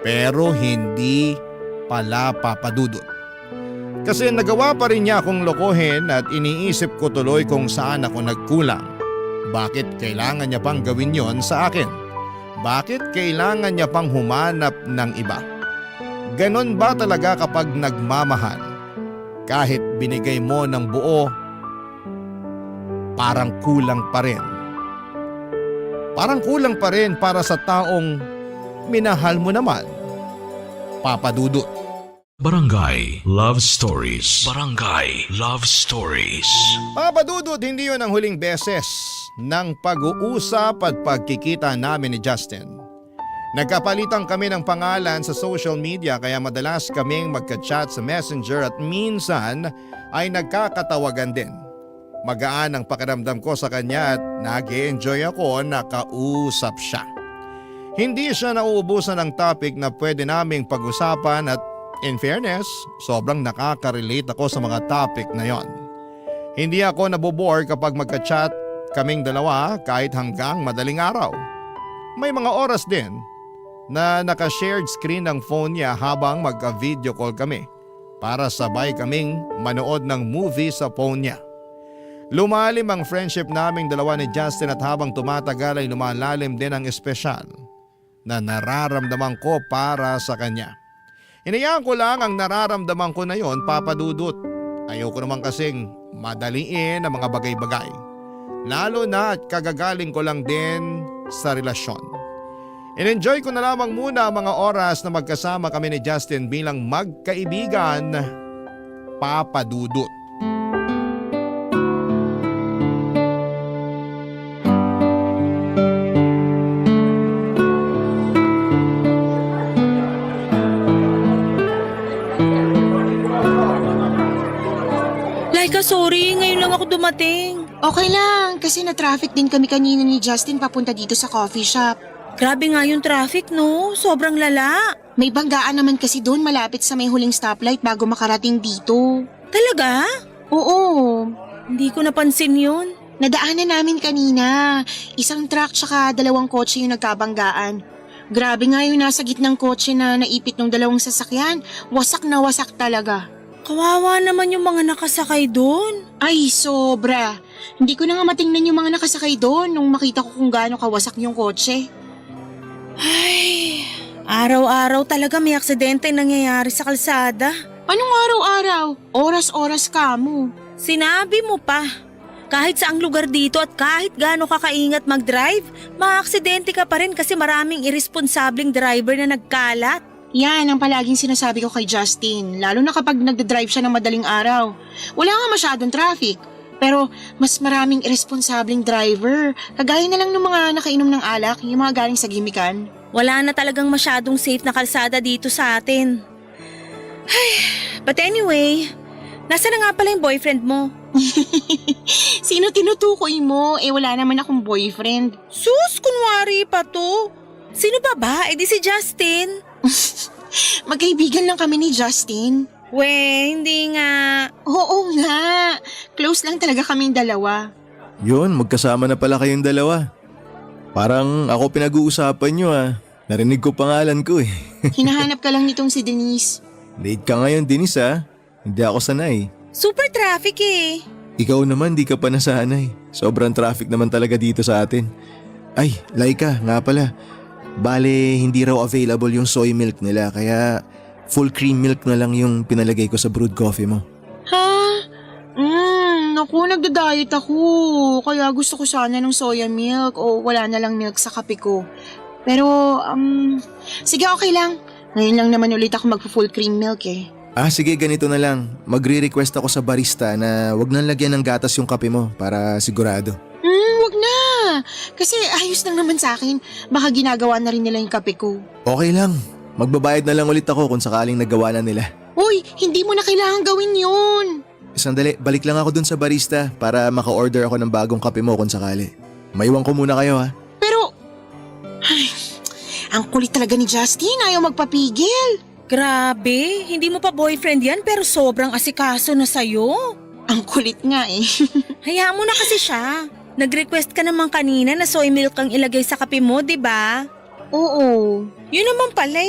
Pero hindi pala, Papadudot. Kasi nagawa pa rin niya akong lokohin at iniisip ko tuloy kung saan ako nagkulang. Bakit kailangan niya pang gawin yon sa akin? Bakit kailangan niya pang humanap ng iba? Ganon ba talaga kapag nagmamahal? Kahit binigay mo ng buo, parang kulang pa rin. Parang kulang pa rin para sa taong minahal mo naman. Papa Dudut. Barangay Love Stories. Barangay Love Stories. Papa Dudut, hindi yun ang huling beses ng pag-uusap at pagkikita namin ni Justin. Nagkapalitan kami ng pangalan sa social media kaya madalas kaming magka-chat sa Messenger at minsan ay nagkakatawagan din. Magaan ang pakiramdam ko sa kanya at nag-enjoy ako na kausap siya. Hindi siya nauubusan ng topic na pwede naming pag-usapan at in fairness, sobrang nakaka-relate ako sa mga topic na yon. Hindi ako nabobore kapag magka-chat kaming dalawa kahit hanggang madaling araw. May mga oras din na naka-shared screen ng phone niya habang magka-video call kami para sabay kaming manood ng movie sa phone niya. Lumalim ang friendship naming dalawa ni Justin at habang tumatagal ay lumalalim din ang espesyal na nararamdaman ko para sa kanya. Hinayaan ko lang ang nararamdaman ko na yon, Papa Dudut. Ayoko naman kasing madaliin ang mga bagay-bagay. Lalo na at kagagaling ko lang din sa relasyon. In-enjoy ko na lamang muna ang mga oras na magkasama kami ni Justin bilang magkaibigan, Papa Dudut. Laika, sorry. Ngayon lang ako dumating. Okay lang, kasi na-traffic din kami kanina ni Justin papunta dito sa coffee shop. Grabe nga yung traffic, no? Sobrang lala. May banggaan naman kasi doon malapit sa may huling stoplight bago makarating dito. Talaga? Oo, Hindi ko napansin yun. nadaanan namin kanina. Isang truck tsaka 2 kotse yung nagkabanggaan. Grabe nga yung nasa gitnang kotse na naipit ng 2 sasakyan. Wasak na wasak talaga. Kawawa naman yung mga nakasakay doon. Ay, sobra. Hindi ko na nga matingnan yung mga nakasakay doon nung makita ko kung gaano kawasak yung kotse. Ay, araw-araw talaga may aksidente nangyayari sa kalsada. Anong araw-araw? Oras-oras ka mo. Sinabi mo pa. Kahit saang lugar dito at kahit gaano ka kaingat mag-drive, maaksidente ka pa rin kasi maraming irresponsableng driver na nagkalat. Yan ang palaging sinasabi ko kay Justin, lalo na kapag nagdadrive siya ng madaling araw. Wala nga masyadong traffic, pero mas maraming irresponsableng driver. Kagaya na lang ng mga nakainom ng alak, yung mga galing sa gimikan. Wala na talagang masyadong safe na kalsada dito sa atin. Ay, but anyway, nasa na nga pala yung boyfriend mo? Sino tinutukoy mo? Wala naman akong boyfriend. Sus, kunwari pa to. Sino ba? Di si Justin. Magkaibigan lang kami ni Justin. We, hindi nga. Oo nga. Close lang talaga kaming dalawa. Yun, magkasama na pala kayong dalawa. Parang ako pinag-uusapan nyo Narinig ko pangalan ko Hinahanap ka lang nitong si Denise. Late ka ngayon, Denise Hindi ako sanay. Super traffic Ikaw naman di ka pa nasanay. Sobrang traffic naman talaga dito sa atin. Ay, Laika, nga pala. Bale, hindi raw available yung soy milk nila kaya full cream milk na lang yung pinalagay ko sa brewed coffee mo. Ha? Naku, nagda-diet ako. Kaya gusto ko sana ng soya milk o wala na lang milk sa kape ko. Pero, sige okay lang. Ngayon lang naman ulit ako magpo-full cream milk Sige, ganito na lang. Magre-request ako sa barista na wag nang lagyan ng gatas yung kape mo para sigurado. Wag na. Kasi ayos lang naman sa akin. Baka ginagawa na rin nila yung kape ko. Okay lang. Magbabayad na lang ulit ako kung sakaling nagawa na nila. Uy, hindi mo na kailangan gawin yun. Sandali, balik lang ako dun sa barista para maka-order ako ng bagong kape mo kung sakali. Maiwan ko muna kayo Pero, ang kulit talaga ni Justin. Ayaw magpapigil. Grabe, hindi mo pa boyfriend yan pero sobrang asikaso na sa'yo. Ang kulit nga Hayaan mo na kasi siya. Nag-request ka naman kanina na soy milk ang ilagay sa kape mo, di ba? Oo. Yun naman pala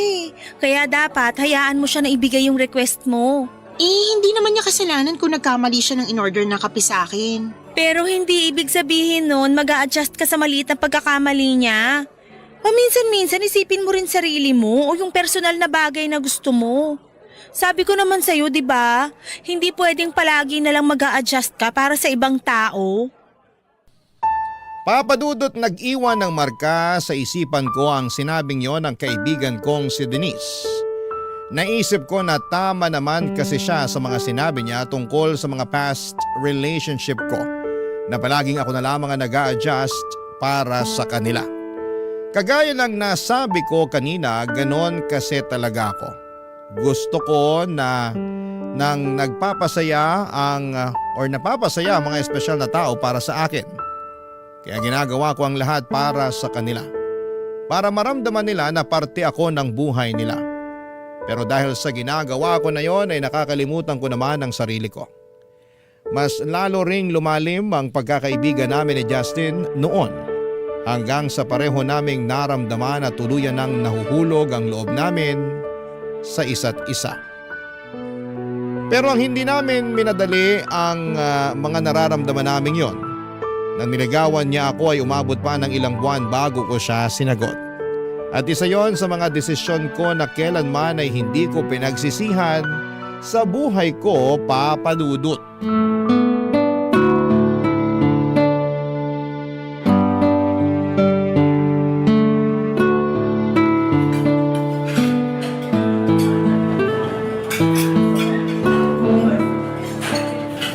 Kaya dapat hayaan mo siya na ibigay yung request mo. Hindi naman niya kasalanan kung nagkamali siya ng in-order na kape sa akin. Pero hindi ibig sabihin nun mag-a-adjust ka sa maliit na pagkakamali niya. Paminsan-minsan isipin mo rin sarili mo o yung personal na bagay na gusto mo. Sabi ko naman sa'yo, di ba? Hindi pwedeng palagi na lang mag-a-adjust ka para sa ibang tao. Papadudot nag-iwan ng marka sa isipan ko ang sinabing yon ng kaibigan kong si Denise. Naisip ko na tama naman kasi siya sa mga sinabi niya tungkol sa mga past relationship ko na palaging ako na lamang ang nag-a-adjust para sa kanila. Kagaya ng nasabi ko kanina, ganon kasi talaga ako. Gusto ko na nang napapasaya ang mga espesyal na tao para sa akin. Kaya ginagawa ko ang lahat para sa kanila. Para maramdaman nila na parte ako ng buhay nila. Pero dahil sa ginagawa ko na yon ay nakakalimutan ko naman ang sarili ko. Mas lalo ring lumalim ang pagkakaibigan namin ni Justin noon. Hanggang sa pareho naming naramdaman at tuluyan ng nahuhulog ang loob namin sa isa't isa. Pero ang hindi namin minadali ang mga nararamdaman namin yon. Nang niligawan niya ako ay umabot pa ng ilang buwan bago ko siya sinagot. At isa yon sa mga desisyon ko na kailanman ay hindi ko pinagsisihan sa buhay ko, Papa Dudut.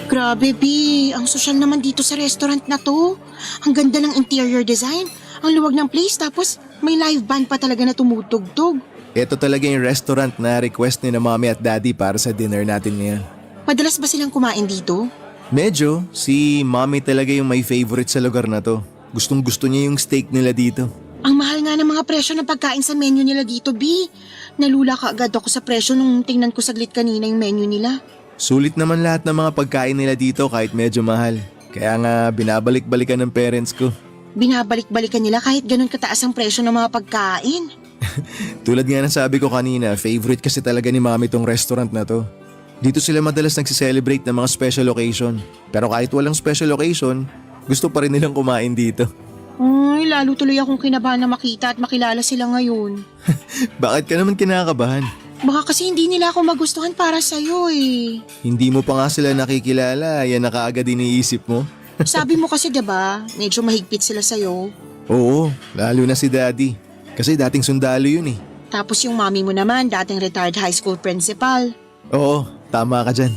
Grabe, B. Ang sosyal naman dito sa restaurant na to. Ang ganda ng interior design. Ang luwag ng place tapos may live band pa talaga na tumutugtog. Ito talaga yung restaurant na request ni na mommy at daddy para sa dinner natin ngayon. Madalas ba silang kumain dito? Medyo, si mommy talaga yung may favorite sa lugar na to. Gustong gusto niya yung steak nila dito. Ang mahal nga ng mga presyo ng pagkain sa menu nila dito, B. Nalula ka agad ako sa presyo nung tingnan ko saglit kanina yung menu nila. Sulit naman lahat ng mga pagkain nila dito kahit medyo mahal. Kaya nga binabalik-balikan ng parents ko. Binabalik-balikan nila kahit ganun kataas ang presyo ng mga pagkain. Tulad nga ng sabi ko kanina, favorite kasi talaga ni mami tong restaurant na to. Dito sila madalas nagsiselebrate ng mga special occasion. Pero kahit walang special occasion, gusto pa rin nilang kumain dito. Ay, lalo tuloy akong kinabahan na makita at makilala sila ngayon. Bakit ka naman kinakabahan? Baka kasi hindi nila ako magustuhan para sa'yo eh. Hindi mo pa nga sila nakikilala, yan na kaagad iniisip mo. Sabi mo kasi diba, medyo mahigpit sila sa'yo. Oo, lalo na si daddy. Kasi dating sundalo yun eh. Tapos yung mami mo naman, dating retired high school principal. Oo, tama ka dyan.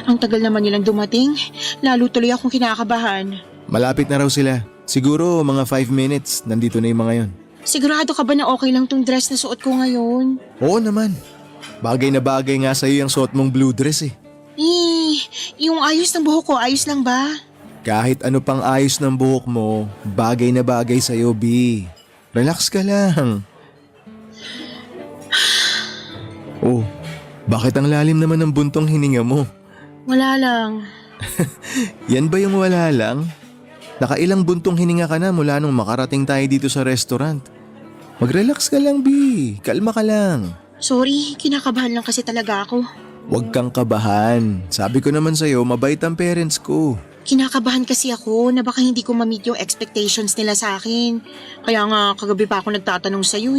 Ang tagal naman nilang dumating, lalo tuloy akong kinakabahan. Malapit na raw sila. Siguro mga 5 minutes, nandito na yung mga yon. Sigurado ka ba na okay lang tong dress na suot ko ngayon? Oo naman. Bagay na bagay nga sa'yo yung suot mong blue dress eh. Yung ayos ng buhok ko, ayos lang ba? Kahit ano pang ayos ng buhok mo, bagay na bagay sa'yo, B. Relax ka lang. Oh, bakit ang lalim naman ng buntong hininga mo? Wala lang. Yan ba yung wala lang? Nakailang buntong hininga ka na mula nung makarating tayo dito sa restaurant. Mag-relax ka lang, B. Kalma ka lang. Sorry, kinakabahan lang kasi talaga ako. Huwag kang kabahan. Sabi ko naman sa'yo, mabait ang parents ko. Kinakabahan kasi ako na baka hindi ko ma-meet yung expectations nila sa akin. Kaya nga kagabi pa ako nagtatanong sa'yo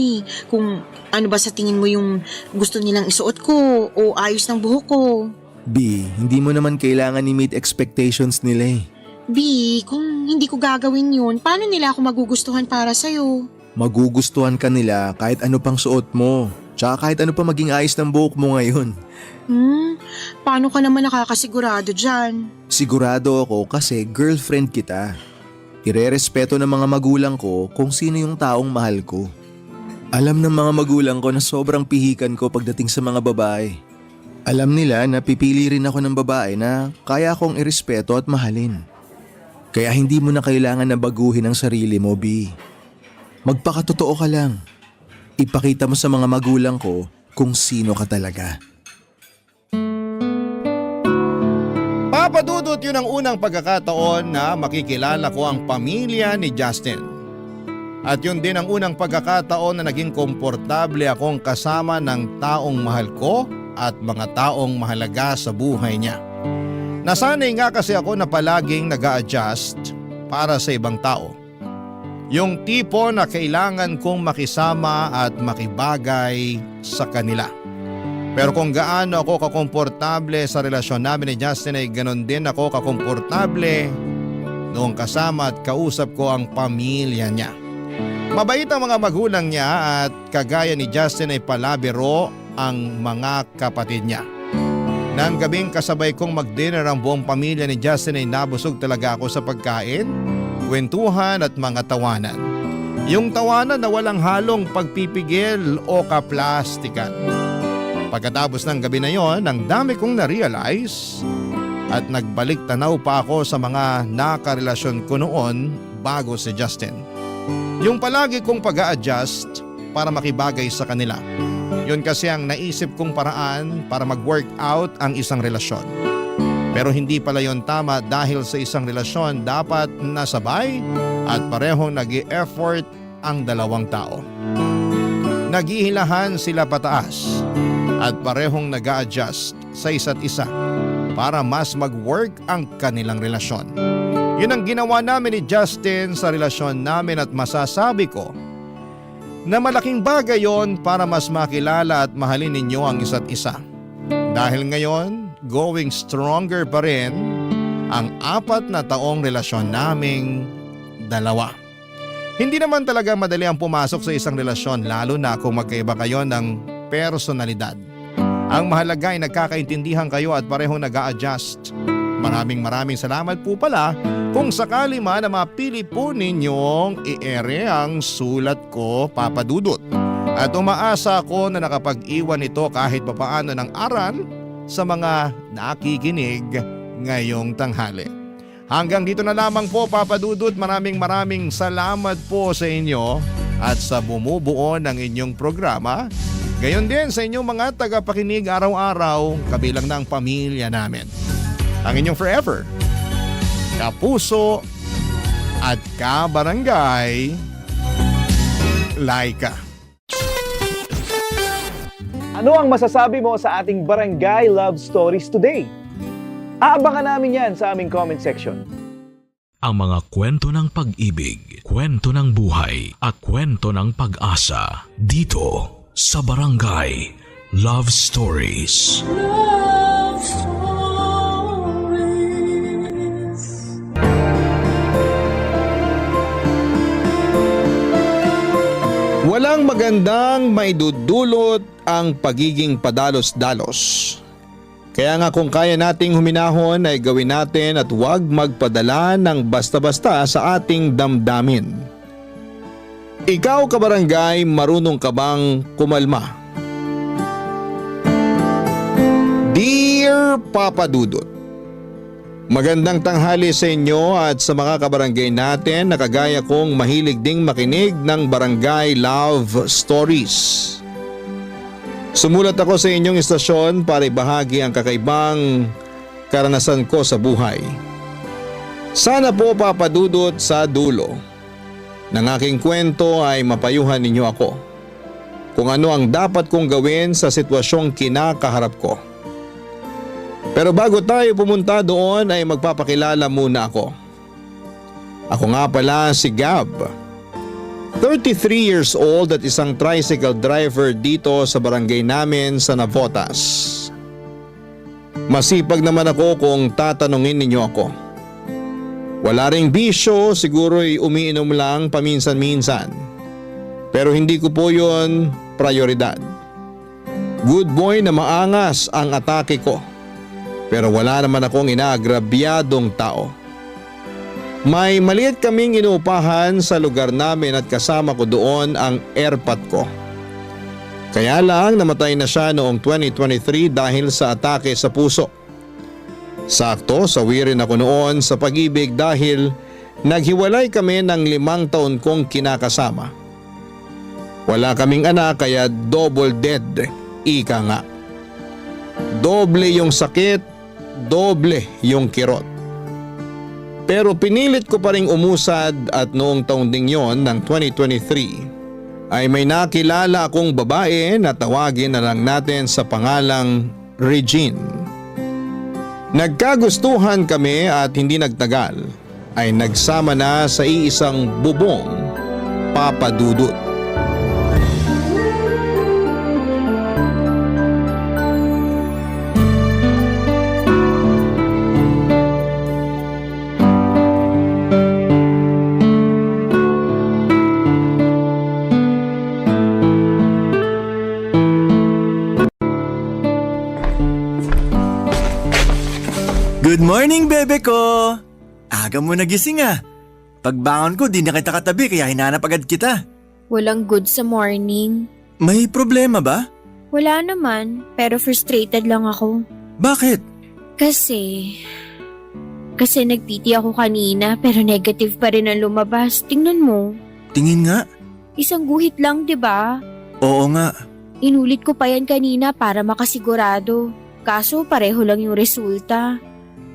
kung ano ba sa tingin mo yung gusto nilang isuot ko o ayos ng buhok ko. B, hindi mo naman kailangan i-meet expectations nila eh. B, kung hindi ko gagawin yun, paano nila ako magugustuhan para sa'yo? Magugustuhan ka nila kahit ano pang suot mo. Tsaka kahit ano pa maging ayos ng buhok mo ngayon. Paano ka naman nakakasigurado dyan? Sigurado ako kasi girlfriend kita. Irerespeto ng mga magulang ko kung sino yung taong mahal ko. Alam ng mga magulang ko na sobrang pihikan ko pagdating sa mga babae. Alam nila na pipili rin ako ng babae na kaya kong irespeto at mahalin. Kaya hindi mo na kailangan na baguhin ang sarili mo, B. Magpakatotoo ka lang. Ipakita mo sa mga magulang ko kung sino ka talaga. Papadudot yun ang unang pagkakataon na makikilala ko ang pamilya ni Justin. At yun din ang unang pagkakataon na naging komportable akong kasama ng taong mahal ko at mga taong mahalaga sa buhay niya. Nasanay nga kasi ako na palaging nag-a-adjust para sa ibang tao. Yung tipo na kailangan kong makisama at makibagay sa kanila. Pero kung gaano ako kakomportable sa relasyon namin ni Justin ay ganon din ako kakomportable noong kasama at kausap ko ang pamilya niya. Mabait ang mga magulang niya at kagaya ni Justin ay palabiro ang mga kapatid niya. Nang gabing kasabay kong mag-dinner ang buong pamilya ni Justin ay nabusog talaga ako sa pagkain, kwentuhan at mga tawanan. Yung tawanan na walang halong pagpipigil o kaplastikan. Pagkatapos ng gabi na yon, ang dami kong na-realize at nagbalik tanaw pa ako sa mga nakarelasyon ko noon bago si Justin. Yung palagi kong pag-a-adjust para makibagay sa kanila. Yun kasi ang naisip kong paraan para mag-workout ang isang relasyon. Pero hindi pala yon tama dahil sa isang relasyon dapat nasabay at parehong nag-i-effort ang dalawang tao. Naghihilahan sila pataas at parehong nag-a-adjust sa isa't isa para mas mag-work ang kanilang relasyon. Yun ang ginawa namin ni Justin sa relasyon namin at masasabi ko na malaking bagay yon para mas makilala at mahalin ninyo ang isa't isa. Dahil ngayon, going stronger pa rin ang 4 na taong relasyon naming dalawa. Hindi naman talaga madali ang pumasok sa isang relasyon lalo na kung magkaiba kayo ng personalidad. Ang mahalaga ay nagkakaintindihan kayo at parehong nag-a-adjust. Maraming salamat po pala kung sakali man na mapili po ninyong i-ere ang sulat ko, Papa Dudut. At umaasa ako na nakapag-iwan ito kahit papaano ng aral sa mga nakikinig ngayong tanghali. Hanggang dito na lamang po, Papa Dudut. Maraming salamat po sa inyo at sa bumubuo ng inyong programa. Gayon din sa inyong mga tagapakinig araw-araw, kabilang na ang pamilya namin. Ang inyong forever, kapuso at kabarangay, Laika. Ano ang masasabi mo sa ating Barangay Love Stories today? Aabangan namin yan sa aming comment section. Ang mga kwento ng pag-ibig, kwento ng buhay at kwento ng pag-asa dito sa Barangay Love Stories. Love Stories. Walang magandang maidudulot ang pagiging padalos-dalos. Kaya nga kung kaya nating huminahon ay gawin natin at huwag magpadala ng basta-basta sa ating damdamin. Ikaw, kabarangay, marunong ka bang kumalma? Dear Papa Dudut, magandang tanghali sa inyo at sa mga kabarangay natin na kagaya kong mahilig ding makinig ng Barangay Love Stories. Sumulat ako sa inyong istasyon para ibahagi ang kakaibang karanasan ko sa buhay. Sana po, Papa Dudut, sa dulo ng aking kwento ay mapayuhan ninyo ako kung ano ang dapat kong gawin sa sitwasyong kinakaharap ko. Pero bago tayo pumunta doon ay magpapakilala muna ako. Ako nga pala si Gab, 33 years old at isang tricycle driver dito sa barangay namin sa Navotas. Masipag naman ako kung tatanungin ninyo ako. Wala ring bisyo, siguro'y umiinom lang paminsan-minsan. Pero hindi ko po yun prioridad. Good boy na maangas ang atake ko. Pero wala naman akong inaagrabyadong tao. May maliit kaming inuupahan sa lugar namin at kasama ko doon ang airpot ko. Kaya lang namatay na siya noong 2023 dahil sa atake sa puso. Sakto, sawi rin ako noon sa pag-ibig dahil naghiwalay kami ng 5 taon kong kinakasama. Wala kaming anak kaya double dead, ika nga. Doble yung sakit, doble yung kirot. Pero pinilit ko pa ring umusad at noong taon ding yon ng 2023 ay may nakilala akong babae na tawagin na lang natin sa pangalang Regine. Nagkagustuhan kami at hindi nagtagal ay nagsama na sa iisang bubong, Papa Dudut. Morning, bebe ko! Aga mo nagising ah. Pagbangon ko, di na kita katabi kaya hinanap agad kita. Walang good sa morning. May problema ba? Wala naman, pero frustrated lang ako. Bakit? Kasi nag-PT ako kanina pero negative pa rin ang lumabas. Tingnan mo. Tingin nga. Isang guhit lang, di ba? Oo nga. Inulit ko pa yan kanina para makasigurado. Kaso pareho lang yung resulta.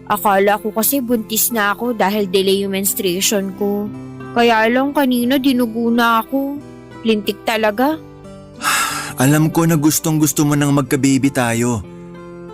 Akala ko kasi buntis na ako dahil delay yung menstruation ko. Kaya lang kanina dinugo na ako. Lintik talaga. Alam ko na gustong-gusto mo nang magka-baby tayo.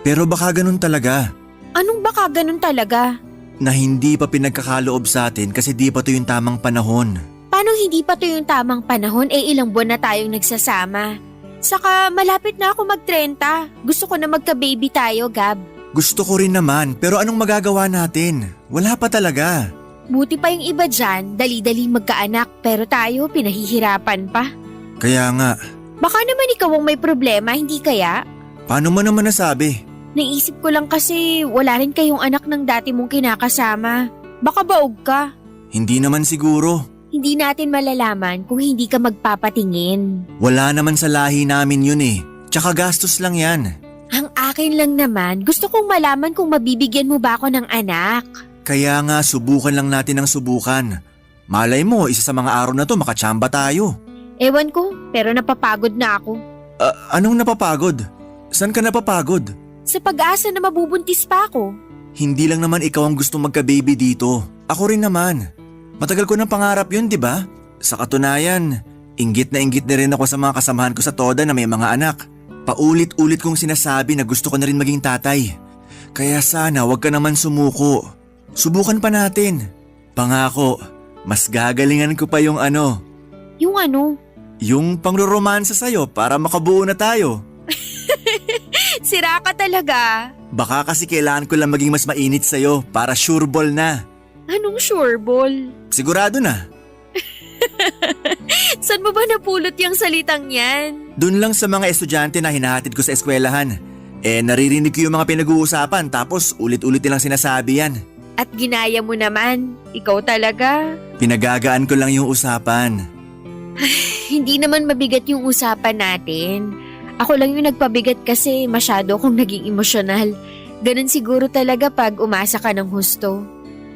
Pero baka ganun talaga. Anong baka ganun talaga? Na hindi pa pinagkakaloob sa atin kasi di pa to yung tamang panahon. Paano hindi pa to yung tamang panahon? Ilang buwan na tayong nagsasama. Saka malapit na ako mag-30. Gusto ko na magka-baby tayo, Gab. Gusto ko rin naman pero anong magagawa natin? Wala pa talaga. Buti pa yung iba dyan, dali-dali magkaanak pero tayo pinahihirapan pa. Kaya nga. Baka naman ikaw ang may problema, hindi kaya? Paano mo naman nasabi? Naisip ko lang kasi wala rin kayong anak ng dati mong kinakasama. Baka baog ka. Hindi naman siguro. Hindi natin malalaman kung hindi ka magpapatingin. Wala naman sa lahi namin yun eh. Tsaka gastos lang yan. Ang akin lang naman, gusto kong malaman kung mabibigyan mo ba ako ng anak. Kaya nga subukan lang natin ang subukan. Malay mo, isa sa mga araw na to makatsamba tayo. Ewan ko, pero napapagod na ako. Anong napapagod? Saan ka napapagod? Sa pag-asa na mabubuntis pa ako. Hindi lang naman ikaw ang gustong magka-baby dito. Ako rin naman. Matagal ko ng pangarap yun, di ba? Sa katunayan, inggit na rin ako sa mga kasamahan ko sa Toda na may mga anak. Paulit-ulit kong sinasabi na gusto ko na rin maging tatay. Kaya sana wag ka naman sumuko. Subukan pa natin. Pangako, mas gagalingan ko pa yung ano. Yung ano? Yung pangroromansa sa'yo para makabuo na tayo. Sira ka talaga. Baka kasi kailangan ko lang maging mas mainit sa'yo para sure ball na. Anong sure ball? Sigurado na. Saan mo ba napulot yung salitang yan? Doon lang sa mga estudyante na hinahatid ko sa eskwelahan. Naririnig ko yung mga pinag-uusapan tapos ulit-ulit nilang sinasabi yan. At ginaya mo naman. Ikaw talaga. Pinagagaan ko lang yung usapan. Hindi naman mabigat yung usapan natin. Ako lang yung nagpabigat kasi masyado akong naging emosyonal. Ganun siguro talaga pag umasa ka ng husto.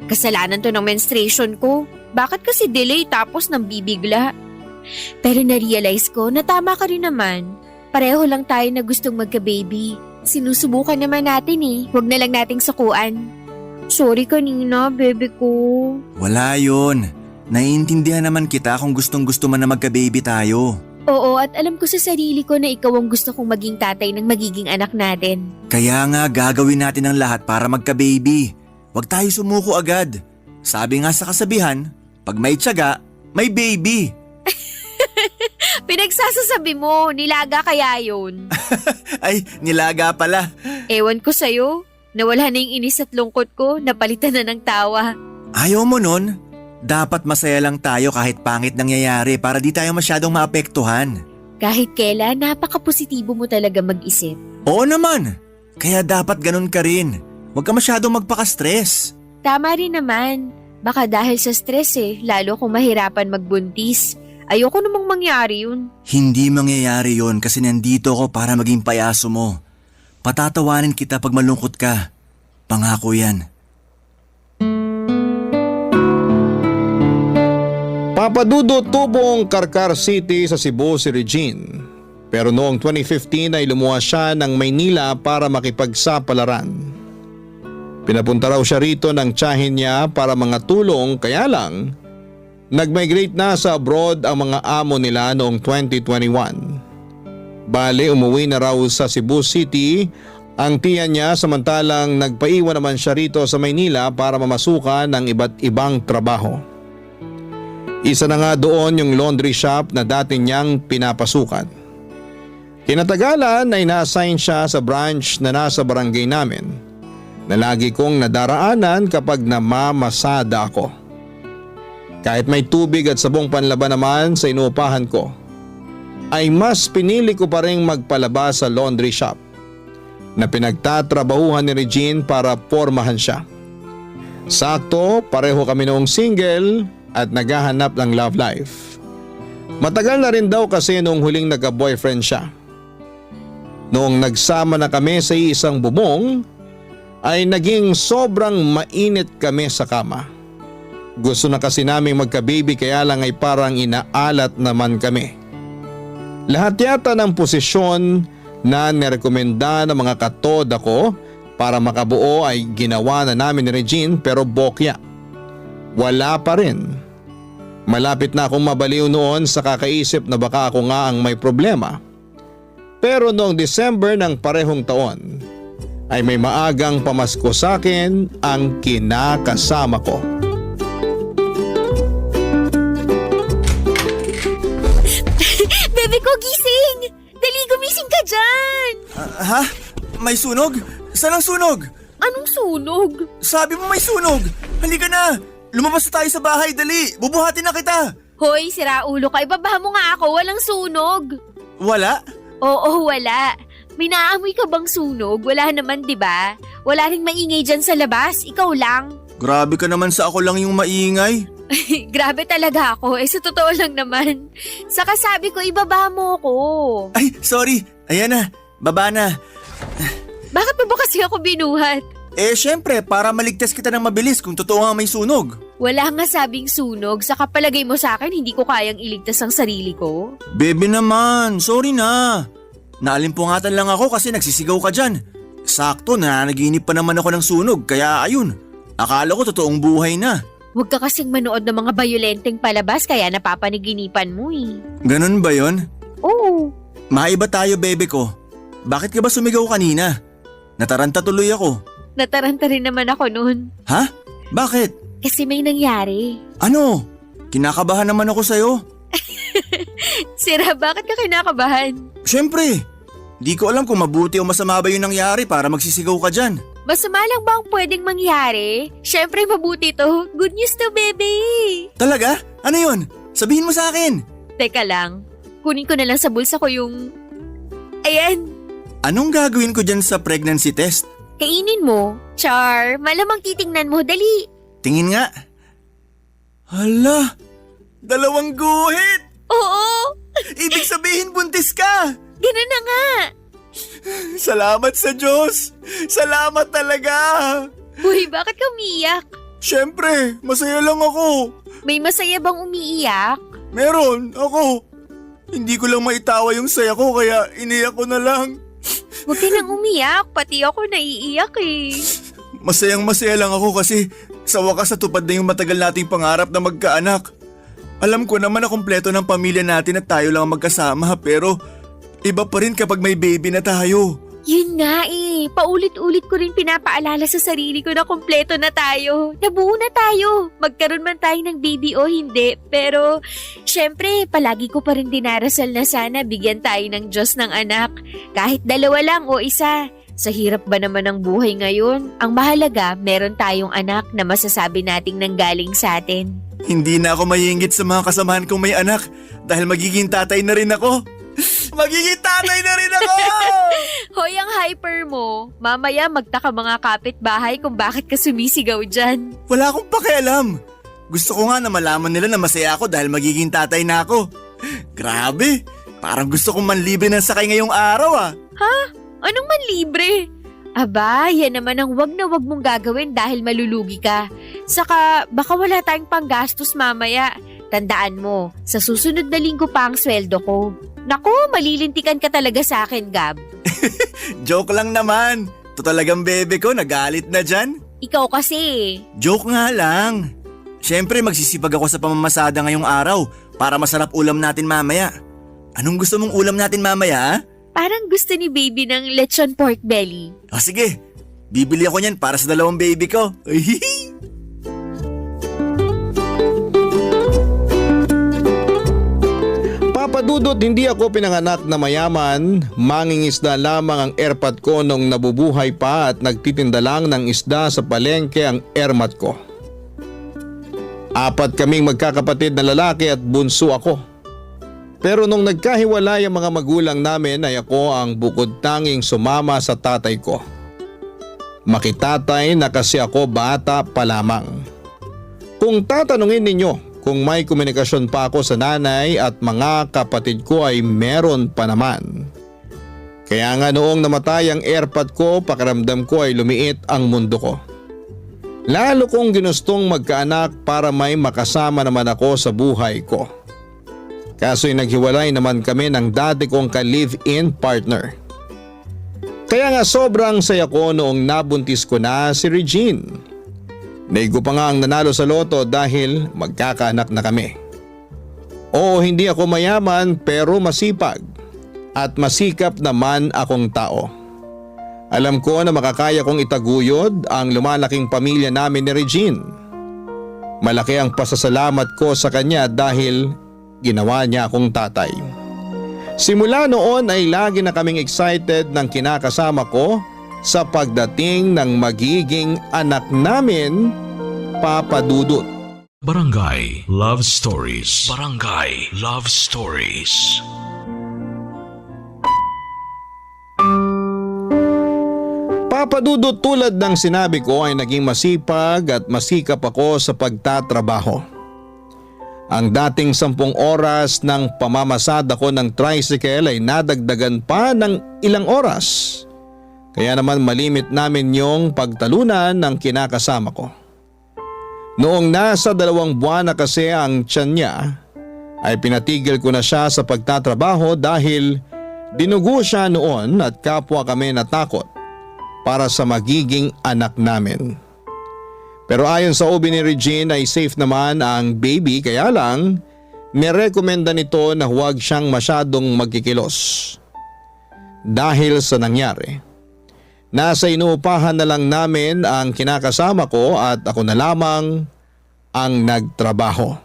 Kasalanan to ng menstruation ko. Bakit kasi delay tapos nang bibigla? Pero na-realize ko na tama ka rin naman. Pareho lang tayo na gustong magka-baby. Sinusubukan naman natin eh. Huwag na lang nating sukuan. Sorry kanina, bebe ko. Wala yun. Naiintindihan naman kita kung gustong-gusto man na magka-baby tayo. Oo, at alam ko sa sarili ko na ikaw ang gusto kong maging tatay ng magiging anak natin. Kaya nga gagawin natin ang lahat para magka-baby. Huwag tayo sumuko agad. Sabi nga sa kasabihan, pag may tiyaga, may baby. Pinagsasasabi mo, nilaga kaya yun? Ay, nilaga pala. Ewan ko sa'yo. Nawala na yung inis at lungkot ko, napalitan na ng tawa. Ayaw mo nun? Dapat masaya lang tayo kahit pangit nangyayari para di tayo masyadong maapektuhan. Kahit kailan, napaka-positibo mo talaga mag-isip. Oo naman. Kaya dapat ganun ka rin. Huwag ka masyadong magpaka-stress. Tama rin naman. Baka dahil sa stress lalo kong mahirapan magbuntis. Ayoko namang mangyari yun. Hindi mangyayari yun kasi nandito ako para maging payaso mo. Patatawanin kita pag malungkot ka. Pangako yan. Papadudot tubong Karkar City sa Cebu si Regine. Pero noong 2015 ay lumuwas siya ng Maynila para makipagsapalaran. Pinapunta raw siya rito ng tiyahin niya para mga tulong kaya lang nag-migrate na sa abroad ang mga amo nila noong 2021. Bale umuwi na raw sa Cebu City ang tiya niya samantalang nagpaiwan naman siya rito sa Maynila para mamasukan ng iba't ibang trabaho. Isa na nga doon yung laundry shop na dati niyang pinapasukan. Kinatagalan ay na-assign siya sa branch na nasa barangay namin na lagi kong nadaraanan kapag namamasada ako. Kahit may tubig at sabong panlaban naman sa inuupahan ko, ay mas pinili ko pa rin magpalaba sa laundry shop na pinagtatrabahuhan ni Regine para pormahan siya. Sakto, pareho kami noong single at naghahanap ng love life. Matagal na rin daw kasi noong huling nagka-boyfriend siya. Noong nagsama na kami sa isang bubong, ay naging sobrang mainit kami sa kama. Gusto na kasi naming magka-baby kaya lang ay parang inaalat naman kami. Lahat yata ng posisyon na nirekomenda ng mga katoda ko para makabuo ay ginawa na namin ni Regine pero bokya. Wala pa rin. Malapit na akong mabaliw noon sa kakaisip na baka ako nga ang may problema. Pero noong December ng parehong taon ay may maagang pamasko sa akin ang kinakasama ko. Bebe ko, gising! Dali, gumising ka dyan! Ha? May sunog? Saan ang sunog? Anong sunog? Sabi mo may sunog! Halika na! Lumabas na tayo sa bahay, dali! Bubuhatin na kita! Hoy, siraulo ka. Ibabaha mo nga ako. Walang sunog. Wala? Oo, wala. May naamoy ka bang sunog? Wala naman, di ba? Wala ring maingay dyan sa labas. Ikaw lang. Grabe ka naman sa ako lang yung maingay. Grabe talaga ako. Sa totoo lang naman. Saka sabi ko, ibaba mo ko. Ay, sorry. Ayan na. Baba na. Bakit mo ba kasi ako binuhat? Syempre, para maligtas kita ng mabilis kung totoo nga may sunog. Wala nga sabing sunog. Saka palagay mo sa akin, hindi ko kayang iligtas ang sarili ko. Bebe naman, sorry na. Naalimpungatan lang ako kasi nagsisigaw ka dyan. Sakto, nanaginip pa naman ako ng sunog, kaya ayun. Akala ko totoong buhay na. Huwag ka kasing manood ng mga bayolenteng palabas kaya napapaniginipan mo eh. Ganun ba yon? Oo. Maiba tayo, bebe ko. Bakit ka ba sumigaw kanina? Nataranta tuloy ako. Nataranta rin naman ako noon. Ha? Bakit? Kasi may nangyari. Ano? Kinakabahan naman ako sa'yo. Sira, bakit ka kinakabahan? Siyempre. Di ko alam kung mabuti o masama ba yung nangyari para magsisigaw ka dyan. Masama lang ba ang pwedeng mangyari? Siyempre mabuti to. Good news to, baby. Talaga? Ano yun? Sabihin mo sa akin. Teka lang. Kunin ko na lang sa bulsa ko yung... Ayan. Anong gagawin ko dyan sa pregnancy test? Kainin mo. Char, malamang titingnan mo. Dali. Tingin nga. Hala, 2 guhit! Oo. Ibig sabihin buntis ka! Ganun na nga. Salamat sa Diyos! Salamat talaga! Uy, bakit ka umiiyak? Siyempre, masaya lang ako. May masaya bang umiiyak? Meron, ako. Hindi ko lang maitawa yung saya ko kaya iniyak ko na lang. Huwag ka nang umiyak, pati ako naiiyak eh. Masayang masaya lang ako kasi sa wakas natupad na yung matagal nating pangarap na magkaanak. Alam ko naman na kumpleto ng pamilya natin at tayo lang ang magkasama pero iba pa rin kapag may baby na tayo. Yun nga eh, paulit-ulit ko rin pinapaalala sa sarili ko na kumpleto na tayo. Nabuo na tayo. Magkaroon man tayo ng baby o hindi. Pero, syempre, palagi ko pa rin dinarasal na sana bigyan tayo ng Diyos ng anak. Kahit 2 lang o 1. Sa hirap ba naman ng buhay ngayon? Ang mahalaga, meron tayong anak na masasabi nating nanggaling sa atin. Hindi na ako maiinggit sa mga kasamahan kong may anak dahil magiging tatay na rin ako. Magiging tatay na rin ako! Hoy, ang hyper mo. Mamaya magtaka mga kapitbahay kung bakit ka sumisigaw dyan. Wala akong pakialam. Gusto ko nga na malaman nila na masaya ako dahil magiging tatay na ako. Grabe, parang gusto kong manlibre ng sakay ngayong araw ah. Ha? Anong manlibre? Aba, yan naman ang wag na wag mong gagawin dahil malulugi ka. Saka baka wala tayong panggastos mamaya. Tandaan mo, sa susunod na linggo pa ang sweldo ko. Naku, malilintikan ka talaga sa akin, Gab. Joke lang naman. Ito talagang bebe ko, nagalit na dyan. Ikaw kasi. Joke nga lang. Siyempre magsisipag ako sa pamamasada ngayong araw para masarap ulam natin mamaya. Anong gusto mong ulam natin mamaya? Parang gusto ni baby ng lechon pork belly. O sige, bibili ako niyan para sa 2 baby ko. Papadudot, hindi ako pinanganak na mayaman. Mangingisda lamang ang erpat ko nung nabubuhay pa at nagtitinda lang ng isda sa palengke ang ermat ko. 4 kaming magkakapatid na lalaki at bunso ako. Pero nung nagkahiwalay ang mga magulang namin ay ako ang bukod tanging sumama sa tatay ko. Makitatay na kasi ako bata pa lamang. Kung tatanungin ninyo kung may komunikasyon pa ako sa nanay at mga kapatid ko ay meron pa naman. Kaya nga noong namatay ang airpod ko, pakiramdam ko ay lumiit ang mundo ko. Lalo kong ginustong magkaanak para may makasama naman ako sa buhay ko. Kaso'y naghiwalay naman kami ng dati kong ka-live-in partner. Kaya nga sobrang saya ko noong nabuntis ko na si Regine. Naigo pa nga ang nanalo sa loto dahil magkakaanak na kami. Oo, hindi ako mayaman pero masipag at masikap naman akong tao. Alam ko na makakaya kong itaguyod ang lumalaking pamilya namin ni Regine. Malaki ang pasasalamat ko sa kanya dahil ginawa niya akong tatay. Simula noon ay lagi na kaming excited ng kinakasama ko sa pagdating ng magiging anak namin, Papa Dudut. Barangay Love Stories. Barangay Love Stories. Papa Dudut, tulad ng sinabi ko ay naging masipag at masikap ako sa pagtatrabaho. Ang dating 10 oras ng pamamasada ko ng tricycle ay nadagdagan pa ng ilang oras. Kaya naman malimit namin yung pagtalunan ng kinakasama ko. Noong nasa 2 buwan na kasi ang tiyan niya, ay pinatigil ko na siya sa pagtatrabaho dahil dinugo siya noon at kapwa kami natakot para sa magiging anak namin. Pero ayon sa OB ni Regine ay safe naman ang baby, kaya lang nirekomenda nito na huwag siyang masyadong magkikilos. Dahil sa nangyari, nasa inuupahan na lang namin ang kinakasama ko at ako na lamang ang nagtrabaho.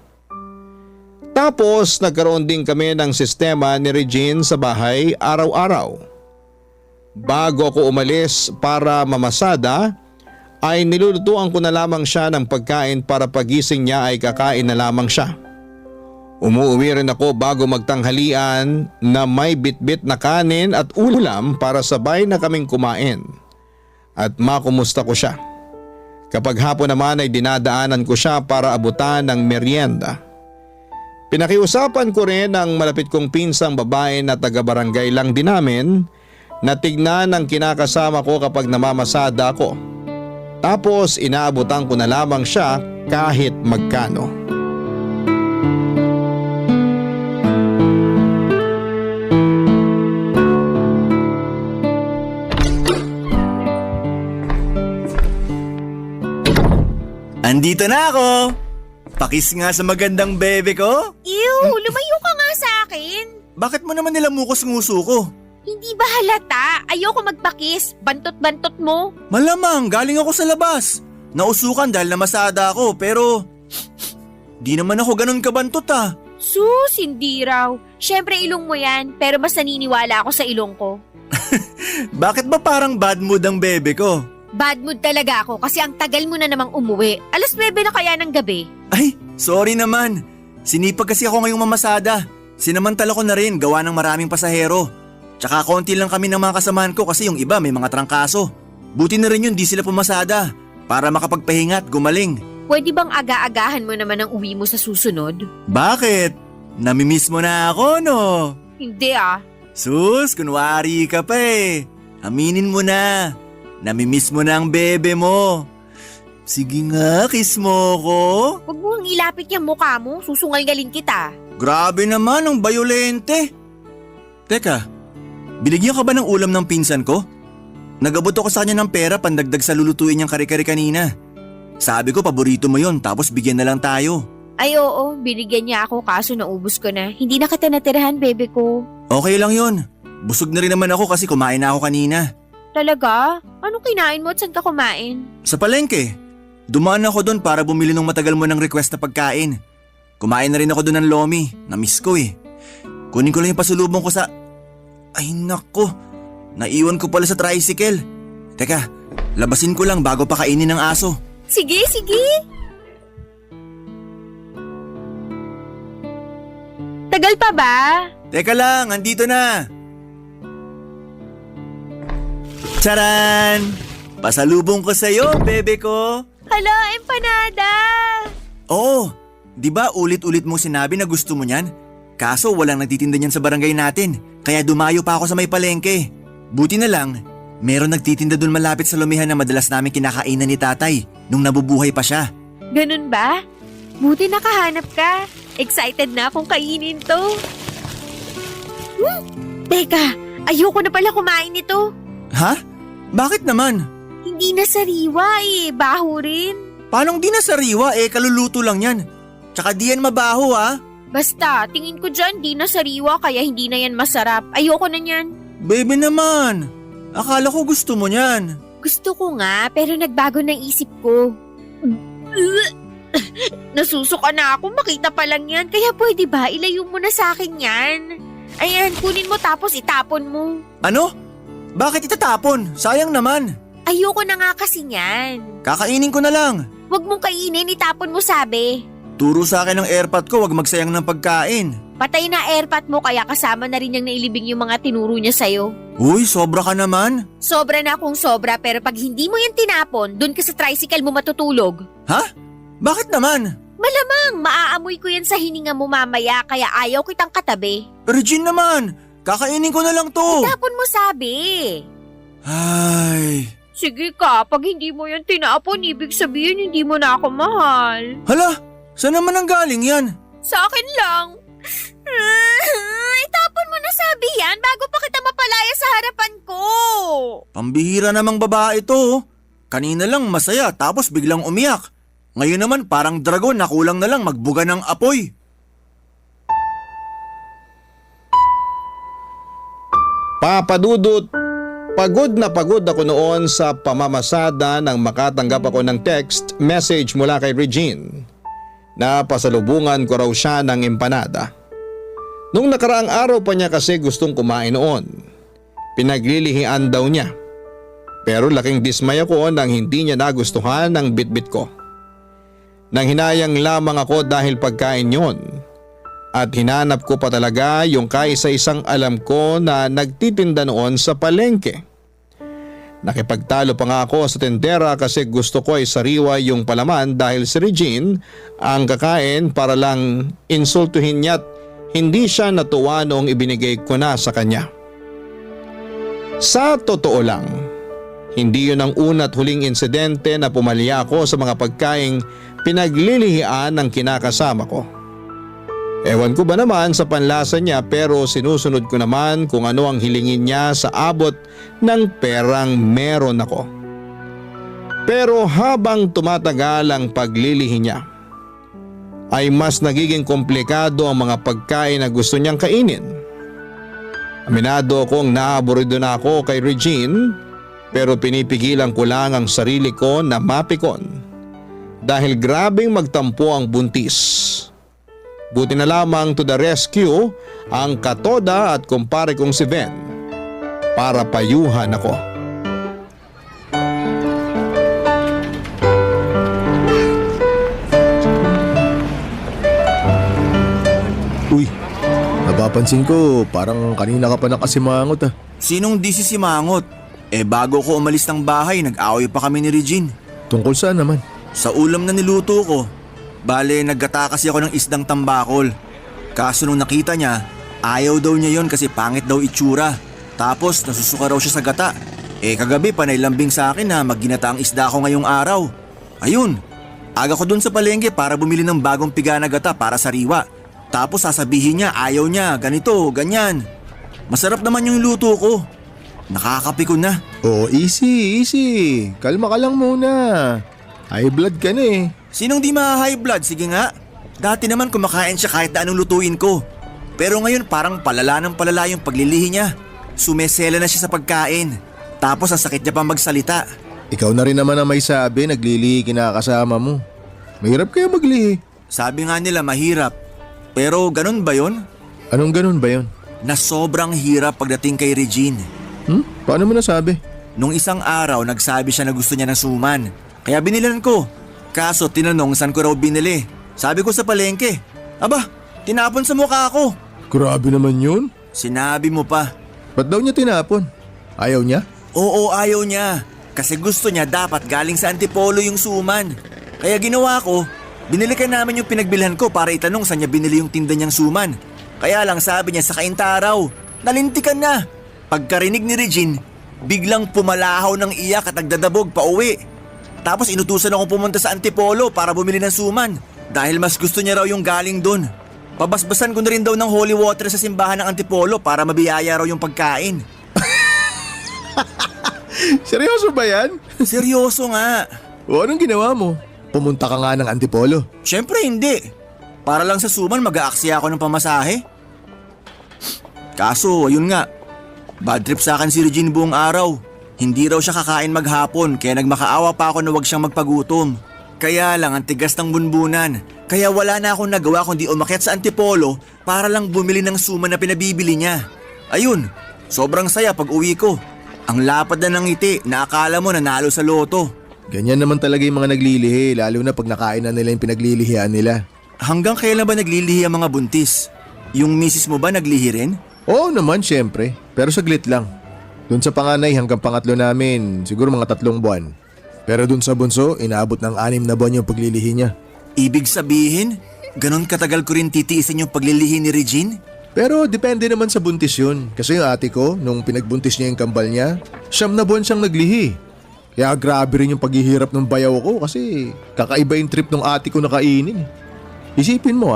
Tapos nagkaroon din kami ng sistema ni Regine sa bahay araw-araw. Bago ako umalis para mamasada, ay nilulutuan ko na lamang siya ng pagkain para pagising niya ay kakain na lamang siya. Umuwi rin ako bago magtanghalian na may bitbit na kanin at ulam para sabay na kaming kumain at makumusta ko siya. Kapag hapon naman ay dinadaanan ko siya para abutan ng merienda. Pinakiusapan ko rin ang malapit kong pinsang babae na taga-barangay lang din namin na tignan ang kinakasama ko kapag namamasada ako. Tapos inaabutan ko na lamang siya kahit magkano. Andito na ako! Pakis nga sa magandang bebe ko. Ew, lumayo ka nga sa akin. Bakit mo naman nilamukos nguso ko? Hindi ba halata? Ayoko magpakis. Bantot-bantot mo. Malamang, galing ako sa labas. Nausukan dahil namasada ako pero di naman ako ganun kabantot ah. Sus, hindi raw. Siyempre ilong mo yan, pero mas naniniwala ako sa ilong ko. Bakit ba parang bad mood ang bebe ko? Bad mood talaga ako kasi ang tagal mo na namang umuwi. 9:00 na kaya ng gabi. Ay, sorry naman. Sinipag kasi ako ngayong mamasada. Sinamantala ko na rin gawa ng maraming pasahero. Tsaka konti lang kami ng mga kasamahan ko kasi yung iba may mga trangkaso. Buti na rin yun di sila pumasada para makapagpahinga at gumaling. Pwede bang aga-agahan mo naman ang uwi mo sa susunod? Bakit? Namimiss mo na ako, no? Hindi ah. Sus, kunwari ka pa eh. Aminin mo na. Namimiss mo na ang bebe mo. Sige nga, kiss mo ko. Huwag mo ang ilapit yung mukha mo, susungal-galin kita. Grabe naman, ang bayolente. Teka, binigyan ka ba ng ulam ng pinsan ko? Nagabot ako sa kanya ng pera pandagdag sa lulutuin niyang kare-kare kanina. Sabi ko paborito mo yon tapos bigyan na lang tayo. Ay oo, binigyan niya ako kaso naubos ko na. Hindi na kita natirahan, bebe ko. Okay lang yon. Busog na rin naman ako kasi kumain na ako kanina. Talaga? Anong kinain mo at saan ka kumain? Sa palengke. Dumaan ako doon para bumili ng matagal mo ng request na pagkain. Kumain na rin ako doon ng lomi. Na-miss ko eh. Kunin ko lang yung pasulubong ko sa... Ay nako, naiwan ko pala sa tricycle. Teka, labasin ko lang bago pa kainin ng aso. Sige, sige. Tagal pa ba? Teka lang, andito na. Charan! Pasalubong ko sa'yo, bebe ko. Hala, empanada! Oo, di ba ulit-ulit mo sinabi na gusto mo niyan? Kaso walang nagtitinda niyan sa barangay natin, kaya dumayo pa ako sa may palengke. Buti na lang, meron nagtitinda doon malapit sa lumihan na madalas namin kinakainan ni tatay nung nabubuhay pa siya. Ganun ba? Buti nakahanap ka. Excited na akong kainin to. Teka, ayoko na pala kumain nito. Ha? Bakit naman? Hindi na sariwa baho rin. Paanong di na sariwa kaluluto lang yan? Tsaka di yan mabaho ha? Basta, tingin ko dyan di na sariwa kaya hindi na yan masarap. Ayoko na yan. Baby naman, akala ko gusto mo niyan. Gusto ko nga, pero nagbago ng isip ko. Nasusuka na ako, makita pa lang yan. Kaya pwede ba, ilayo mo na sa akin yan? Ayan, kunin mo tapos itapon mo. Ano? Bakit itatapon? Sayang naman. Ayoko na nga kasi niyan. Kakainin ko na lang. Huwag mong kainin, itapon mo sabi. Turo sa akin ng airpot ko, wag magsayang ng pagkain. Patay na airpot mo kaya kasama na rin niyang nailibing yung mga tinuro niya sa'yo. Uy, sobra ka naman. Sobra na akong sobra pero pag hindi mo yan tinapon, dun ka sa tricycle mo matutulog. Ha? Bakit naman? Malamang, maaamoy ko yan sa hininga mo mamaya kaya ayaw kitang katabi. Regine naman, kakainin ko na lang to. Itapon mo sabi. Ay. Sige ka, pag hindi mo yan tinapon, ibig sabihin hindi mo na ako mahal. Hala, saan naman ang galing yan? Sa akin lang. Itapon mo na sabi yan bago pa kita mapalaya sa harapan ko. Pambihira namang babae to. Kanina lang masaya tapos biglang umiyak. Ngayon naman parang dragon na kulang na lang magbuga ng apoy. Papadudot, pagod na pagod ako noon sa pamamasada nang makatanggap ako ng text message mula kay Regine na pasalubungan ko raw siya ng empanada. Nung nakaraang araw pa niya kasi gustong kumain noon. Pinaglilihian daw niya. Pero laking dismay ako nang hindi niya nagustuhan ang bitbit ko. Nang hinayang lamang ako dahil pagkain yon. At hinanap ko pa talaga yung kaisa-isang alam ko na nagtitinda noon sa palengke. Nakipagtalo pa nga ako sa tendera kasi gusto ko ay sariwa yung palaman dahil si Regine ang kakain para lang insultuhin niya at hindi siya natuwa noong ibinigay ko na sa kanya. Sa totoo lang, hindi yun ang una at huling insidente na pumalya ako sa mga pagkaing pinaglilihian ng kinakasama ko. Ewan ko ba naman sa panlasa niya pero sinusunod ko naman kung ano ang hilingin niya sa abot ng perang meron ako. Pero habang tumatagal ang paglilihi niya, ay mas nagiging komplikado ang mga pagkain na gusto niyang kainin. Aminado akong naaburido na ako kay Regine pero pinipigilan ko lang ang sarili ko na mapikon dahil grabing magtampo ang buntis. Buti na lamang to the rescue ang katoda at kumpare kong si Ben para payuhan ako. Uy, napapansin ko parang kanina ka pa nakasimangot ah. Sinong di sisimangot? Bago ko umalis ng bahay, nag-away pa kami ni Regine. Tungkol saan naman? Sa ulam na niluto ko. Bale, naggata kasi ako ng isdang tambakol. Kaso nung nakita niya, ayaw daw niya yon kasi pangit daw itsura. Tapos nasusuka raw siya sa gata. Kagabi panay lambing sa akin na magginata ang isda ko ngayong araw. Ayun, aga ko dun sa palengke para bumili ng bagong piga na gata para sariwa. Tapos sasabihin niya ayaw niya, ganito, ganyan. Masarap naman yung luto ko. Nakakapikon na. Oh, easy. Kalma ka lang muna. High blood ka na eh. Sinong di ma-high blood? Sige nga. Dati naman kumakain siya kahit na anong lutuin ko. Pero ngayon parang palala ng palala yung paglilihi niya. Sumesela na siya sa pagkain. Tapos ang sakit niya pa magsalita. Ikaw na rin naman ang may sabi, naglilihi kinakasama mo. Mahirap kaya maglihi. Sabi nga nila mahirap. Pero ganun ba yon? Anong ganun ba yon? Na sobrang hirap pagdating kay Regine. Paano mo nasabi? Nung isang araw nagsabi siya na gusto niya ng suman. Kaya binilan ko. Kaso tinanong saan ko raw binili. Sabi ko sa palengke. Aba, tinapon sa mukha ko. Grabe naman yun. Sinabi mo pa. Ba't daw niya tinapon? Ayaw niya? Oo, ayaw niya. Kasi gusto niya dapat galing sa Antipolo yung suman. Kaya ginawa ko, binilikan namin yung pinagbilhan ko para itanong saan niya binili yung tinda niyang suman. Kaya lang sabi niya sa kaintaraw, nalintikan na. Pagkarinig ni Regine, biglang pumalahaw ng iyak at nagdadabog pa uwi. Tapos inutusan akong pumunta sa Antipolo para bumili ng suman dahil mas gusto niya raw yung galing dun. Pabasbasan ko na rin daw ng holy water sa simbahan ng Antipolo para mabiyaya raw yung pagkain. Seryoso ba yan? Seryoso nga. O anong ginawa mo? Pumunta ka nga ng Antipolo? Siyempre hindi. Para lang sa suman mag-aaksaya ako ng pamasahe. Kaso ayun nga, bad trip sa akin si Regine buong araw. Hindi raw siya kakain maghapon kaya nagmakaawa pa ako na wag siyang magpagutom. Kaya lang ang tigas ng bunbunan. Kaya wala na akong nagawa kundi umakyat sa Antipolo para lang bumili ng suman na pinabibili niya. Ayun, sobrang saya pag uwi ko. Ang lapad na ng ngiti na akala mo nanalo sa loto. Ganyan naman talaga yung mga naglilihi, lalo na pag nakain na nila yung pinaglilihian nila. Hanggang kailan ba naglilihi ang mga buntis? Yung misis mo ba naglihi rin? Oo naman, syempre. Pero saglit lang. Doon sa panganay hanggang pangatlo namin, siguro mga 3 buwan. Pero doon sa bunso, inaabot ng 6 na buwan yung paglilihi niya. Ibig sabihin, ganon katagal ko rin titiisin yung paglilihi ni Regine? Pero depende naman sa buntis yun. Kasi yung ate ko, nung pinagbuntis niya yung kambal niya, 9 na buwan siyang naglihi. Kaya grabe rin yung paghihirap ng bayaw ko kasi kakaiba yung trip ng ate ko na kainin. Isipin mo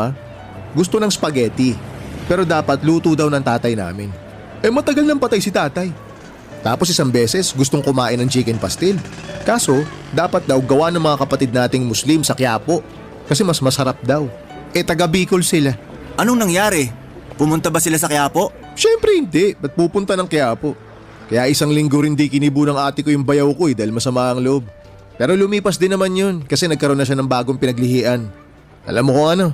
gusto ng spaghetti. Pero dapat luto daw ng tatay namin. Matagal nang patay si tatay. Tapos isang beses gustong kumain ng chicken pastil. Kaso dapat daw gawa ng mga kapatid nating Muslim sa Quiapo. Kasi mas masarap daw. Taga Bicol sila. Anong nangyari? Pumunta ba sila sa Quiapo? Siyempre hindi. Ba't pupunta ng Quiapo? Kaya 1 linggo rin di kinibo ng ate ko yung bayaw ko dahil masama ang loob. Pero lumipas din naman yun kasi nagkaroon na siya ng bagong pinaglihian. Alam mo kung ano?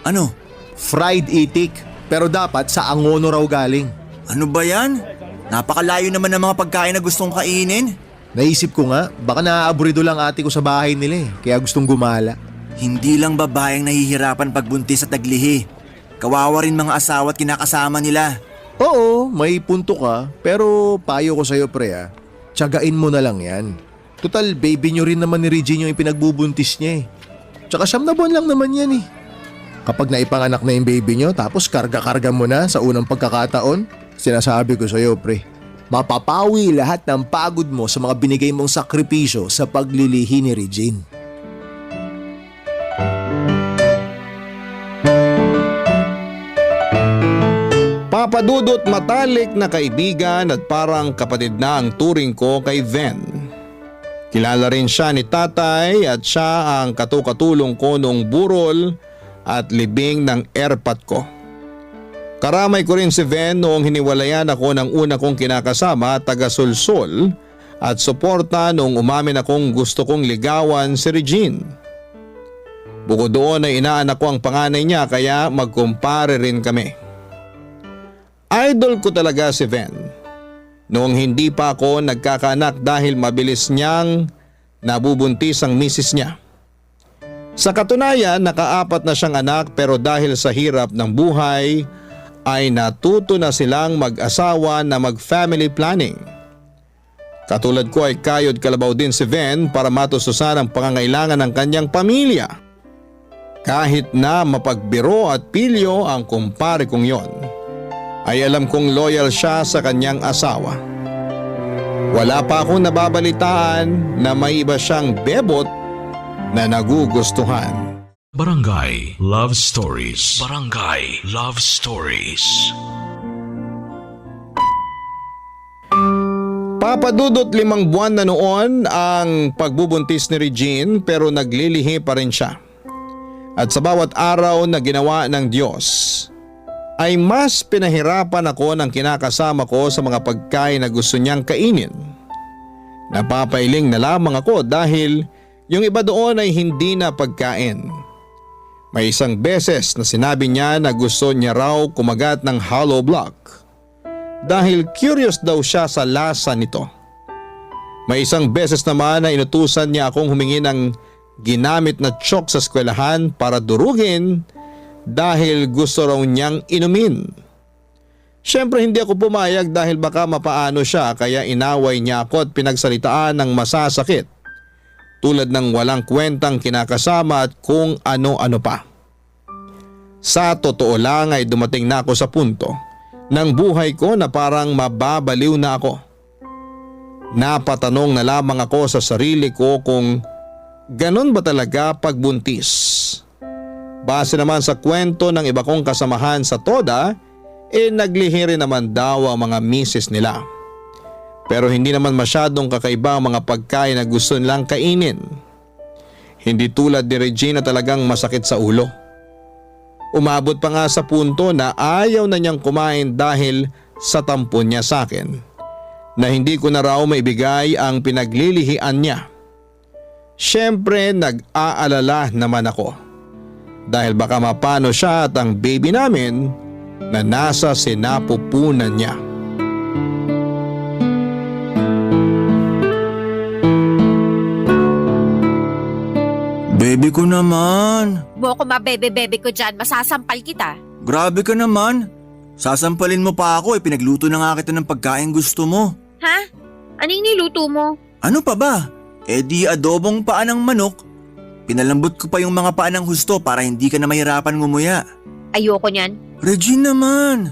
Ano? Fried itik. Pero dapat sa Angono raw galing. Ano ba yan? Napakalayo naman ng mga pagkain na gustong kainin. Naisip ko nga, baka naaaburido lang ate ko sa bahay nila kaya gustong gumala. Hindi lang babaeng nahihirapan pagbuntis at naglihi. Kawawa rin mga asawa at kinakasama nila. Oo, may punto ka, pero payo ko sa'yo pre tiyagain mo na lang yan. Total baby nyo rin naman ni Regine yung pinagbubuntis niya Tsaka 9 na buwan lang naman yan Kapag naipanganak na yung baby nyo tapos karga-karga mo na sa unang pagkakataon, sinasabi ko sa'yo pre, mapapawi lahat ng pagod mo sa mga binigay mong sakripisyo sa paglilihi ni Regine. Papadudot matalik na kaibigan at parang kapatid na ang turing ko kay Ven. Kilala rin siya ni tatay at siya ang katukatulong ko noong burol at libing ng airpat ko. Karamay ko rin si Ven noong hiniwalayan ako ng una kong kinakasama, taga Sulsul, at suporta noong umamin akong gusto kong ligawan si Regine. Bukod doon ay inaanak ko ang panganay niya kaya magkumpare rin kami. Idol ko talaga si Ven. Noong hindi pa ako nagkakaanak dahil mabilis niyang nabubuntis ang misis niya. Sa katunayan, naka-4 na siyang anak pero dahil sa hirap ng buhay ay natuto na silang mag-asawa na mag-family planning. Katulad ko ay kayod kalabaw din si Ven para matustusan ang pangangailangan ng kanyang pamilya. Kahit na mapagbiro at pilyo ang kumpare kong yon, ay alam kong loyal siya sa kanyang asawa. Wala pa akong nababalitaan na may iba siyang bebot na nagugustuhan. Barangay Love Stories. Barangay Love Stories. Papadudot 5 buwan na noon ang pagbubuntis ni Regine pero naglilihi pa rin siya. At sa bawat araw na ginawa ng Diyos, ay mas pinahirapan ako ng kinakasama ko sa mga pagkain na gusto niyang kainin. Napapailing na lamang ako dahil yung iba doon ay hindi na pagkain. May isang beses na sinabi niya na gusto niya raw kumagat ng hollow block dahil curious daw siya sa lasa nito. May isang beses naman na inutusan niya akong humingi ng ginamit na chalk sa eskwelahan para durugin dahil gusto raw niyang inumin. Siyempre hindi ako pumayag dahil baka mapaano siya kaya inaway niya ako at pinagsalitaan ng masasakit. Tulad ng walang kwentang kinakasama at kung ano-ano pa. Sa totoo lang ay dumating na ako sa punto ng buhay ko na parang mababaliw na ako. Napatanong na lamang ako sa sarili ko kung ganon ba talaga pagbuntis. Base naman sa kwento ng iba kong kasamahan sa Toda, naglihi rin naman daw ang mga misis nila. Pero hindi naman masyadong kakaiba ang mga pagkain na gusto nilang kainin. Hindi tulad ni Regine na talagang masakit sa ulo. Umabot pa nga sa punto na ayaw na niyang kumain dahil sa tampon niya sa akin. Na hindi ko na raw maibigay ang pinaglilihian niya. Siyempre nag-aalala naman ako. Dahil baka mapano siya at ang baby namin na nasa sinapupunan niya. Baby ko naman. Mo ko mabebe-bebe ko dyan, masasampal kita. Grabe ka naman. Sasampalin mo pa ako pinagluto na nga kita ng pagkain gusto mo. Ha? Anong niluto mo? Ano pa ba? Di adobong paa ng manok. Pinalambot ko pa yung mga paa ng husto para hindi ka na mahirapan ngumuya. Ayoko niyan. Regine naman.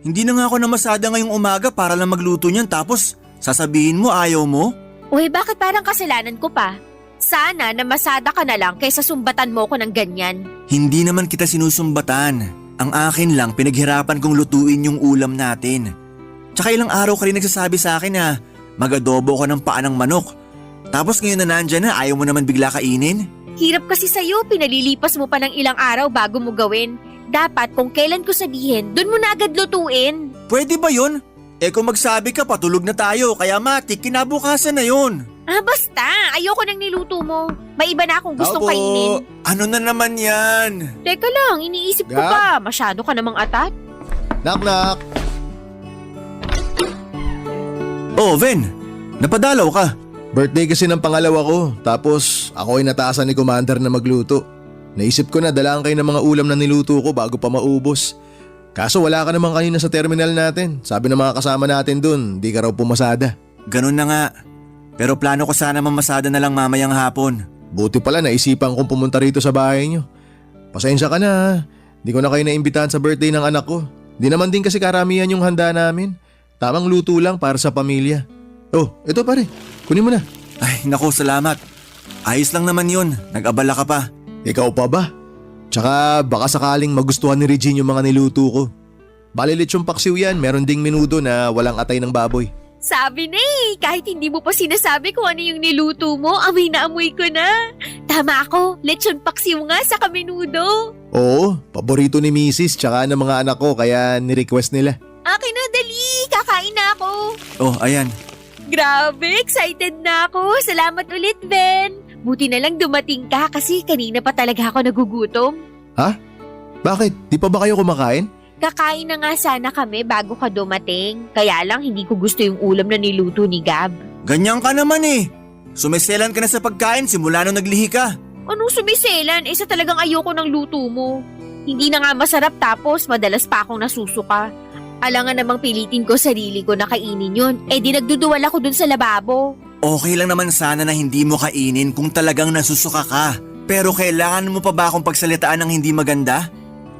Hindi na nga ako namasada ngayong umaga para lang magluto niyan tapos sasabihin mo ayaw mo? Uy, bakit parang kasalanan ko pa? Sana namasada ka na lang kaysa sumbatan mo ko ng ganyan. Hindi naman kita sinusumbatan. Ang akin lang pinaghirapan kong lutuin yung ulam natin. Tsaka ilang araw ka rin nagsasabi sa akin na mag-adobo ko ng paa ng manok. Tapos ngayon na nandyan na ayaw mo naman bigla kainin? Hirap kasi sa'yo, pinalilipas mo pa ng ilang araw bago mo gawin. Dapat kung kailan ko sabihin, dun mo na agad lutuin. Pwede ba yun? Kung magsabi ka patulog na tayo kaya matik kinabukasan na yun. Basta, ayoko nang niluto mo. May iba na akong gustong Opo. kainin. Ano na naman yan? Teka lang, iniisip ko pa, masyado ka namang atat. Knock. Oh, Ven, napadalaw ka. Birthday kasi ng pangalawa ko, tapos ako ay nataasan ni Commander na magluto. Naisip ko na dalaan kayo ng mga ulam na niluto ko bago pa maubos. Kaso wala ka naman kanina sa terminal natin. Sabi ng mga kasama natin dun, di ka raw pumasada. Ganun na nga. Pero plano ko sana mamasada na lang mamayang hapon. Buti pala naisipan kong pumunta rito sa bahay nyo. Pasensya ka na ha. Di ko na kayo naimbitahan sa birthday ng anak ko. Di naman din kasi karamihan yung handa namin. Tamang luto lang para sa pamilya. Oh, ito pare. Kunin mo na. Ay, naku, salamat. Ayos lang naman yun. Nag-abala ka pa. Ikaw pa ba? Tsaka baka sakaling magustuhan ni Regine yung mga niluto ko. Bali lechong paksiw yan, meron ding menudo na walang atay ng baboy. Sabi na kahit hindi mo pa sinasabi kung ano yung niluto mo, amoy na amoy ko na. Tama ako, lechon paksiw nga sa kaminudo. Oo, paborito ni Mrs. tsaka ng mga anak ko kaya ni-request nila. Akin na, dali, kakain na ako. Oh, ayan. Grabe, excited na ako. Salamat ulit, Ben. Buti na lang dumating ka kasi kanina pa talaga ako nagugutom. Ha? Bakit? Di pa ba kayo kumakain? Kakain na nga sana kami bago ka dumating. Kaya lang hindi ko gusto yung ulam na niluto ni Gab. Ganyan ka naman Sumiselan ka na sa pagkain simula nung naglihi ka. Anong sumiselan? Isa talagang ayoko ng luto mo. Hindi na nga masarap tapos madalas pa akong nasusuka. Alangan namang pilitin ko sarili ko na kainin yun. Di nagduduwal ako dun sa lababo. Okay lang naman sana na hindi mo kainin kung talagang nasusuka ka. Pero kailangan mo pa ba akong pagsalitaan ng hindi maganda?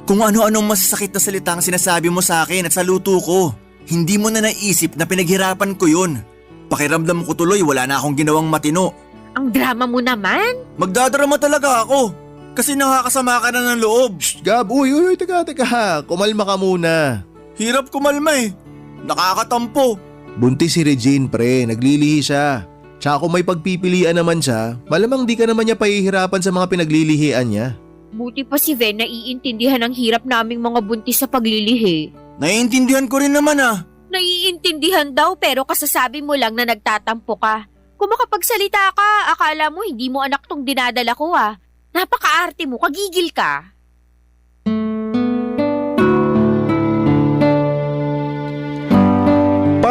Kung ano-anong masasakit na salita ang sinasabi mo sa akin at sa luto ko. Hindi mo na naisip na pinaghirapan ko yun. Pakiramdam ko tuloy wala na akong ginawang matino. Ang drama mo naman. Magdadrama talaga ako. Kasi nakakasama ka na ng loob. Shh, Gab, uy, teka. Kumalma ka muna. Hirap kumalma Nakakatampo. Buntis si Regine, pre. Naglilihi siya. Tsaka kung may pagpipilian naman siya, malamang di ka naman niya pahihirapan sa mga pinaglilihian niya. Buti pa si Ven naiintindihan ang hirap naming mga buntis sa paglilihi. Naiintindihan ko rin naman Naiintindihan daw pero kasasabi mo lang na nagtatampo ka. Kung makapagsalita ka, akala mo hindi mo anak tong dinadala ko Napaka-arte mo, kagigil ka.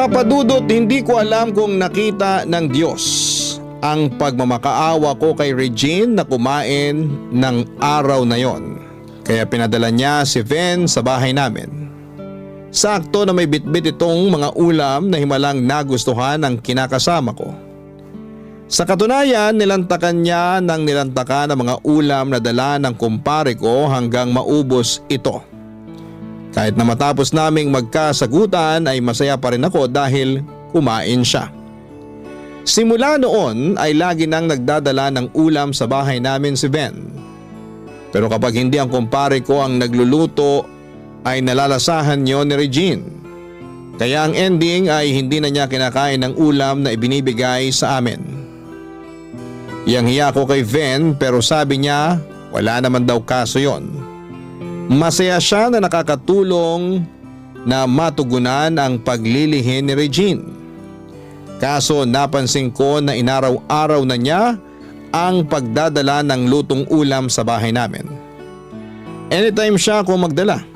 Papadudot, hindi ko alam kung nakita ng Diyos ang pagmamakaawa ko kay Regine na kumain ng araw na yon. Kaya pinadala niya si Ven sa bahay namin. Sakto na may bitbit itong mga ulam na himalang nagustuhan ng kinakasama ko. Sa katunayan, nilantakan niya ng nilantakan ang mga ulam na dala ng kumpare ko hanggang maubos ito. Kahit na matapos naming magkasagutan ay masaya pa rin ako dahil kumain siya. Simula noon ay lagi nang nagdadala ng ulam sa bahay namin si Ben. Pero kapag hindi ang kumpare ko ang nagluluto ay nalalasahan niyo ni Regine. Kaya ang ending ay hindi na niya kinakain ng ulam na ibinibigay sa amin. Iyang-hiya ko kay Ven pero sabi niya wala naman daw kaso yon. Masaya siya na nakakatulong na matugunan ang paglilihi ni Regine. Kaso napansin ko na inaraw-araw na niya ang pagdadala ng lutong ulam sa bahay namin. Anytime siya ako magdala.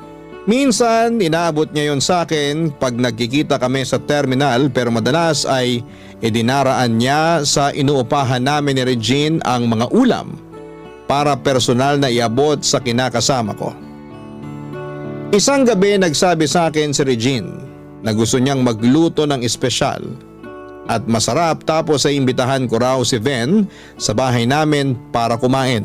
Minsan inaabot niya yon sa akin pag nagkikita kami sa terminal pero madalas ay idinaraan niya sa inuupahan namin ni Regine ang mga ulam para personal na iabot sa kinakasama ko. Isang gabi nagsabi sa akin si Regine na gusto niyang magluto ng espesyal at masarap tapos ay imbitahan ko raw si Ven sa bahay namin para kumain.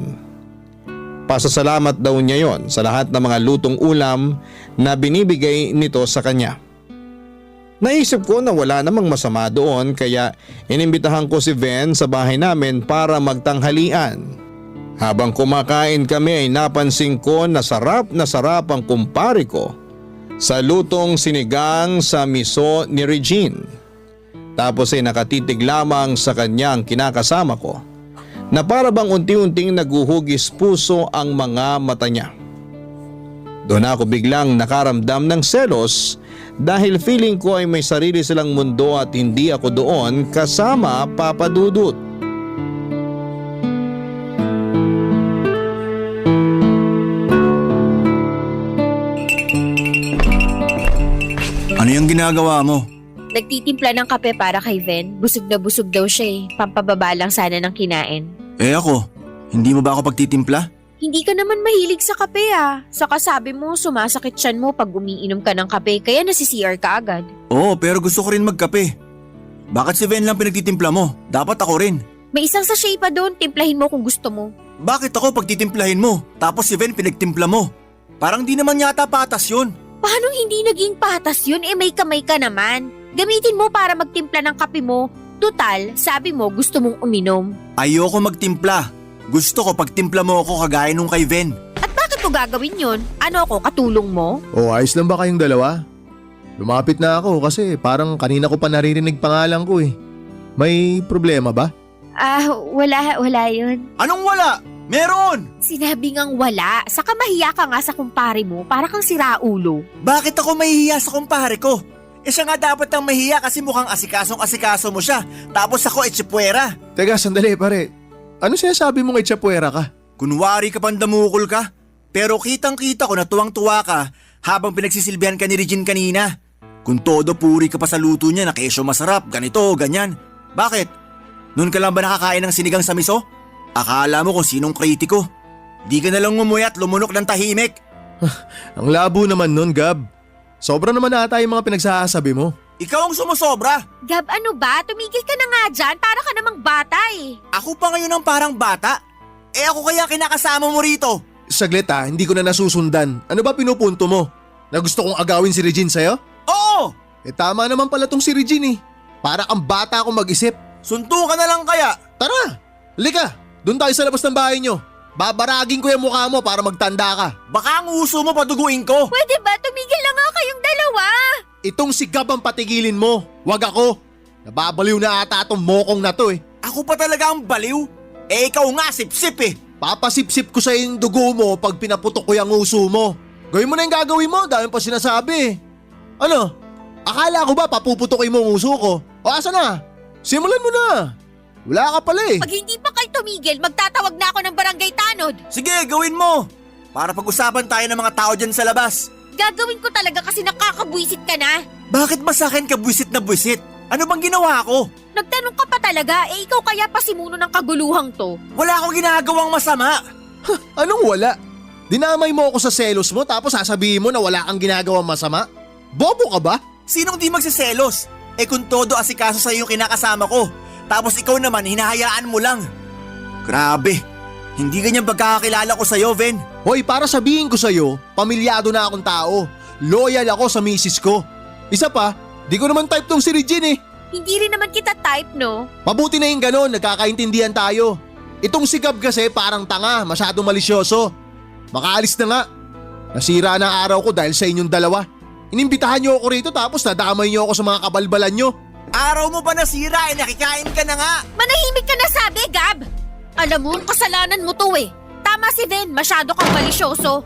Pasasalamat daw niya yon sa lahat ng mga lutong ulam na binibigay nito sa kanya. Naisip ko na wala namang masama doon kaya inimbitahan ko si Ven sa bahay namin para magtanghalian. Habang kumakain kami ay napansin ko na sarap ang kumpare ko sa lutong sinigang sa miso ni Regine. Tapos ay nakatitig lamang sa kanyang kinakasama ko na para bang unti-unting naguhugis puso ang mga mata niya. Doon ako biglang nakaramdam ng selos dahil feeling ko ay may sarili silang mundo at hindi ako doon kasama Papa Dudut. Ano yung ginagawa mo? Nagtitimpla ng kape para kay Ven. Busog na busog daw siya eh. Pampababa lang sana ng kinain. Eh ako, hindi mo ba ako pagtitimpla? Hindi ka naman mahilig sa kape ah. Saka sabi mo, sumasakit tiyan mo pag umiinom ka ng kape kaya nasi-CR ka agad. Oo, pero gusto ko rin magkape. Bakit si Ven lang pinagtitimpla mo? Dapat ako rin. May isang sachet pa doon, timplahin mo kung gusto mo. Bakit ako pagtitimplahin mo? Tapos si Ven pinagtimpla mo? Parang di naman yata patas yun. Paano hindi naging patas yun? Eh may kamay ka naman. Gamitin mo para magtimpla ng kape mo. Tutal, sabi mo gusto mong uminom. Ayoko magtimpla. Gusto ko pagtimpla mo ako kagaya nung kay Ven. At bakit mo gagawin yun? Ano ako, katulong mo? O ayos lang ba kayong dalawa? Lumapit na ako kasi parang kanina ko pa naririnig pangalan ko eh. May problema ba? Wala yun. Anong wala? Meron! Sinabi ngang wala. Saka mahiya ka nga sa kumpare mo para kang siraulo. Bakit ako mahihiya sa kumpare ko? Eh siya nga dapat ang mahiya kasi mukhang asikasong-asikaso mo siya. Tapos ako etsipwera. Teka, sandali pare. Ano sinasabi mong itsapwera ka? Kunwari ka pandamukol ka. Pero kitang-kita ko na tuwang-tuwa ka habang pinagsisilbihan ka ni Regine kanina. Kung todo puri ka pa sa luto niya na kesyo masarap, ganito, ganyan. Bakit? Noon ka lang ba nakakain ng sinigang sa miso? Akala mo kung sinong kritiko. Di ka nalang ngumuya at lumunok ng tahimik. Ang labo naman nun, Gab. Sobra naman ata yung mga pinagsasabi mo. Ikaw ang sumusobra. Gab, ano ba? Tumigil ka na nga dyan para ka namang bata eh. Ako pa ngayon ang parang bata? Eh ako kaya kinakasama mo rito? Saglit hindi ko na nasusundan. Ano ba pinupunto mo? Na gusto kong agawin si Regine sa'yo? Oo! Eh tama naman pala tong si Regine eh. Para kang bata akong mag-isip. Suntukan na lang kaya. Tara, halika. Doon tayo sa labas ng bahay nyo. Babaragin ko yung mukha mo para magtanda ka. Baka ang uso mo paduguin ko. Pwede ba? Tumigil na nga kayong dalawa. Itong si Gab ang patigilin mo. Wag ako. Nababaliw na ata atong mokong na to eh. Ako pa talaga ang baliw? Eh ikaw nga sip-sip eh. Papasip-sip ko sa yung dugo mo pag pinaputok ko yung uso mo. Gawin mo na yung gagawin mo dahil pa sinasabi eh. Ano? Akala ko ba papuputokin mo ang uso ko? O asa na? Simulan mo na. Wala ka pala eh. Pag hindi pa kayo tumigil, magtatawag na ako ng barangay tanod. Sige, gawin mo. Para pag-usapan tayo ng mga tao dyan sa labas. Gagawin ko talaga kasi nakakabwisit ka na. Bakit ba sa akin ka buwisit na buwisit? Ano bang ginawa ko? Nagtanong ka pa talaga, eh ikaw kaya pasimuno ng kaguluhang to. Wala akong ginagawang masama. Anong wala? Dinamay mo ako sa selos mo tapos sasabihin mo na wala kang ginagawang masama? Bobo ka ba? Sinong di magsiselos? Eh kung todo asikaso sa'yo yung kinakasama ko, tapos ikaw naman hinahayaan mo lang. Grabe, hindi ganyan pagkakakilala ko sa'yo, Ven. Hoy, para sabihin ko sa'yo, pamilyado na akong tao. Loyal ako sa misis ko. Isa pa, di ko naman type tong si Regine eh. Hindi rin naman kita type, no? Mabuti na yung ganon, nagkakaintindihan tayo. Itong si Gab kasi parang tanga, masyadong malisyoso. Makaalis na nga. Nasira na ang araw ko dahil sa inyong dalawa. Inimbitahan niyo ako rito tapos nadamay niyo ako sa mga kabalbalan niyo. Araw mo ba nasira eh, nakikain ka na nga. Manahimik ka na sabi, Gab! Alam mo, kasalanan mo to eh. Tama si Ven, masyado kang malisyoso.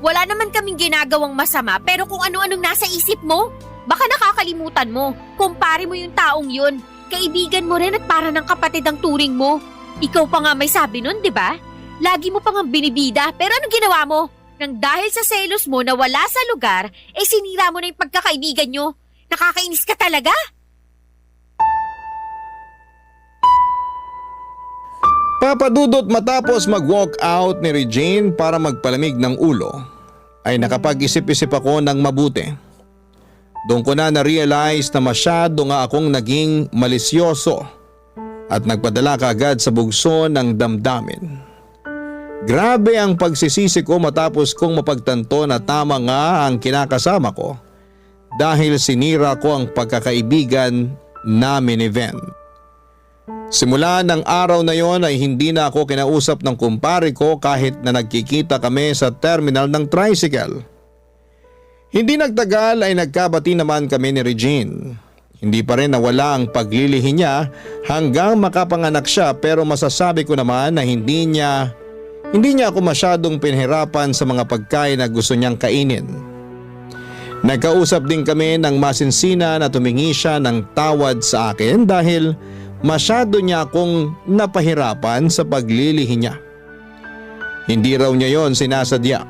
Wala naman kaming ginagawang masama pero kung ano-anong nasa isip mo, baka nakakalimutan mo. Kumpare mo yung taong yun. Kaibigan mo rin at para ng kapatid ang turing mo. Ikaw pa nga may sabi nun, di ba? Lagi mo pa nga binibida pero anong ginawa mo? Nang dahil sa selos mo na wala sa lugar, eh sinira mo na yung pagkakaibigan nyo. Nakakainis ka talaga? Papadudot matapos mag-walk out ni Regine para magpalamig ng ulo, ay nakapag-isip-isip ako ng mabuti. Doon ko na na-realize na masyado nga akong naging malisyoso at nagpadala kaagad sa bugso ng damdamin. Grabe ang pagsisisi ko matapos kong mapagtanto na tama nga ang kinakasama ko dahil sinira ko ang pagkakaibigan namin ni Ven. Simula ng araw na yon ay hindi na ako kinausap ng kumpare ko kahit na nagkikita kami sa terminal ng tricycle. Hindi nagtagal ay nagkabati naman kami ni Regine. Hindi pa rin nawala ang paglilihi niya hanggang makapanganak siya pero masasabi ko naman na hindi niya ako masyadong pinahirapan sa mga pagkain na gusto niyang kainin. Nagkausap din kami ng masinsina na tumingi siya ng tawad sa akin dahil masyado niya akong napahirapan sa paglilihi niya. Hindi raw niya yon sinasadya.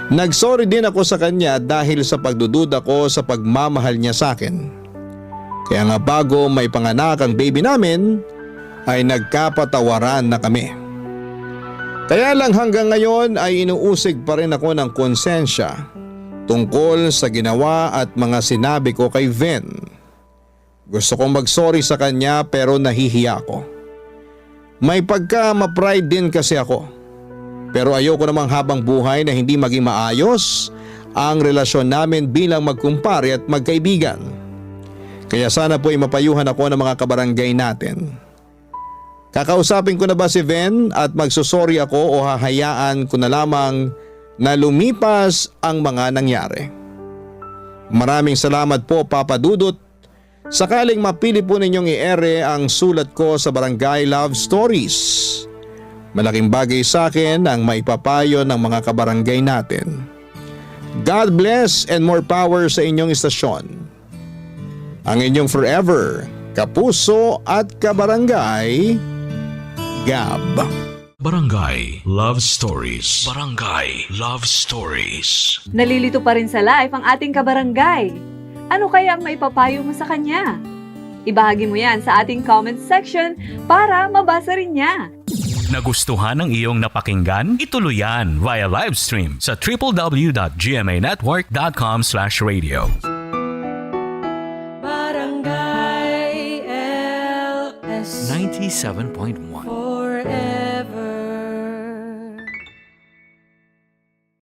Nagsorry din ako sa kanya dahil sa pagdududa ko sa pagmamahal niya sa akin. Kaya nga bago may panganak ang baby namin ay nagkapatawaran na kami. Kaya lang hanggang ngayon ay inuusig pa rin ako ng konsensya tungkol sa ginawa at mga sinabi ko kay Ven. Gusto kong mag-sorry sa kanya pero nahihiya ako. May pagka-ma-pride din kasi ako. Pero ayoko namang habang buhay na hindi maging maayos ang relasyon namin bilang magkumpare at magkaibigan. Kaya sana po ay mapayuhan ako ng mga kabarangay natin. Kakausapin ko na ba si Ven at magsusorry ako o hahayaan ko na lamang na lumipas ang mga nangyari? Maraming salamat po, Papa Dudut. Sakaling mapili po ninyong i-ere ang sulat ko sa Barangay Love Stories. Malaking bagay sa akin ang maipapayo ng mga kabarangay natin. God bless and more power sa inyong istasyon. Ang inyong forever, kapuso at kabarangay, Gab. Barangay Love Stories. Barangay Love Stories. Nalilito pa rin sa life ang ating kabarangay. Ano kaya ang maipapayo mo sa kanya? Ibahagi mo yan sa ating comment section para mabasa rin niya. Nagustuhan ng iyong napakinggan? Ituloy yan via live stream sa www.gmanetwork.com/radio. Barangay LS 97.1